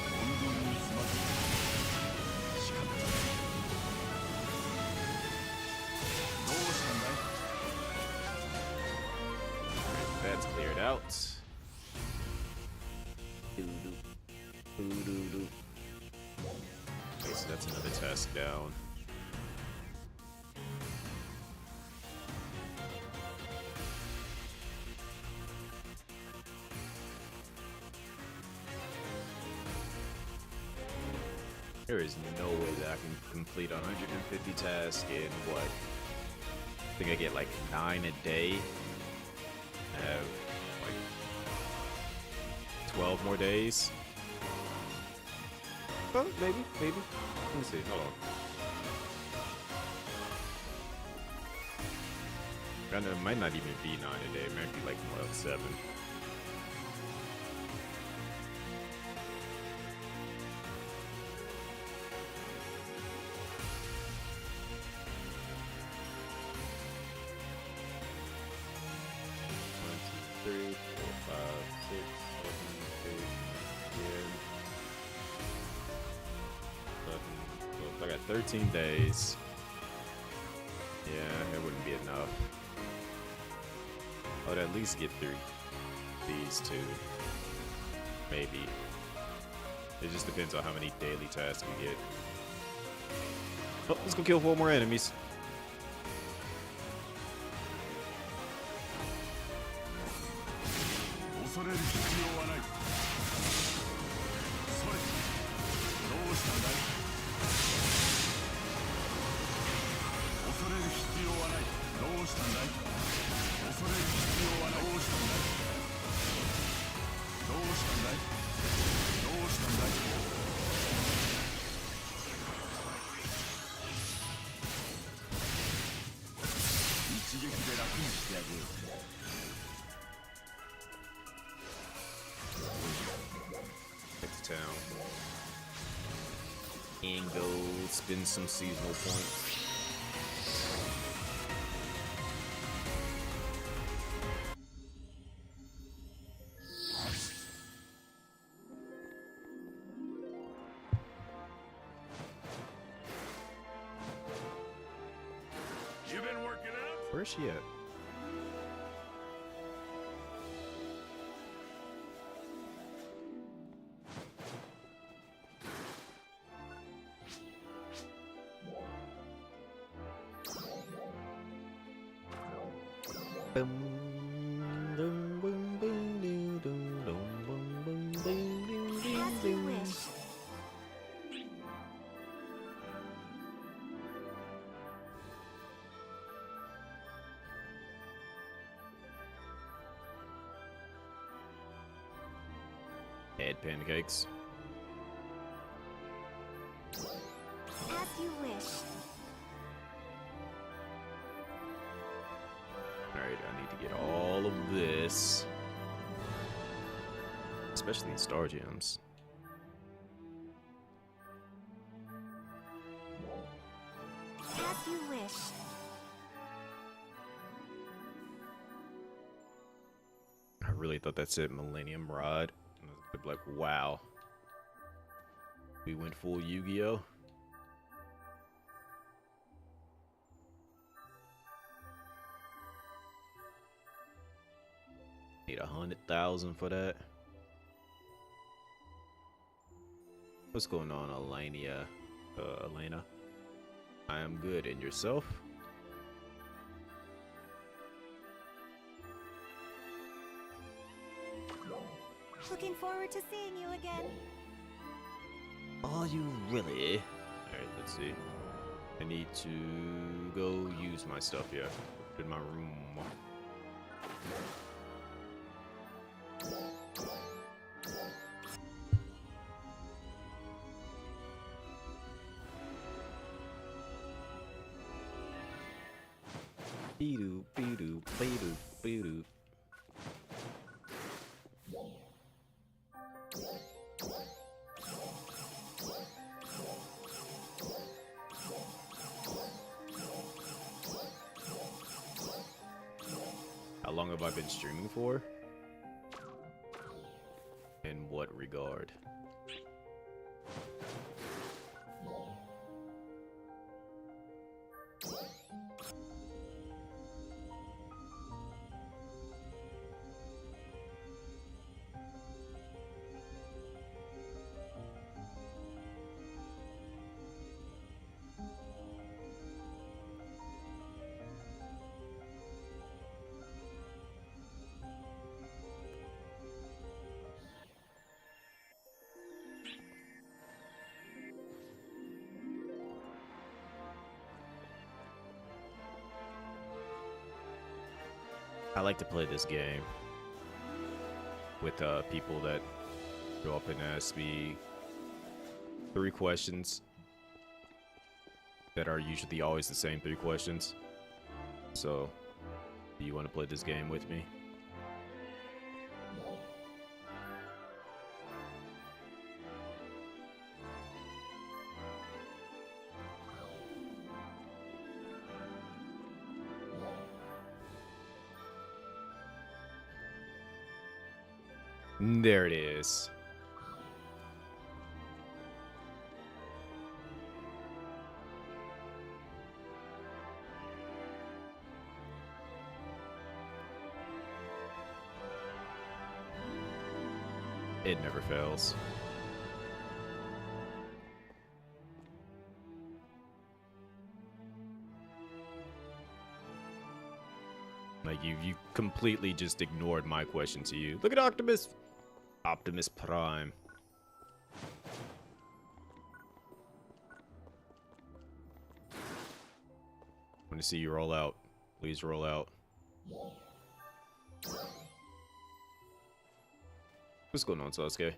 本当につまずく仕方がないどうしたんだい That's cleared out. Okay, so that's another task down. There is no way that I can complete 150 tasks in what? I think I get like 9 a day. I have like 12 more days. Oh, maybe. Let me see. Hold on. It might not even be 9 a day. It might be like more like 7. Three, four, five, six, 7, 8, 9, 10, 11, 12. I got 13 days. Yeah, it wouldn't be enough. I would at least get through these two. Maybe. It just depends on how many daily tasks we get. Oh, let's go kill 4 more enemies. Back to town. And go spend some seasonal points. You been working out? Where's she at? As you wish. Add pancakes. As you wish. Alright, I need to get all of this. Especially in Star Gems. I really thought that said Millennium Rod. I'd be like, wow. We went full Yu-Gi-Oh! Need 100,000 for that. What's going on, Elena? I am good, and yourself? Looking forward to seeing you again. Are you really? Alright, let's see. I need to go use my stuff, yeah. In my room. Be-doo, be-doo, be-doo, be-doo. How long have I been streaming for? In what regard? I like to play this game with people that go up and ask me 3 questions that are usually always the same 3 questions. So, do you want to play this game with me? There it is. It never fails. Like you completely just ignored my question to you. Look at Optimus Prime. I want to see you roll out. Please roll out. What's going on, Sasuke?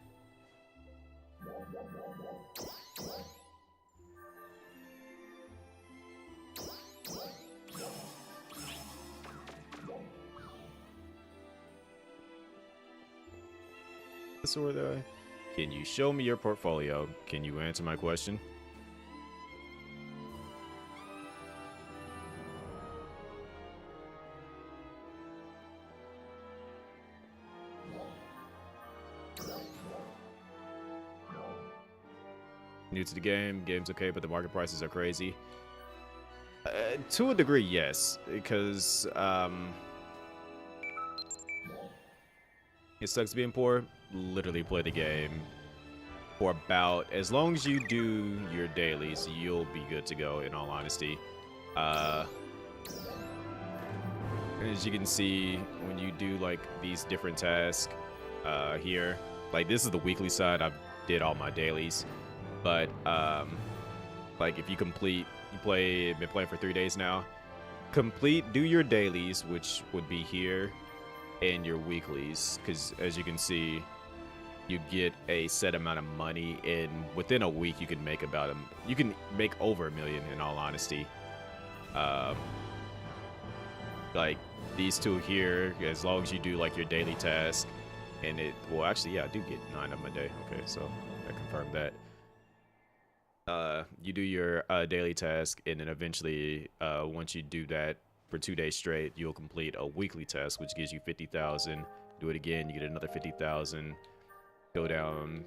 Can you show me your portfolio? Can you answer my question? New to the game, game's okay, but the market prices are crazy. To a degree, yes, because it sucks being poor. Literally play the game for about, as long as you do your dailies, you'll be good to go, in all honesty. As you can see, when you do like these different tasks here, like this is the weekly side. I did all my dailies, but like if you complete, been playing for 3 days now, do your dailies, which would be here, and your weeklies, because as you can see, you get a set amount of money, and within a week you can make you can make over $1 million, in all honesty. Like these 2 here, as long as you do like your daily task, and well actually yeah, I do get 9 of them a day. Okay, so I confirmed that. You do your daily task, and then eventually once you do that for 2 days straight, you'll complete a weekly task, which gives you 50,000. do it again, you get another 50,000. Go down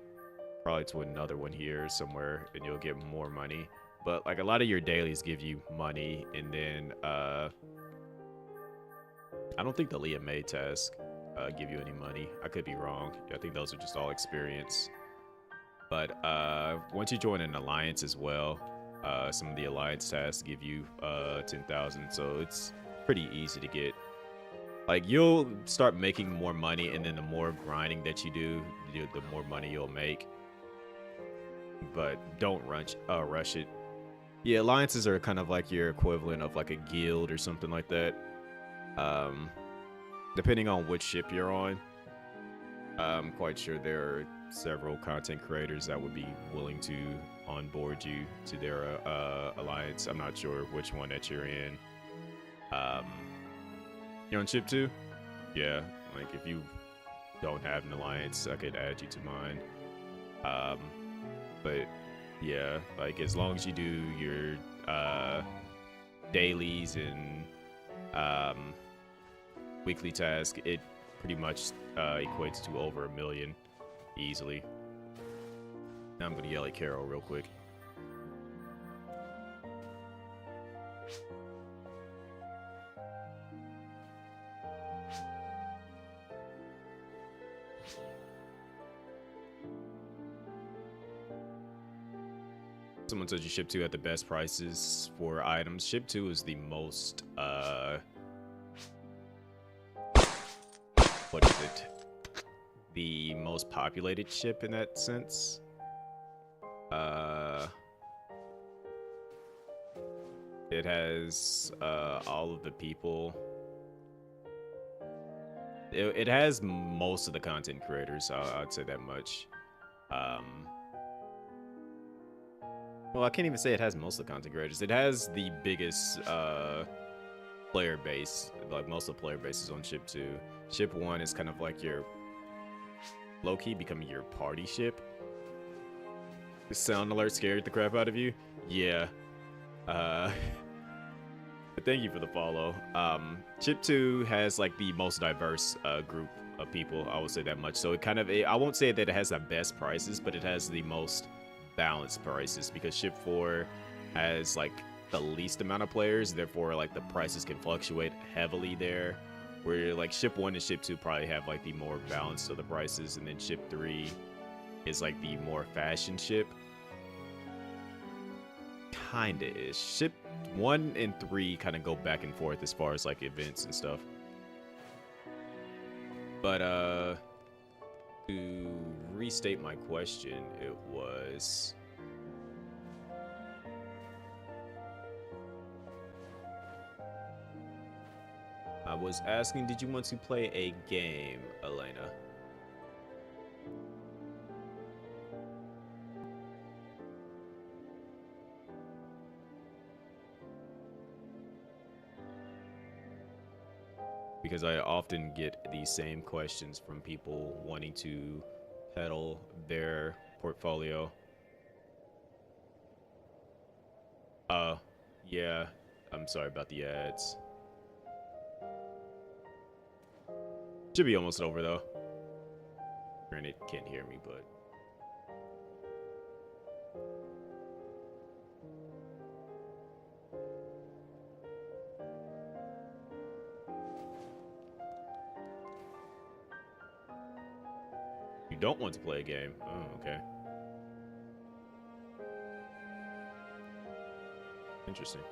probably to another one here somewhere, and you'll get more money. But like a lot of your dailies give you money, and then I don't think the Leah May task give you any money. I could be wrong. I think those are just all experience. But once you join an alliance as well, some of the alliance tasks give you 10,000, so it's pretty easy to get. Like, you'll start making more money, and then the more grinding that you do, the more money you'll make. But don't rush it. Yeah, alliances are kind of like your equivalent of like a guild or something like that. Depending on which ship you're on, I'm quite sure there are several content creators that would be willing to onboard you to their alliance. I'm not sure which one that you're in. You're on ship 2? Yeah, like if you don't have an alliance, I could add you to mine. But yeah, like as long as you do your dailies and weekly task, it pretty much equates to over 1 million easily. Now I'm gonna yell at Carol real quick. Someone said you ship 2 at the best prices for items. Ship 2 is the most what is it? The most populated ship in that sense. It has all of the people. It has most of the content creators. I'd say that much. Well, I can't even say it has most of the content creators. It has the biggest player base. Like most of the player base is on ship 2. Ship 1 is kind of like your low-key becoming your party ship. The sound alert scared the crap out of you? Yeah. But thank you for the follow. Ship 2 has like the most diverse group of people. I would say that much. So it kind of, I won't say that it has the best prices, but it has the most balanced prices, because ship 4 has like the least amount of players, therefore like the prices can fluctuate heavily there, where like ship 1 and ship 2 probably have like the more balance of the prices, and then ship 3 is like the more fashion ship. Kinda is. Ship 1 and 3 kind of go back and forth as far as like events and stuff. But to restate my question, it was I was asking, did you want to play a game, Elena? Because I often get these same questions from people wanting to pedal their portfolio. Yeah, I'm sorry about the ads. Should be almost over though. Granted, can't hear me, but you don't want to play a game. Oh, okay. Interesting.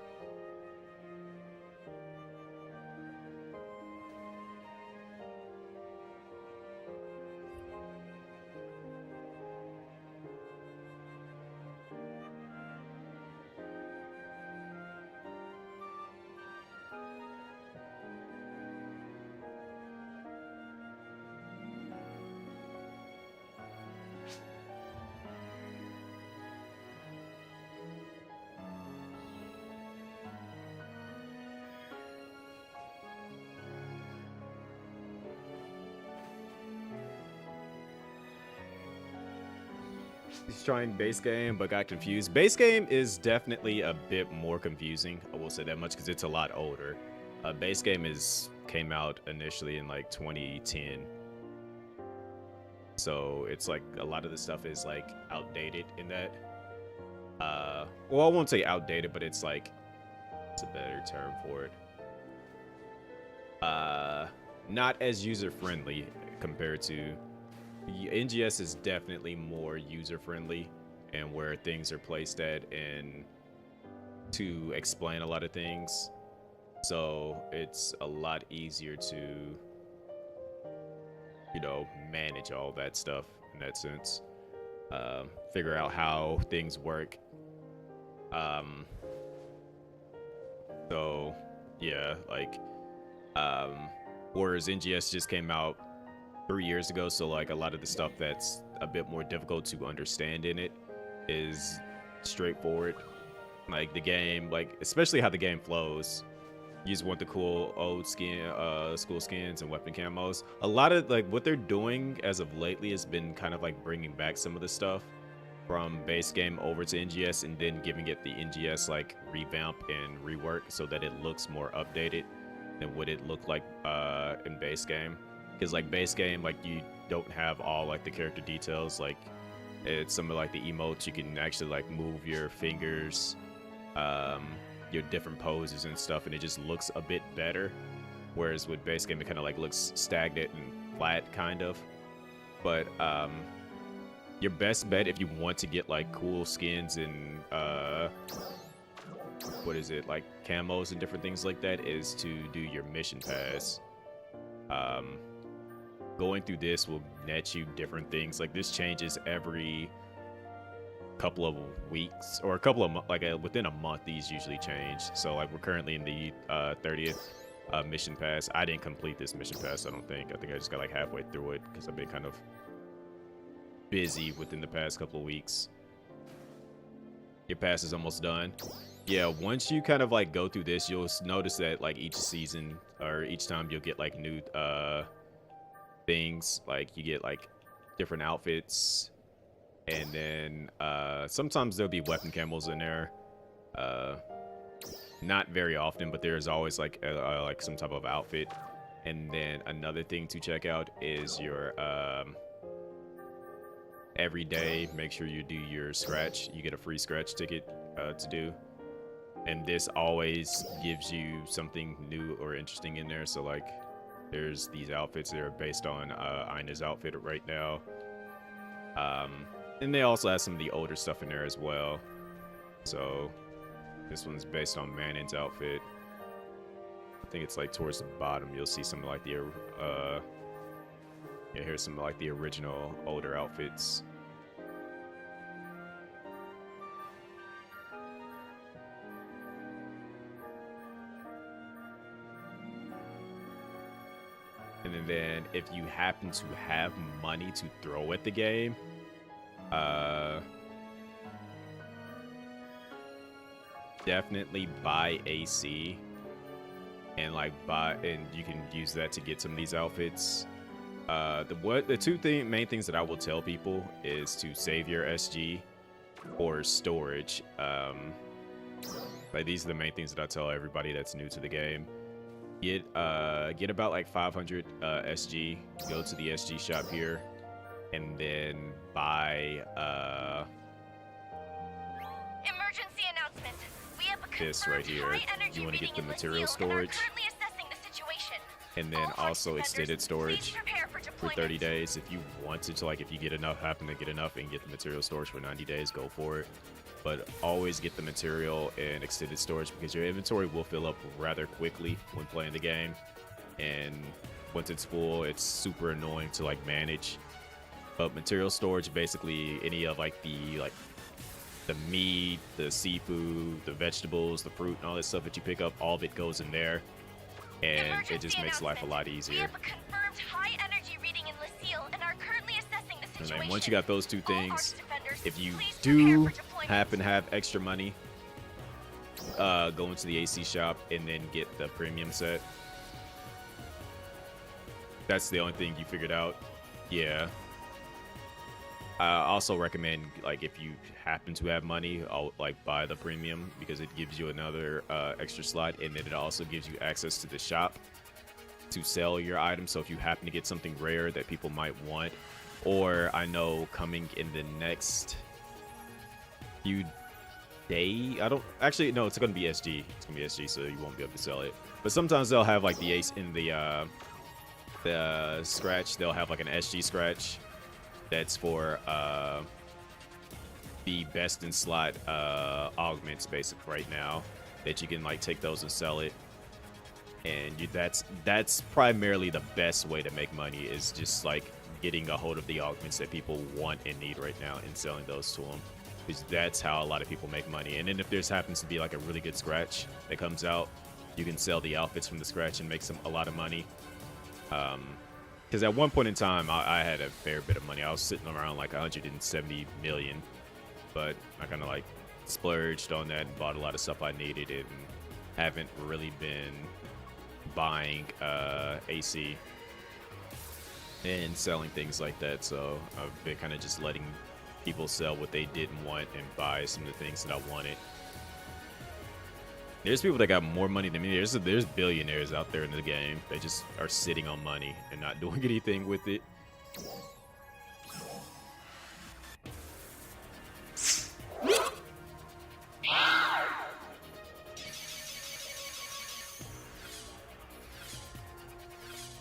He's trying base game, but got confused. Base game is definitely a bit more confusing. I will say that much because it's a lot older. Base game came out initially in like 2010, So it's like a lot of the stuff is like outdated in that. Well, I won't say outdated, but it's like, it's a better term for it. Not as user friendly compared to NGS is definitely more user friendly and where things are placed at and to explain a lot of things. So it's a lot easier to, you know, manage all that stuff in that sense. Figure out how things work. So yeah, like, whereas NGS just came out 3 years ago, so like a lot of the stuff that's a bit more difficult to understand in it is straightforward. Like the game, like especially how the game flows. You just want the cool old school skins and weapon camos. A lot of like what they're doing as of lately has been kind of like bringing back some of the stuff from base game over to NGS and then giving it the NGS like revamp and rework so that it looks more updated than what it looked like in base game. Because like base game, like you don't have all like the character details. Like it's some of like the emotes, you can actually like move your fingers, your different poses and stuff, and it just looks a bit better. Whereas with base game, it kind of like looks stagnant and flat kind of. But your best bet if you want to get like cool skins and what is it, like camos and different things like that, is to do your mission pass. Going through this will net you different things. Like this changes every couple of weeks or a couple of like within a month. These usually change. So like we're currently in the 30th mission pass. I didn't complete this mission pass, I don't think. I think I just got like halfway through it because I've been kind of busy within the past couple of weeks. Your pass is almost done. Yeah, once you kind of like go through this, you'll notice that like each season or each time you'll get like new things. Like you get like different outfits, and then sometimes there'll be weapon camos in there. Not very often, but there's always like some type of outfit. And then another thing to check out is your every day, make sure you do your scratch. You get a free scratch ticket to do. And this always gives you something new or interesting in there. So like there's these outfits that are based on Ina's outfit right now. And they also have some of the older stuff in there as well. So this one's based on Manon's outfit. I think it's like towards the bottom. You'll see some like the yeah, here's some like the original older outfits. And then if you happen to have money to throw at the game, definitely buy AC and like and you can use that to get some of these outfits. The two main things that I will tell people is to save your SG or storage. Like these are the main things that I tell everybody that's new to the game. Get about like 500 SG. Go to the SG shop here, and then buy Emergency announcement. We have a this right here. You want to get the material storage, and then also extended storage for 30 days. If you wanted to, like if you get enough, happen to get enough and get the material storage for 90 days, go for it. But always get the material and extended storage because your inventory will fill up rather quickly when playing the game. And once it's full, it's super annoying to like manage. But material storage, basically any of like the meat, the seafood, the vegetables, the fruit, and all that stuff that you pick up, all of it goes in there. And it just makes life a lot easier. We have a confirmed high energy reading in Lucille and are currently assessing the situation. And then once you got those two things, if you please do prepare for deployment. happen to have extra money, go into the AC shop and then get the premium set. That's the only thing you figured out. Yeah. I also recommend, like, if you happen to have money, I'll like buy the premium because it gives you another extra slot, and then it also gives you access to the shop to sell your items. So if you happen to get something rare that people might want, or I know coming in the next few days. I don't actually no, it's gonna be SG. It's gonna be SG, so you won't be able to sell it. But sometimes they'll have like the ace in the scratch. They'll have like an SG scratch that's for the best in slot augments basic right now, that you can like take those and sell it. And that's primarily the best way to make money, is just like getting a hold of the augments that people want and need right now and selling those to them, because that's how a lot of people make money. And then if there's happens to be like a really good scratch that comes out, you can sell the outfits from the scratch and make a lot of money. Because at one point in time, I had a fair bit of money. I was sitting around like 170 million, but I kind of like splurged on that and bought a lot of stuff I needed, and haven't really been buying AC and selling things like that. So I've been kind of just letting people sell what they didn't want and buy some of the things that I wanted. There's people that got more money than me. There's billionaires out there in the game. They just are sitting on money and not doing anything with it.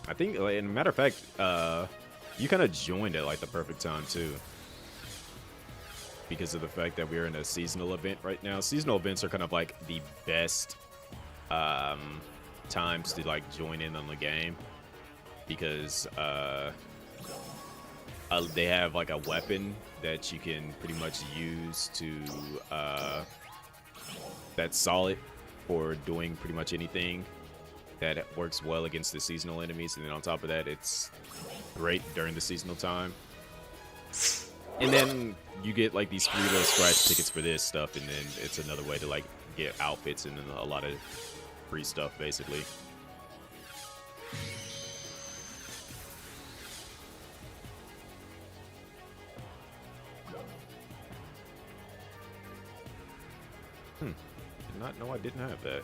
I think, like, as a matter of fact, you kind of joined at like the perfect time too, because of the fact that we're in a seasonal event right now. Seasonal events are kind of like the best times to like join in on the game, because they have like a weapon that you can pretty much use to that's solid for doing pretty much anything that works well against the seasonal enemies. And then on top of that, it's great during the seasonal time. And then you get like these free little scratch tickets for this stuff, and then it's another way to like get outfits and then a lot of free stuff basically. Did not know I didn't have that.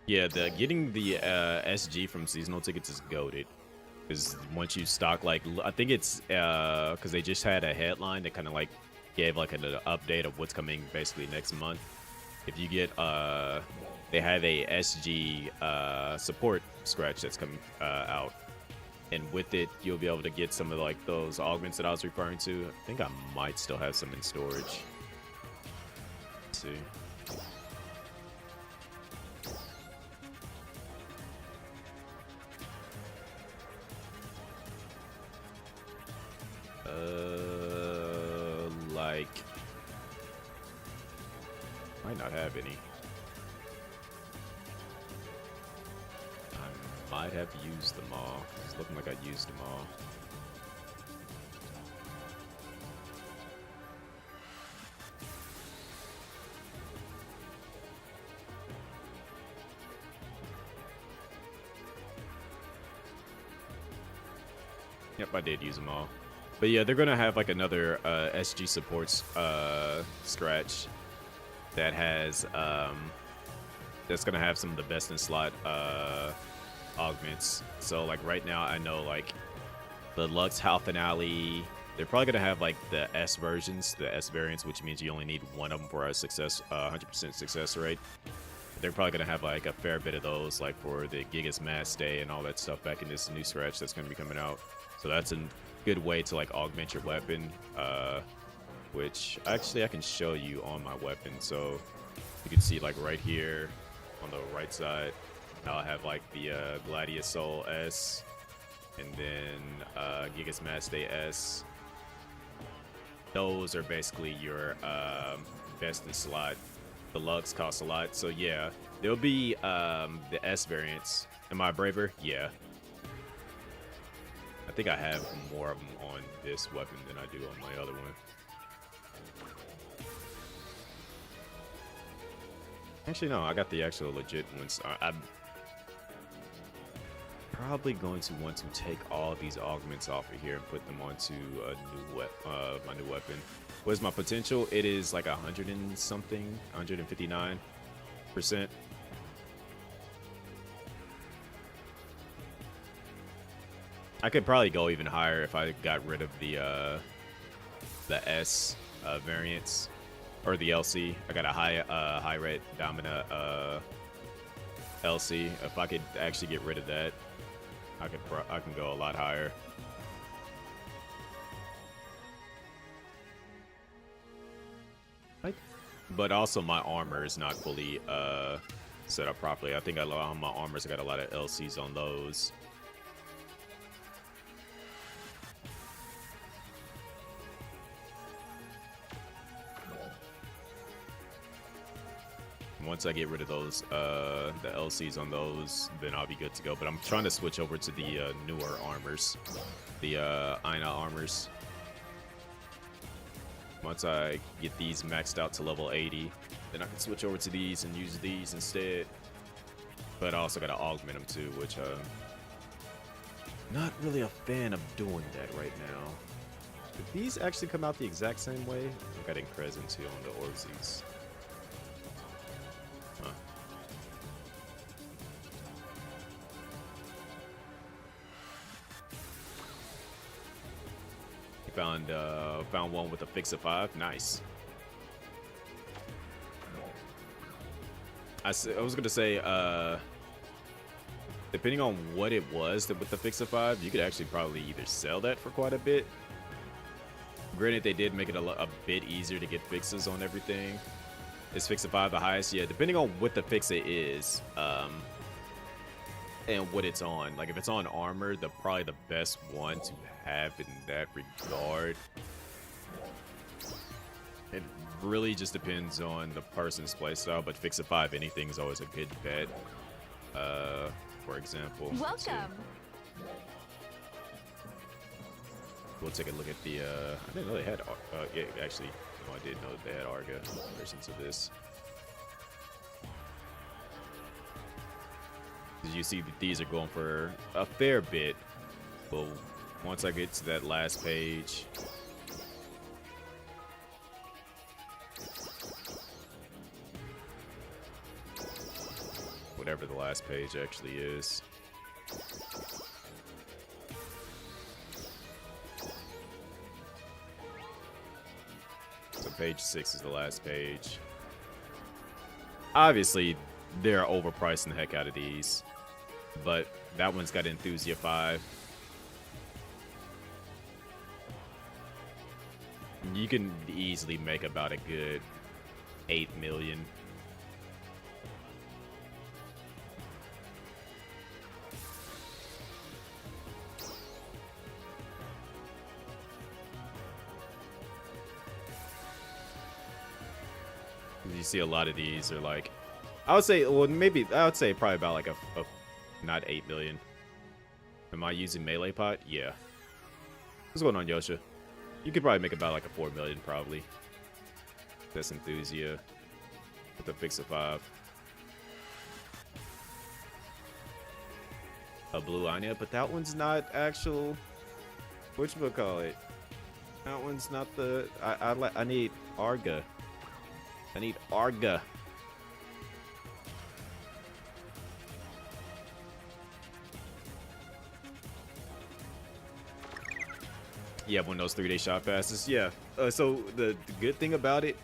Yeah, getting the SG from seasonal tickets is goated. Because once you stock, like, I think it's because they just had a headline that kind of like gave like an update of what's coming basically next month. If you get, they have a SG support scratch that's coming out, and with it you'll be able to get some of like those augments that I was referring to. I think I might still have some in storage. Let's see. Like, might not have any. I might have used them all. It's looking like I used them all. Yep, I did use them all. But yeah, they're gonna have like another SG supports scratch that has that's gonna have some of the best in slot augments. So like right now, I know like the Lux Hal Finale, they're probably gonna have like the S versions, the S variants, which means you only need one of them for a 100% success rate. They're probably gonna have like a fair bit of those, like for the Gigas Mass Day and all that stuff back in this new scratch that's gonna be coming out. So that's a good way to like augment your weapon, which actually I can show you on my weapon. So you can see like right here on the right side, I'll have like the Gladius Soul S, and then Gigas Mass Day S. Those are basically your best in slot. The Lux costs a lot, so yeah, there'll be the S variants. Am I braver? Yeah. I think I have more of them on this weapon than I do on my other one. Actually, no, I got the actual legit ones. probably going to want to take all these augments off of here and put them onto a new my new weapon. What's my potential? It is like 100 and something, 159%. I could probably go even higher if I got rid of the S variants or the LC. I got a high red dominant LC. If I could actually get rid of that, I can go a lot higher. But also my armor is not fully set up properly. I think on my armors I got a lot of LCs on those. Once I get rid of those, the LCs on those, then I'll be good to go. But I'm trying to switch over to the newer armors, the Aina armors. Once I get these maxed out to level 80, then I can switch over to these and use these instead. But I also got to augment them too, which not really a fan of doing that right now. Did these actually come out the exact same way? I'm getting Crescent too on the Orzies. Huh. Found one with a fix of 5. Nice. I was gonna say, depending on what it was with the fix of 5, you could actually probably either sell that for quite a bit. Granted, they did make it a bit easier to get fixes on everything. Is fix of 5 the highest? Yeah, depending on what the fix it is, and what it's on. Like if it's on armor, probably the best one to have in that regard. It really just depends on the person's playstyle, but fix of 5 anything is always a good bet. For example, Welcome. We'll take a look at the. I didn't know they had. Yeah, actually, no, I did know they had Arga versions of this. As you see, these are going for a fair bit. But once I get to that last page, whatever the last page actually is. So page 6 is the last page. Obviously, they're overpricing the heck out of these, but that one's got Enthusia 5. You can easily make about a good 8 million. You see a lot of these are like, I would say, well, maybe I would say probably about like a not 8 million. Am I using melee pot? Yeah. What's going on, Yosha? You could probably make about like a 4 million probably. That's Enthusia with a fix of 5. A blue Anya, but that one's not actual. Whatchamacallit? That one's not the. I need Arga. I need Arga. Yeah, one of those 3-day shot passes. Yeah. So the good thing about it,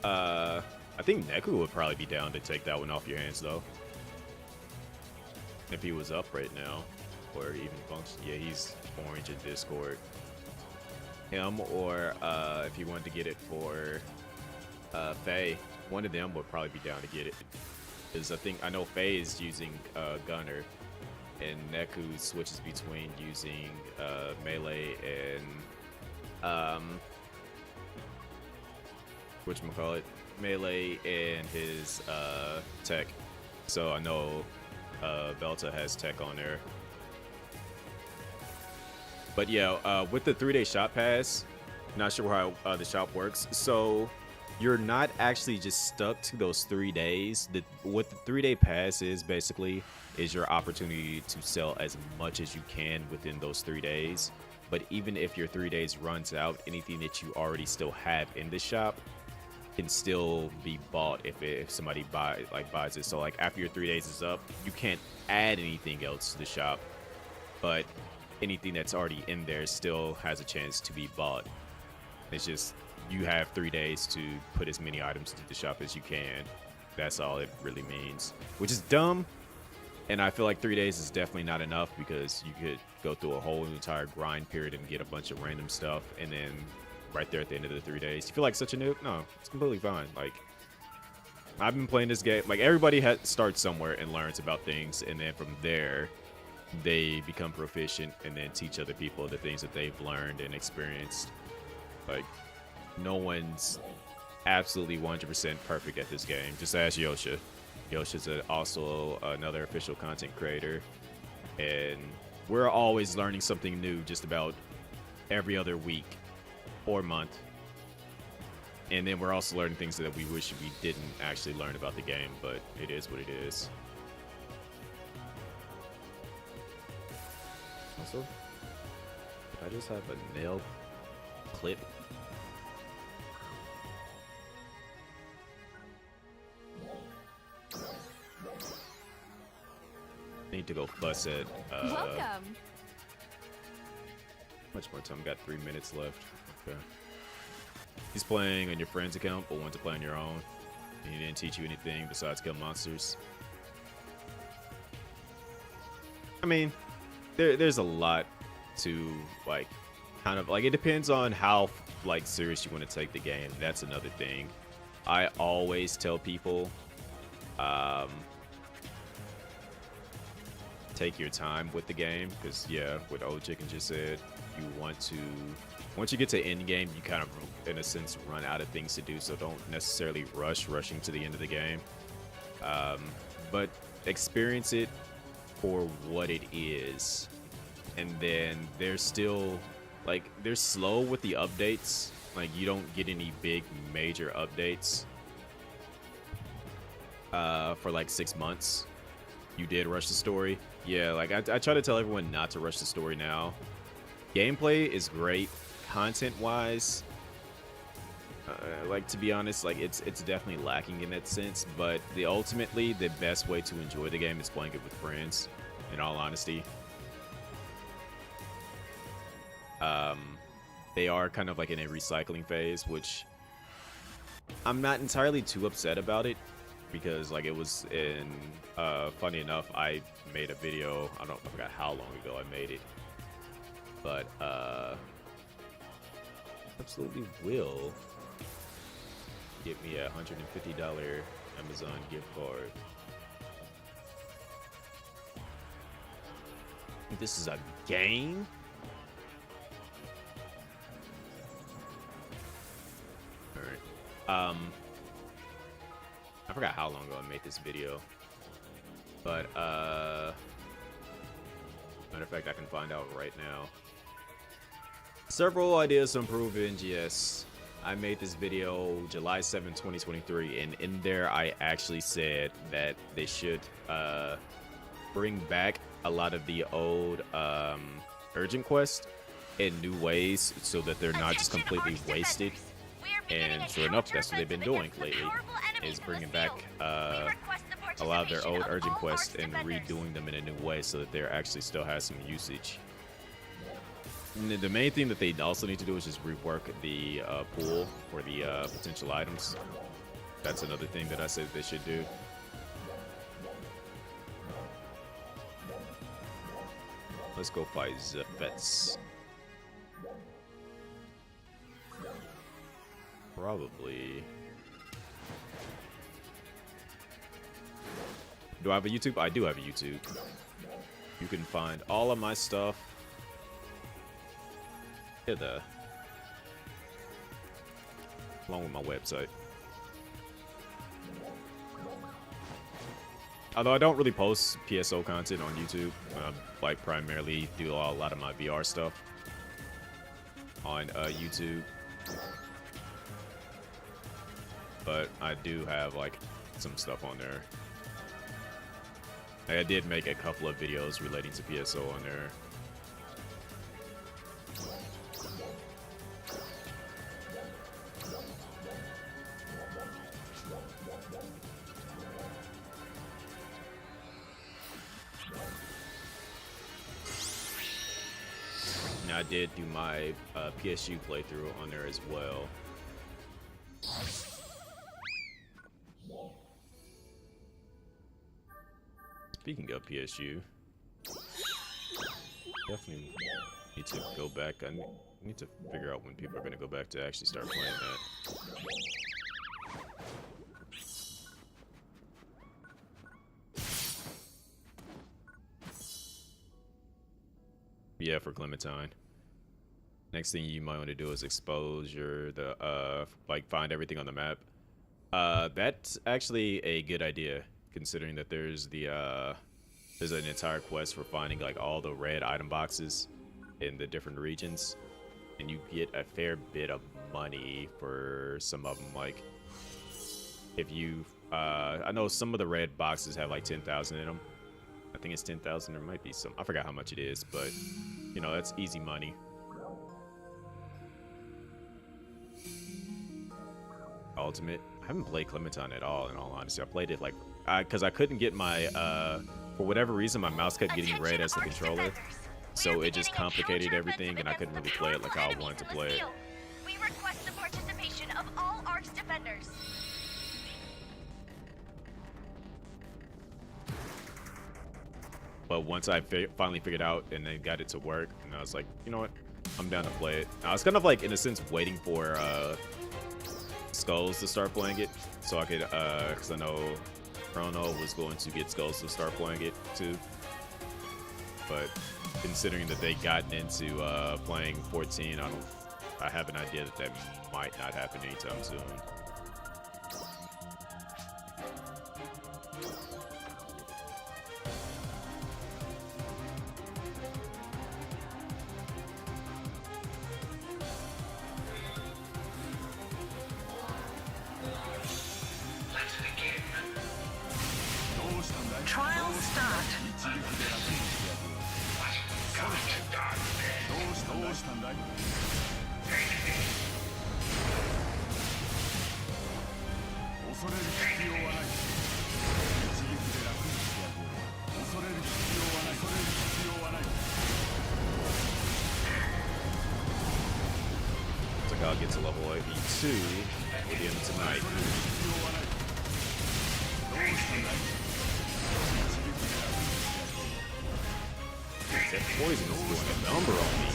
I think Neku would probably be down to take that one off your hands, though. If he was up right now, or even function. Yeah, he's orange in Discord. Him, or if you wanted to get it for Faye, one of them would probably be down to get it. Because I know Faye is using Gunner, and Neku switches between using melee and whatchamacallit, melee and his tech. So I know Belta has tech on there. But yeah, with the 3-day shot pass, not sure how the shop works. So you're not actually just stuck to those 3 days. What the 3-day pass is basically is your opportunity to sell as much as you can within those 3 days. But even if your 3 days runs out, anything that you already still have in the shop can still be bought if somebody buys it. So like after your 3 days is up, you can't add anything else to the shop, but anything that's already in there still has a chance to be bought. It's just you have 3 days to put as many items into the shop as you can. That's all it really means, which is dumb. And I feel like 3 days is definitely not enough, because you could go through a whole entire grind period and get a bunch of random stuff, and then right there at the end of the 3 days, you feel like such a noob? No, it's completely fine. Like, I've been playing this game, like, everybody starts somewhere and learns about things, and then from there, they become proficient and then teach other people the things that they've learned and experienced. Like, no one's absolutely 100% perfect at this game. Just ask Yosha. Yosha's also another official content creator, and we're always learning something new just about every other week or month. And then we're also learning things that we wish we didn't actually learn about the game, but it is what it is. Also, did I just have a nail clip? Need to go fuss at Welcome. much more time. Got 3 minutes left. Okay. He's playing on your friend's account, but wants to play on your own. He didn't teach you anything besides kill monsters. I mean, there's a lot to, like, kind of, like, it depends on how, like, serious you want to take the game. That's another thing. I always tell people, take your time with the game, because yeah, what Old Chicken just said, you want to, once you get to end game, you kind of, in a sense, run out of things to do, so don't necessarily rushing to the end of the game, but experience it for what it is. And then they're still, like, they're slow with the updates. Like, you don't get any big major updates for like 6 months. You did rush the story. Yeah, like, I try to tell everyone not to rush the story now. Gameplay is great, content-wise. Like, to be honest, like, it's definitely lacking in that sense. But ultimately, the best way to enjoy the game is playing it with friends. In all honesty, they are kind of like in a recycling phase, which I'm not entirely too upset about it. Because, like, it was in, funny enough, I made a video, I forgot how long ago I made it, but, absolutely will get me a $150 Amazon gift card. This is a game? Alright, I forgot how long ago I made this video, but matter of fact, I can find out right now. Several ideas to improve NGS. I made this video July 7, 2023, and in there I actually said that they should bring back a lot of the old urgent quests in new ways, so that they're not just completely wasted. And sure enough, that's what they've been doing lately, is bringing back a lot of their old urgent quests and redoing them in a new way, so that there actually still has some usage. And the main thing that they also need to do is just rework the pool for the potential items. That's another thing that I said they should do. Let's go fight Zephetz. Probably. Do I have a YouTube? I do have a YouTube. You can find all of my stuff here, along with my website. Although I don't really post PSO content on YouTube, like primarily do a lot of my VR stuff on YouTube. but I do have like some stuff on there. Like, I did make a couple of videos relating to PSO on there. Now, I did do my PSU playthrough on there as well. Speaking of PSU, definitely need to go back. I need to figure out when people are going to go back to actually start playing that. Yeah, for Clementine. Next thing you might want to do is expose like find everything on the map. That's actually a good idea, considering that there's an entire quest for finding like all the red item boxes in the different regions, and you get a fair bit of money for some of them. Like if you, I know some of the red boxes have like 10,000 in them. I think it's 10,000. There might be some. I forgot how much it is, but you know that's easy money. Ultimate. I haven't played Clementine at all, in all honesty. I played it like because I couldn't get my for whatever reason my mouse kept getting red as the controller, so it just complicated everything, and I couldn't really play it like I wanted to play it. We request the participation of all Arch defenders. But once I finally figured out and then got it to work, and I was like, you know what, I'm down to play it. I was kind of like, in a sense, waiting for Skulls to start playing it, so I could, because I know Chrono was going to get Skulls to start playing it too. But considering that they gotten into playing 14, I have an idea that that might not happen anytime soon. Trial start. どうしたんだい？恐れる必要はない。一撃で楽にしてあげる。恐れる必要はない。恐れる必要はない。 Looks like I'll get to level 82 at the end of tonight. That poison is doing a number on me.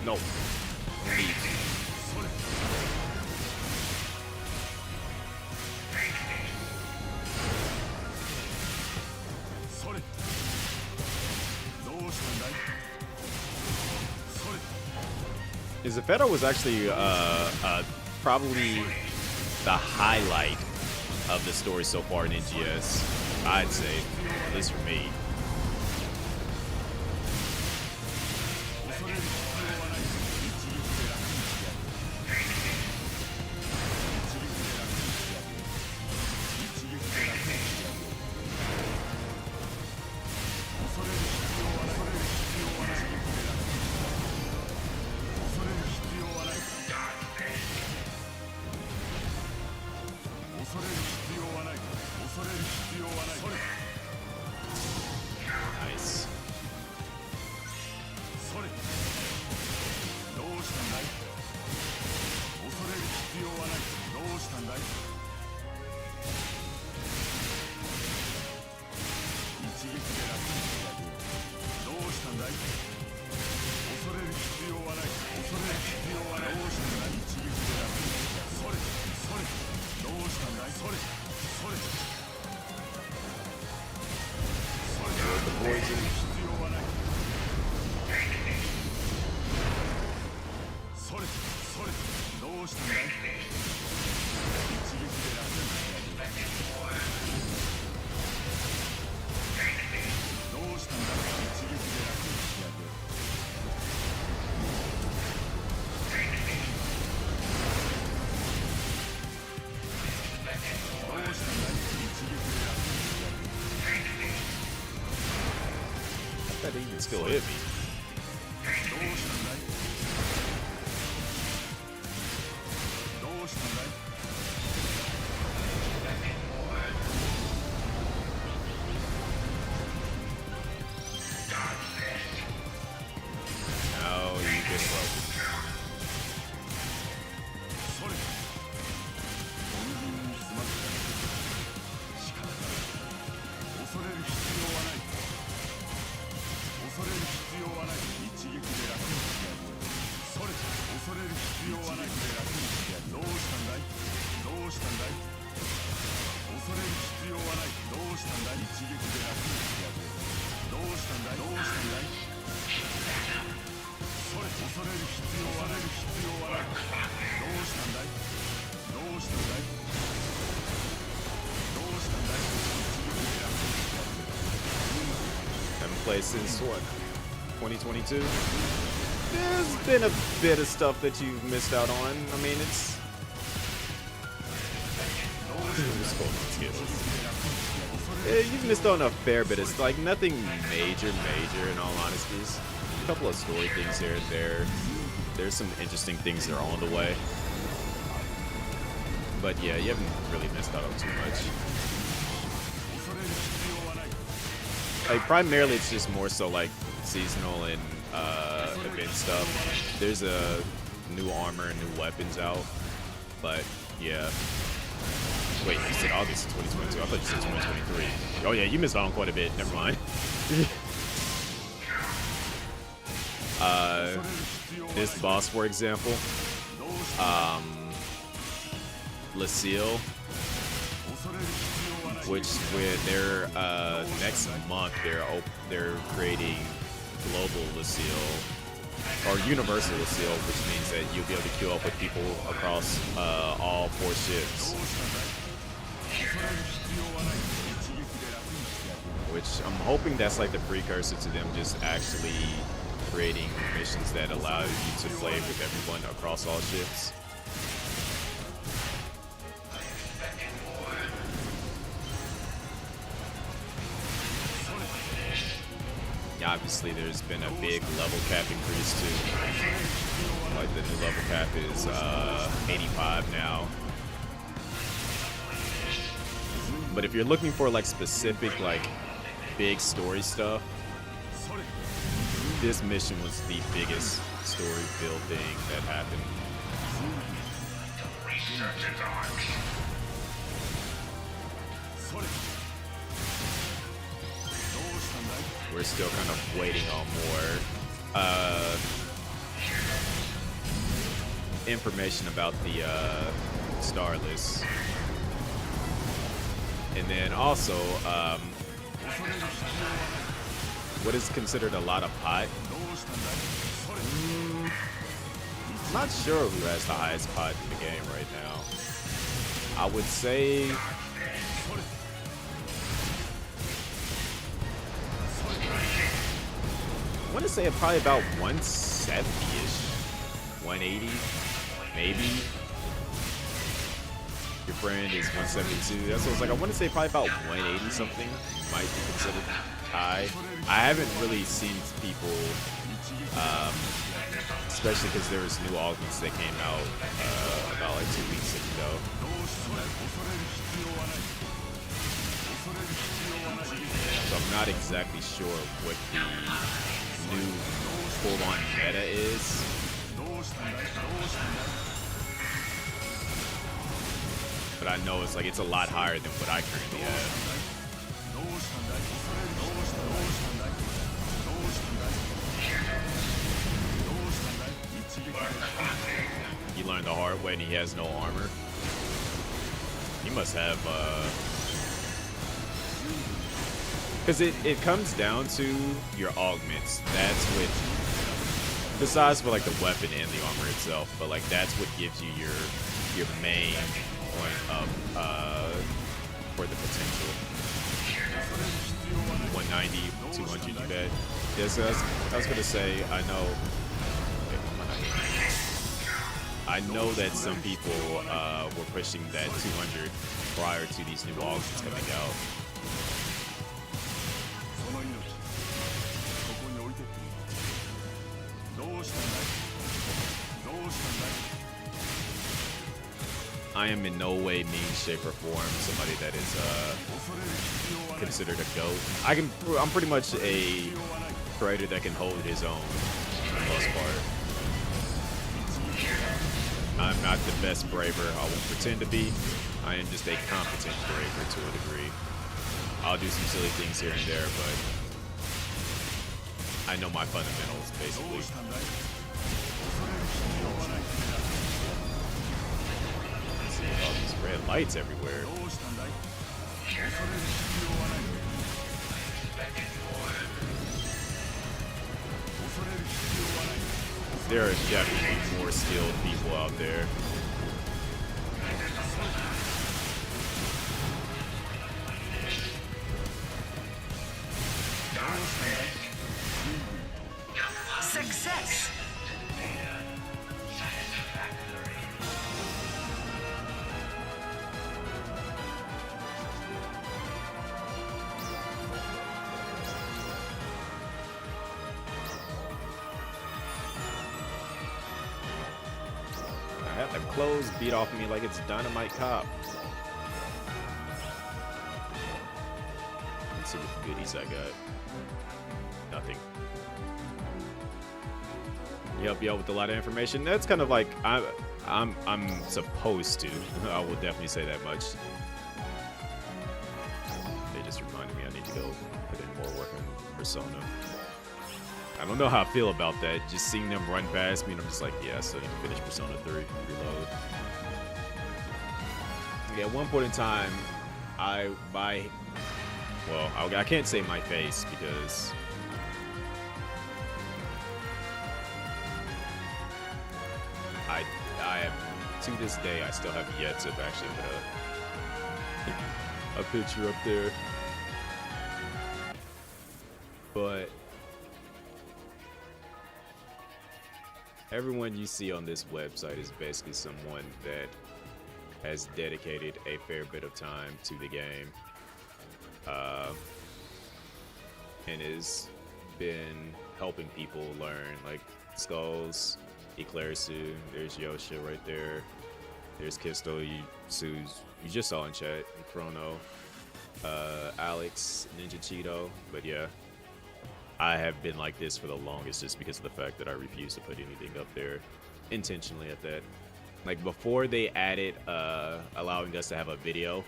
No. Leave. Zephyro was actually probably the highlight of the story so far in NGS, I'd say, at least for me. Nice. The poison. That even still hit me. どうしたんだいどうしたんだい Now you get broken. それ穏便に済ませた仕方ない恐れる必要はない恐れる必要はない一撃で楽にしてやるそれ恐れる必要はないで楽にしてやるどうしたんだいどうしたんだい恐れる必要はないどうしたんだい一撃で楽にしてやるどうしたんだいどうしたんだいそれ恐れる必要はない必要はないどうしたんだいどうしたんだいどうしたんだい一撃で楽にしてやる Haven't played since what? 2022? There's been a bit of stuff that you've missed out on. I mean, it's. What's going on, Skittles? Yeah, you've missed out on a fair bit. It's like nothing major, in all honesty. A couple of story things here and there. There's some interesting things that are on the way. But yeah, you haven't really missed out on too much. Like primarily it's just more so like seasonal and event stuff. There's a new armor and new weapons out, but yeah. Wait, you said August of 2022. I thought you said 2023. Oh yeah, you missed out on quite a bit. Never mind. This boss, for example, Lucille, which when they're next month they're creating global Lucille or universal Lucille, which means that you'll be able to queue up with people across all 4 ships. Which I'm hoping that's like the precursor to them just actually creating missions that allow you to play with everyone across all ships. Obviously, there's been a big level cap increase too. Like the new level cap is 85 now. But if you're looking for like specific like big story stuff, this mission was the biggest story build thing that happened. We're still kind of waiting on more information about the Starless. And then also, what is considered a lot of pot. I'm not sure who has the highest pot in the game right now. I would say I want to say probably about 170-ish, 180, maybe. Your friend is 172. That's what I was like. I want to say probably about 180 something might be considered high. I haven't really seen people, especially because there was new augments that came out about like 2 weeks ago. So I'm not exactly sure what the new full-on meta is. But I know it's like it's a lot higher than what I currently have. He learned the hard way and he has no armor. He must have because it comes down to your augments. That's what, besides for like the weapon and the armor itself, but like that's what gives you your main point of for the potential. 190, 200 you bet. Yes, I was gonna say I know that some people were pushing that 200 prior to these new augments coming out. I am in no way, means, shape, or form somebody that is considered a GOAT. I'm pretty much a creator that can hold his own for the most part. I'm not the best braver. I won't pretend to be. I am just a competent braver to a degree. I'll do some silly things here and there, but I know my fundamentals, basically. See all these red lights everywhere. There are definitely more skilled people out there. Success. I have the clothes beat off me like it's Dynamite Cop. Let's see what goodies I got. Nothing. You help you out with a lot of information. That's kind of like I'm supposed to. I will definitely say that much. They just reminded me I need to go put in more work on Persona. I don't know how I feel about that. Just seeing them run past me, and I'm just like, yeah, I still need to finish Persona 3, reload. Yeah, at one point in time, I can't say my face because I have, to this day, I still have yet to actually put a picture up there. But everyone you see on this website is basically someone that has dedicated a fair bit of time to the game, and has been helping people learn, like Skulls, Eclairsu, there's Yosha right there, there's Kisto, you just saw in chat, and Chrono, Alex, Ninja Cheeto. But yeah, I have been like this for the longest just because of the fact that I refuse to put anything up there intentionally at that. Like before they added allowing us to have a video,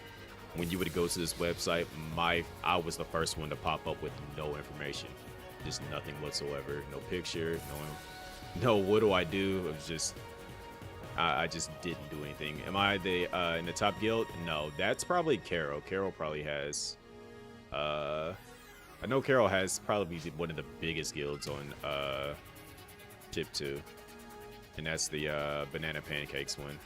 when you would go to this website, I was the first one to pop up with no information, just nothing whatsoever, no picture, no what do I do? It was just I just didn't do anything. Am I in the top guild? No, that's probably Carol. Carol probably has I know Carol has probably one of the biggest guilds on Chip 2, and that's the Banana Pancakes one.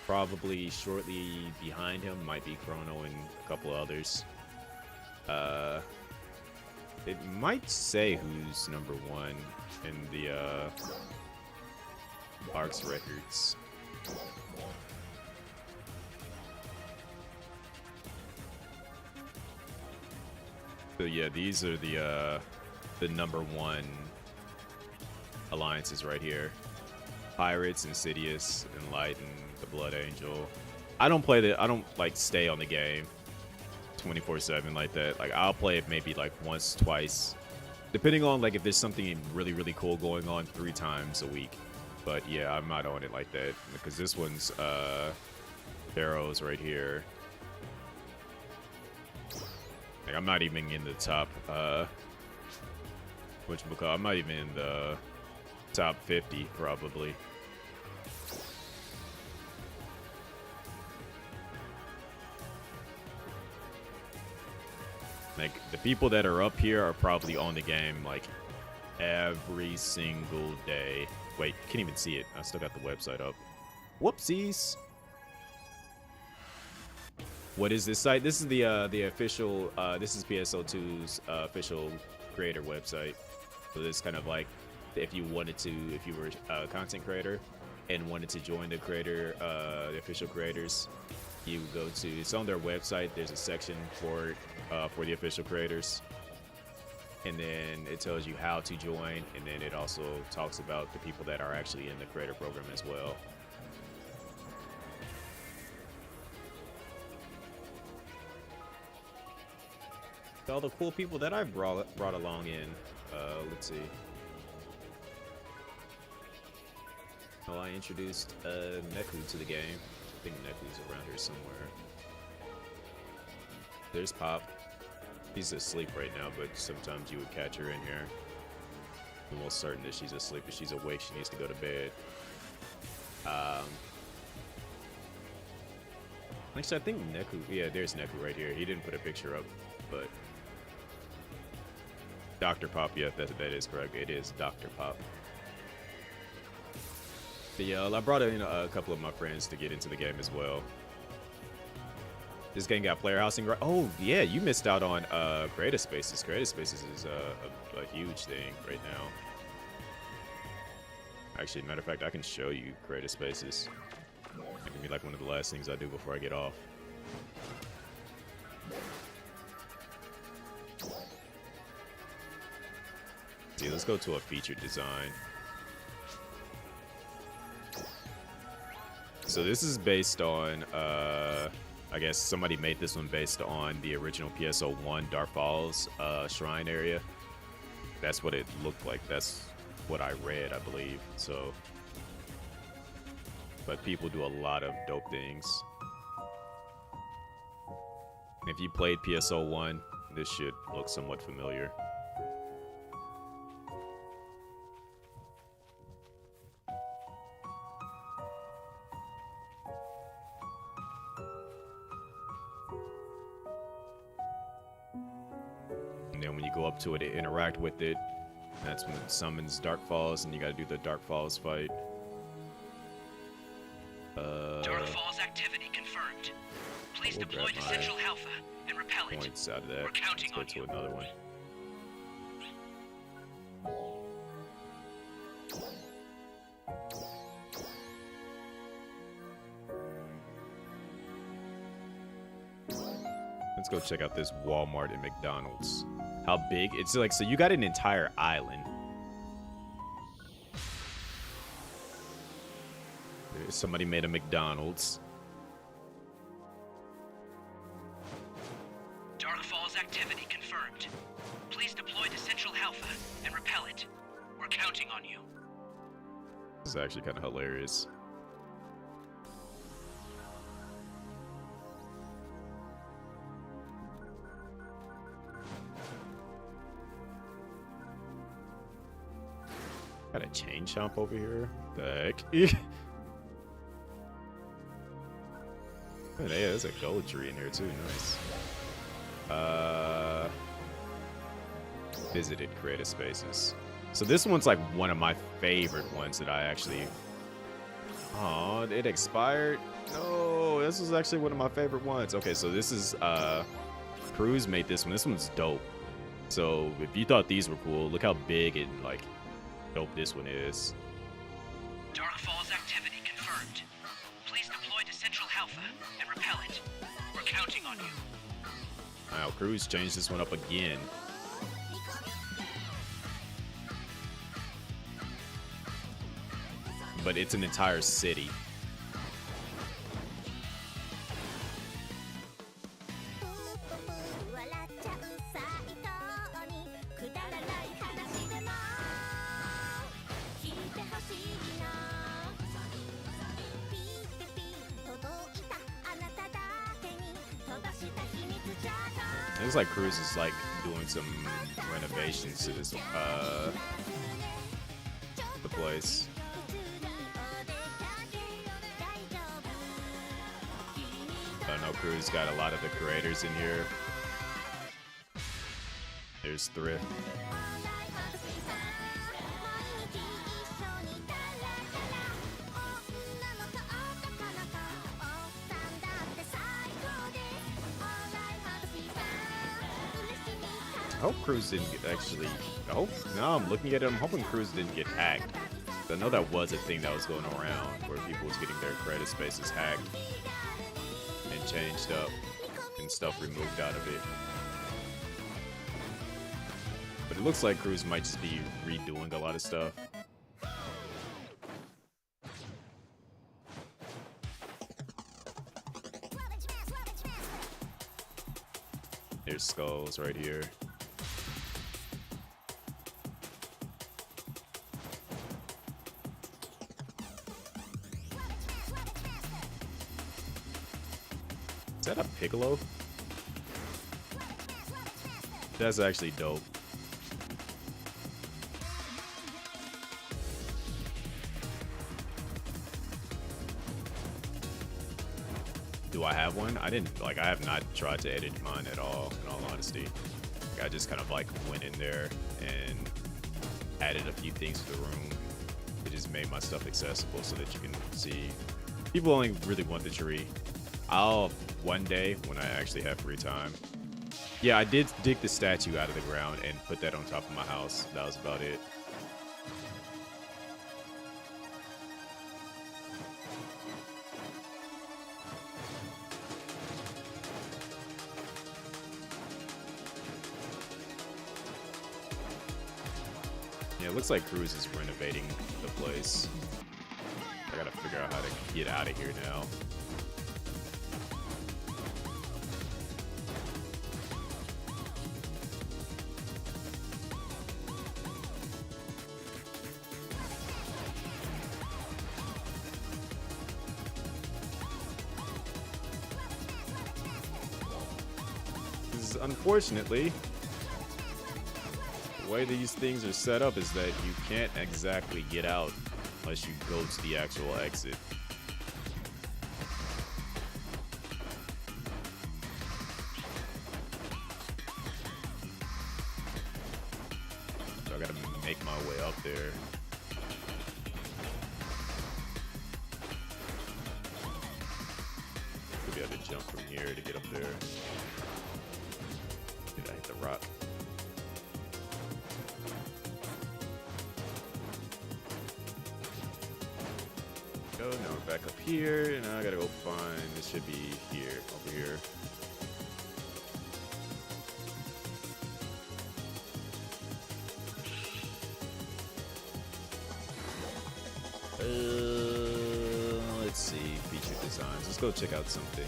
Probably shortly behind him might be Chrono and a couple of others. It might say who's number one in the Arcs records. So yeah, these are the number one alliances right here. Pirates, Insidious, Enlighten, the Blood Angel. I don't like stay on the game 24/7 like that. Like I'll play it maybe like once, twice, depending on like if there's something really, really cool going on, 3 times a week. But yeah, I'm not on it like that because this one's Pharaohs right here. Like I'm not even in the top I'm not even in the top 50 probably. Like the people that are up here are probably on the game like every single day. Wait, can't even see it. I still got the website up. Whoopsies. What is this site? This is the official. This is PSO2's official creator website. So this is kind of like if you were a content creator and wanted to join the the official creators, you go to. It's on their website. There's a section for the official creators, and then it tells you how to join, and then it also talks about the people that are actually in the creator program as well. All the cool people that I've brought along in. Let's see. Well, I introduced Neku to the game. I think Neku's around here somewhere. There's Pop. She's asleep right now, but sometimes you would catch her in here. I'm almost certain that she's asleep. If she's awake, she needs to go to bed. Actually, I think Neku. Yeah, there's Neku right here. He didn't put a picture up, but Dr. Pop. Yeah, that is correct. It is Dr. Pop. But yeah, I brought in a couple of my friends to get into the game as well. This game got player housing. Oh yeah, you missed out on Creative Spaces. Creative Spaces is a huge thing right now. Actually, matter of fact, I can show you Creative Spaces. It can be like one of the last things I do before I get off. See, let's go to a featured design. So this is based on, I guess somebody made this one based on the original PSO1 Dark Falls shrine area. That's what it looked like. That's what I read, I believe. So, but people do a lot of dope things. If you played PSO1, this should look somewhat familiar. And then when you go up to it, interact with it. That's when it summons Dark Falls, and you gotta do the Dark Falls fight. Dark Falls activity confirmed. Please we'll deploy to Central Alpha and repel it. Points out of that. We're counting Let's go on to you. another one. Let's go check out this Walmart and McDonald's. How big? It's like, so you got an entire island. Somebody made a McDonald's. Dark Falls activity confirmed. Please deploy to Central Alpha and repel it. We're counting on you. This is actually kind of hilarious. Got a chain shop over here. The heck? Oh, yeah, there's a gold tree in here too. Nice. Visited Creative Spaces. So this one's like one of my favorite ones that I actually. Oh, it expired. No, this was actually one of my favorite ones. Okay, so this is Cruz made this one. This one's dope. So if you thought these were cool, look how big and like dope this one is. Dark Falls activity confirmed. Please deploy to Central Alpha and repel it. We're counting on you. Wow, Cruz changed this one up again. But it's an entire city. It looks like Cruz is like doing some renovations to this the place. I know Cruz got a lot of the creators in here. There's Thrift. I hope Cruz didn't get actually. I hope now I'm looking at it. I'm hoping Cruz didn't get hacked. I know that was a thing that was going around where people was getting their credit spaces hacked and changed up and stuff removed out of it. But it looks like Cruz might just be redoing a lot of stuff. There's There's skulls right here. Is that a Piccolo? That's actually dope. Do I have one? I didn't, like, I have not tried to edit mine at all, in all honesty. I just kind of like went in there and added a few things to the room. It just made my stuff accessible so that you can see. People only really want the tree. I'll, one day, when I actually have free time. Yeah, I did dig the statue out of the ground and put that on top of my house. That was about it. Yeah, it looks like Cruz is renovating the place. I gotta figure out how to get out of here now. Unfortunately, the way these things are set up is that you can't exactly get out unless you go to the actual exit. So I gotta make my way up there. Should be able to jump from here to get up there. Did I hit the rock? Go, now we're back up here, and now I gotta go find, this should be here, over here. Let's see, feature designs. Let's go check out something.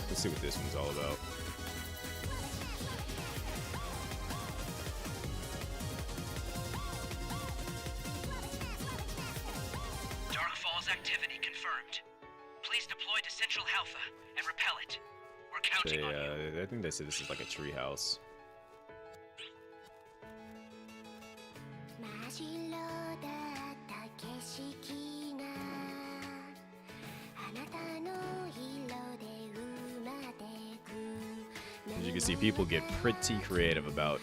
Let's see what this one's all about. Dark Falls activity confirmed. Please deploy to Central Alpha and repel it. We're counting on you. I think they said this is like a tree house. As you can see, people get pretty creative about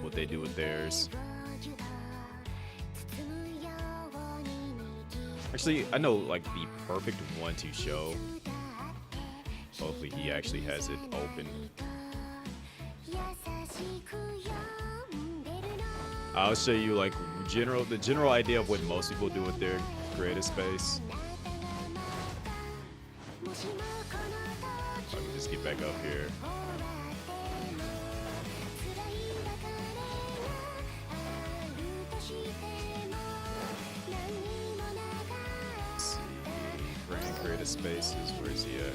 what they do with theirs. Actually, I know like the perfect one to show. Hopefully he actually has it open. I'll show you like the general idea of what most people do with their creative space. Let me just get back up here. Let's see. Brand creative spaces. Where is he at?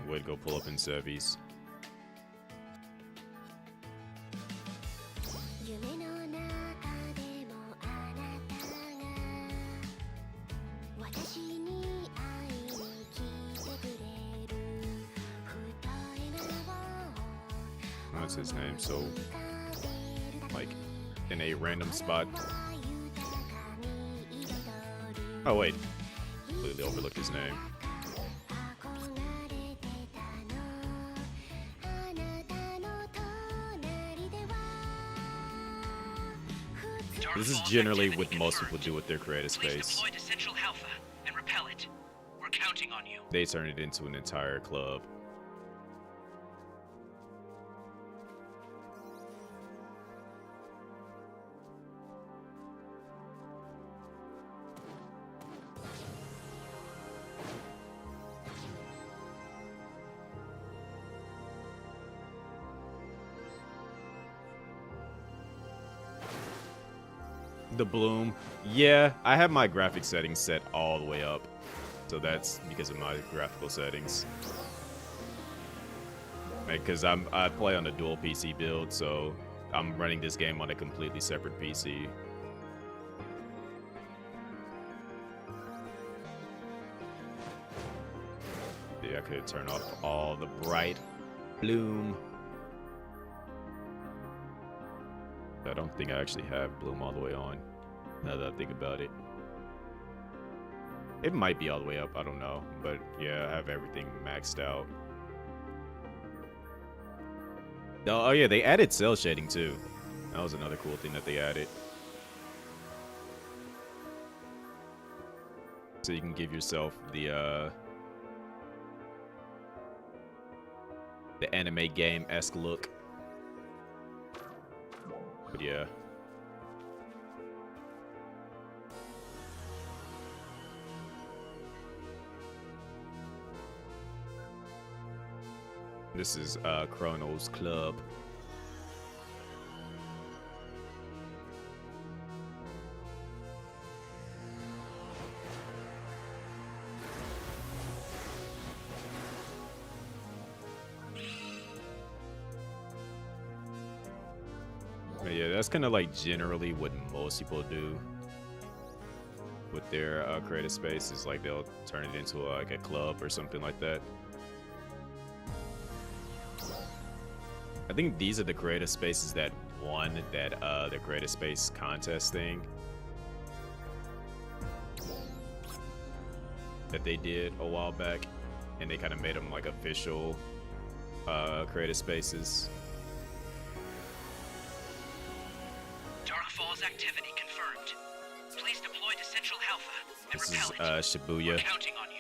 Way to go pull up in service. What's his name? So, like, in a random spot. Oh, wait. Completely overlooked his name. This is generally what most people do with their creative space. Deploy to Central Alpha and repel it. We're counting on you. They turn it into an entire club. The bloom. Yeah, I have my graphic settings set all the way up. So that's because of my graphical settings. Because I play on a dual PC build, so I'm running this game on a completely separate PC. Yeah, I could turn off all the bright bloom. I don't think I actually have bloom all the way on, now that I think about it. It might be all the way up, I don't know. But yeah, I have everything maxed out. Oh yeah, they added cell shading too. That was another cool thing that they added. So you can give yourself the anime game-esque look. But yeah. This is Chrono's Club. But yeah, that's kind of like generally what most people do with their creative space. Is like they'll turn it into like a club or something like that. I think these are the creative spaces that won that the creative space contest thing that they did a while back, and they kind of made them like official creative spaces. Dark Falls activity confirmed. Please deploy to Central Alpha and This repel is it. Shibuya. We're counting on you.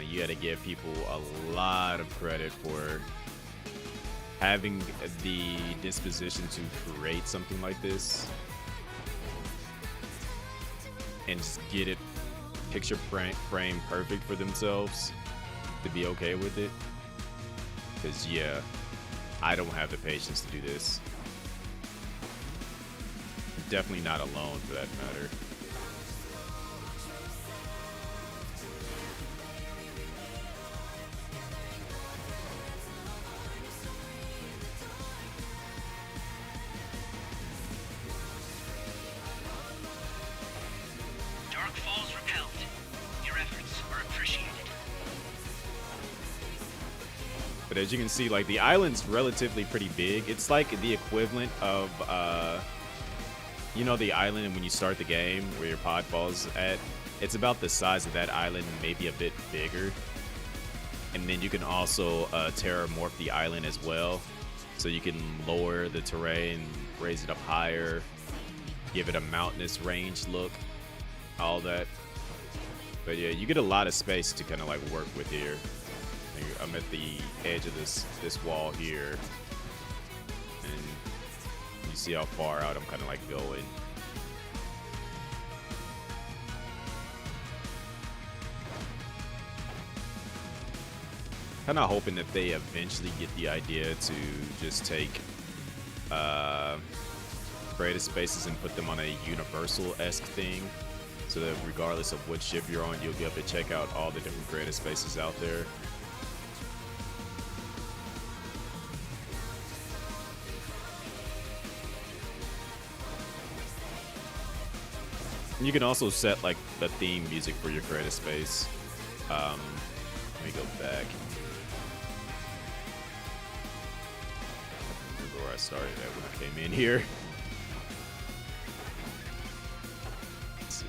You got to give people a lot of credit for having the disposition to create something like this and just get it picture frame perfect for themselves to be okay with it. Because yeah, I don't have the patience to do this. Definitely not alone for that matter. Dark Falls repelled. Your efforts are appreciated. But as you can see, like the island's relatively pretty big. It's like the equivalent of, you know, the island when you start the game where your pod falls at. It's about the size of that island, maybe a bit bigger. And then you can also terramorph the island as well. So you can lower the terrain, raise it up higher, give it a mountainous range look, all that. But yeah, you get a lot of space to kind of like work with here. I'm at the edge of this wall here, and you see how far out I'm kind of like going. Kind of hoping that they eventually get the idea to just take creative spaces and put them on a universal-esque thing, so that regardless of what ship you're on, you'll be able to check out all the different creative spaces out there. You can also set like the theme music for your creative space. Let me go back. I remember where I started at when I came in here. Let's see.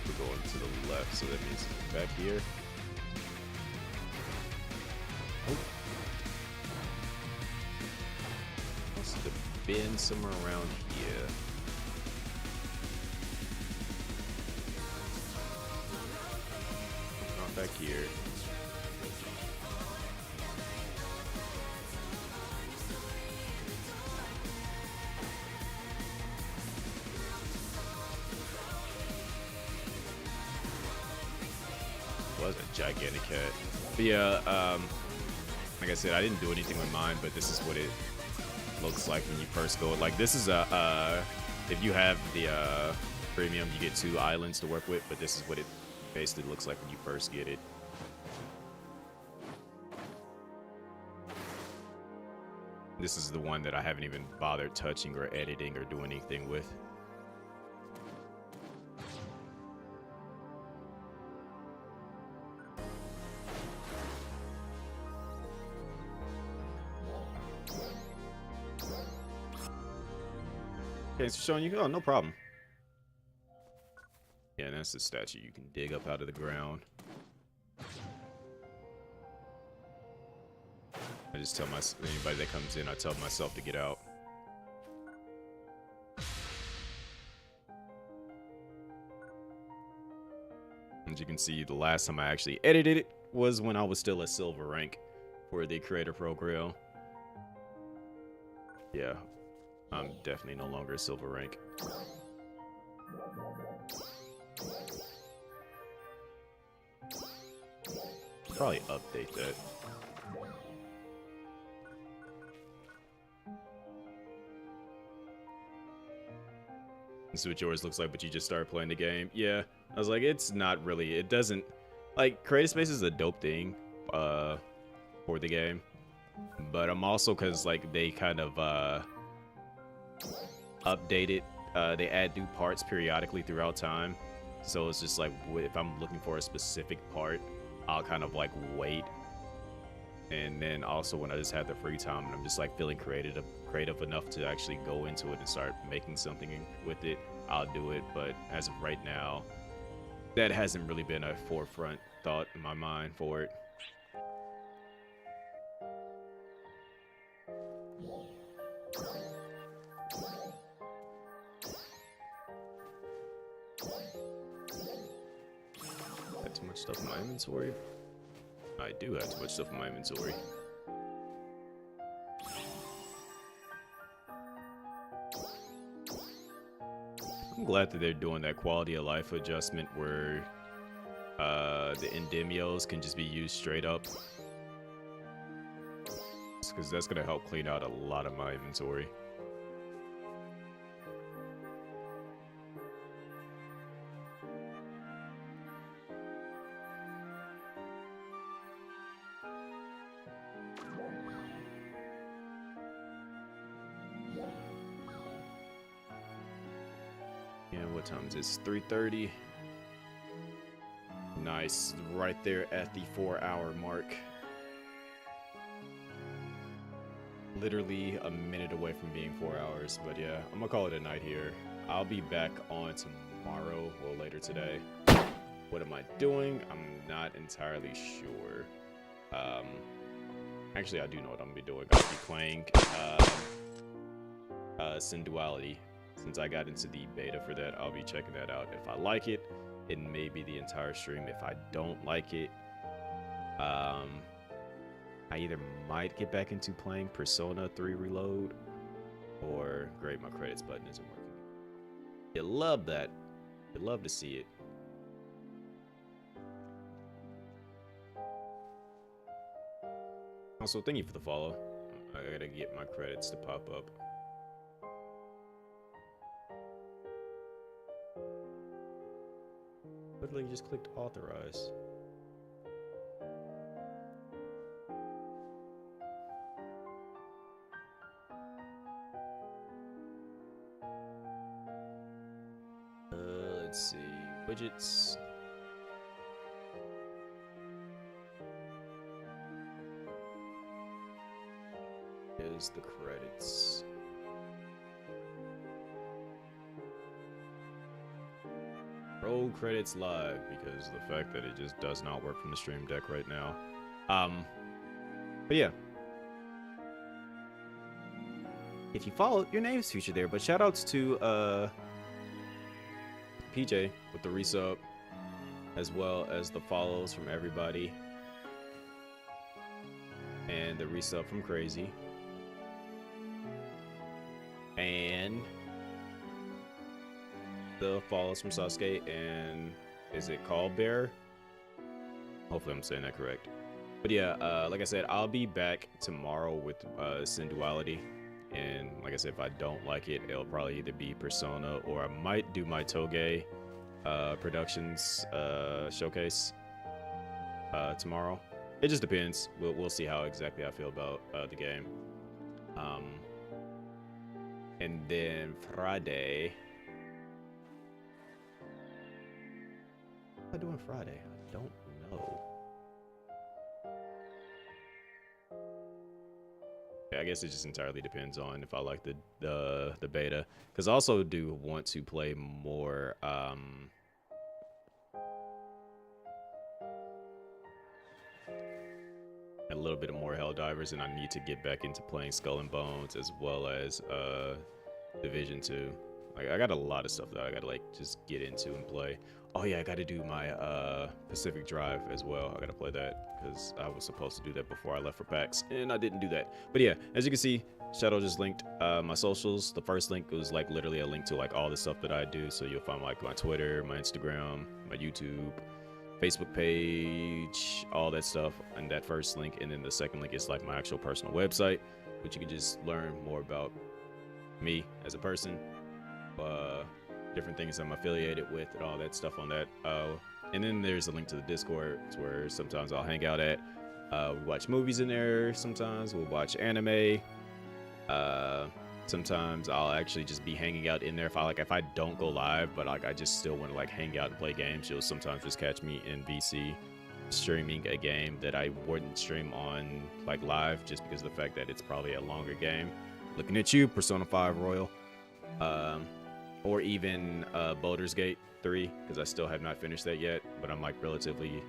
We're going to the left, so that means back here. Oh. Must have been somewhere around here. back here. Was a gigantic cat. But yeah, like I said, I didn't do anything with mine, but this is what it looks like when you first go. Like this is a if you have the premium, you get 2 islands to work with, but this is what it basically looks like when you first get it. This is the one that I haven't even bothered touching or editing or doing anything with. Okay, so showing you, oh, no problem. Yeah, and that's the statue you can dig up out of the ground. I just tell anybody that comes in, I tell myself to get out. As you can see, the last time I actually edited it was when I was still a silver rank for the creator program. Yeah, I'm definitely no longer a silver rank. Probably update that. This is what yours looks like, but you just started playing the game. Yeah, I was like, it's not really, it doesn't, like, Creative Space is a dope thing for the game, but I'm also, because, like, they kind of update it, they add new parts periodically throughout time, so it's just like, if I'm looking for a specific part, I'll kind of, like, wait, and then also when I just have the free time and I'm just, like, feeling creative enough to actually go into it and start making something with it, I'll do it. But as of right now, that hasn't really been a forefront thought in my mind for it. Got too much stuff in my inventory? I do have too much stuff in my inventory. I'm glad that they're doing that quality of life adjustment where the endemios can just be used straight up, because that's gonna help clean out a lot of my inventory. What time is this? 3:30. Nice, right there at the 4-hour mark. Literally a minute away from being 4 hours, but yeah, I'm gonna call it a night here. I'll be back on tomorrow or later today. What am I doing? I'm not entirely sure. Actually, I do know what I'm gonna be doing. I'll be playing Sin Duality. Since I got into the beta for that, I'll be checking that out. If I like it, it may be the entire stream. If I don't like it, I either might get back into playing Persona 3 Reload, or great, my credits button isn't working. You love that. You love to see it. Also, thank you for the follow. I gotta get my credits to pop up. Literally just clicked authorize. Let's see, widgets. Here's the credits. Roll credits live, because of the fact that it just does not work from the stream deck right now. But yeah, if you follow, your name's featured there. But shout outs to PJ with the resub. as well as the follows from everybody, and the resub from Crazy, and the follows from Sasuke, and is it Call Bear? Hopefully I'm saying that correct. But yeah, like I said, I'll be back tomorrow with Sin Duality. And like I said, if I don't like it, it'll probably either be Persona, or I might do my Toge Productions showcase tomorrow. It just depends. We'll see how exactly I feel about the game. And then Friday. What am I doing Friday? I don't know. I guess it just entirely depends on if I like the beta, because I also do want to play more a little bit more Helldivers, and I need to get back into playing Skull and Bones as well as Division 2. Like, I got a lot of stuff that I gotta like just get into and play. Oh yeah, I gotta do my Pacific Drive as well. I gotta play that because I was supposed to do that before I left for PAX, and I didn't do that. But yeah, as you can see, Shadow just linked my socials. The first link was like literally a link to like all the stuff that I do. So you'll find like my Twitter, my Instagram, my YouTube, Facebook page, all that stuff in that first link. And then the second link is like my actual personal website, which you can just learn more about me as a person, different things I'm affiliated with, and all that stuff on that. And then there's a link to the Discord where sometimes I'll hang out at. We watch movies in there. Sometimes we'll watch anime. Sometimes I'll actually just be hanging out in there if I don't go live, but like I just still want to like hang out and play games. You'll sometimes just catch me in VC streaming a game that I wouldn't stream on like live, just because of the fact that it's probably a longer game. Looking at you, Persona 5 Royal, or even Baldur's Gate 3, because I still have not finished that yet, but I'm like relatively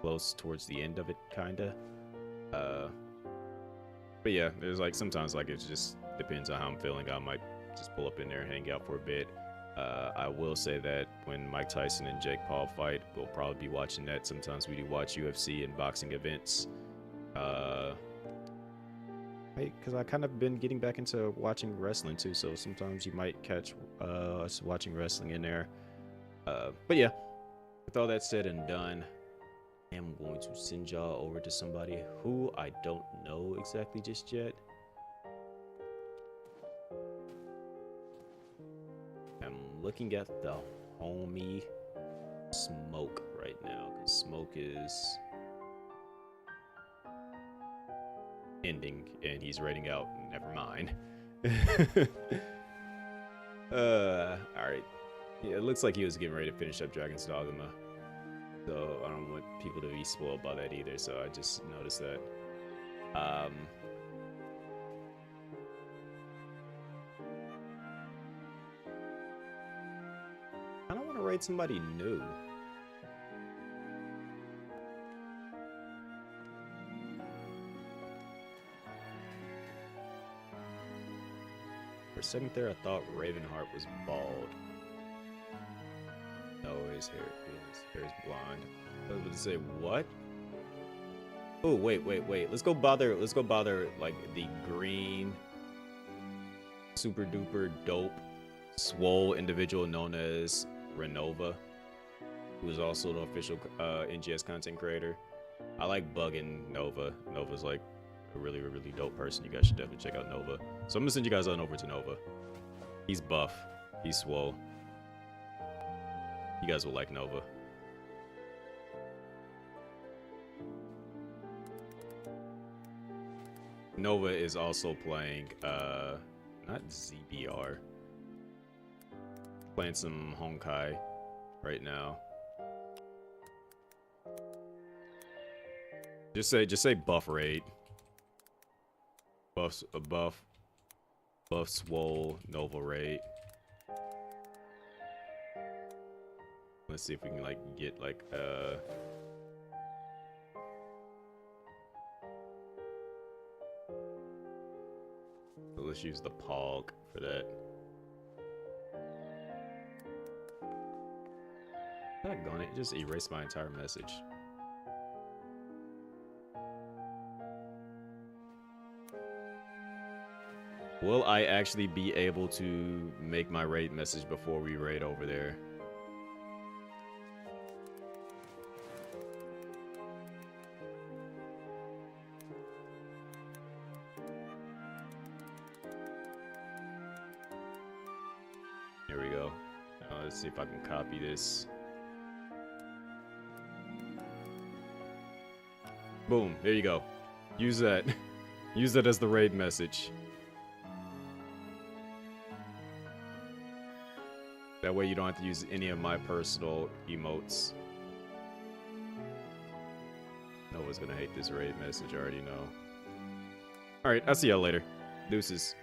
close towards the end of it, kinda. But yeah, there's like sometimes like it just depends on how I'm feeling. I might just pull up in there and hang out for a bit. I will say that when Mike Tyson and Jake Paul fight, we'll probably be watching that. Sometimes we do watch UFC and boxing events. Because I kind of been getting back into watching wrestling too, so sometimes you might catch us watching wrestling in there. But yeah, with all that said and done, I am going to send y'all over to somebody who I don't know exactly just yet. I'm looking at the homie Smoke right now, because Smoke is ending and he's rating out. Never mind. Alright. Yeah, it looks like he was getting ready to finish up Dragon's Dogma, so I don't want people to be spoiled by that either, so I just noticed that. I don't want to rate somebody new. For a second there, I thought Ravenheart was bald. No, his hair is blonde. I was going to say, what? Oh, wait. Let's go bother like the green, super duper dope, swole individual known as Renova, who is also the official NGS content creator. I like bugging Nova. Nova's like a really, really dope person. You guys should definitely check out Nova. So I'm gonna send you guys on over to Nova. He's buff. He's swole. You guys will like Nova. Nova is also playing, not ZBR. Playing some Honkai right now. Just say buff raid. Buff swole Nova raid. Let's see if we can like get like so let's use the Pog for that. Doggone it, just erased my entire message. Will I actually be able to make my raid message before we raid over there? Here we go. Let's see if I can copy this. Boom, there you go. Use that. Use that as the raid message. That way you don't have to use any of my personal emotes. Noah's gonna hate this raid message, I already know. Alright, I'll see y'all later. Deuces.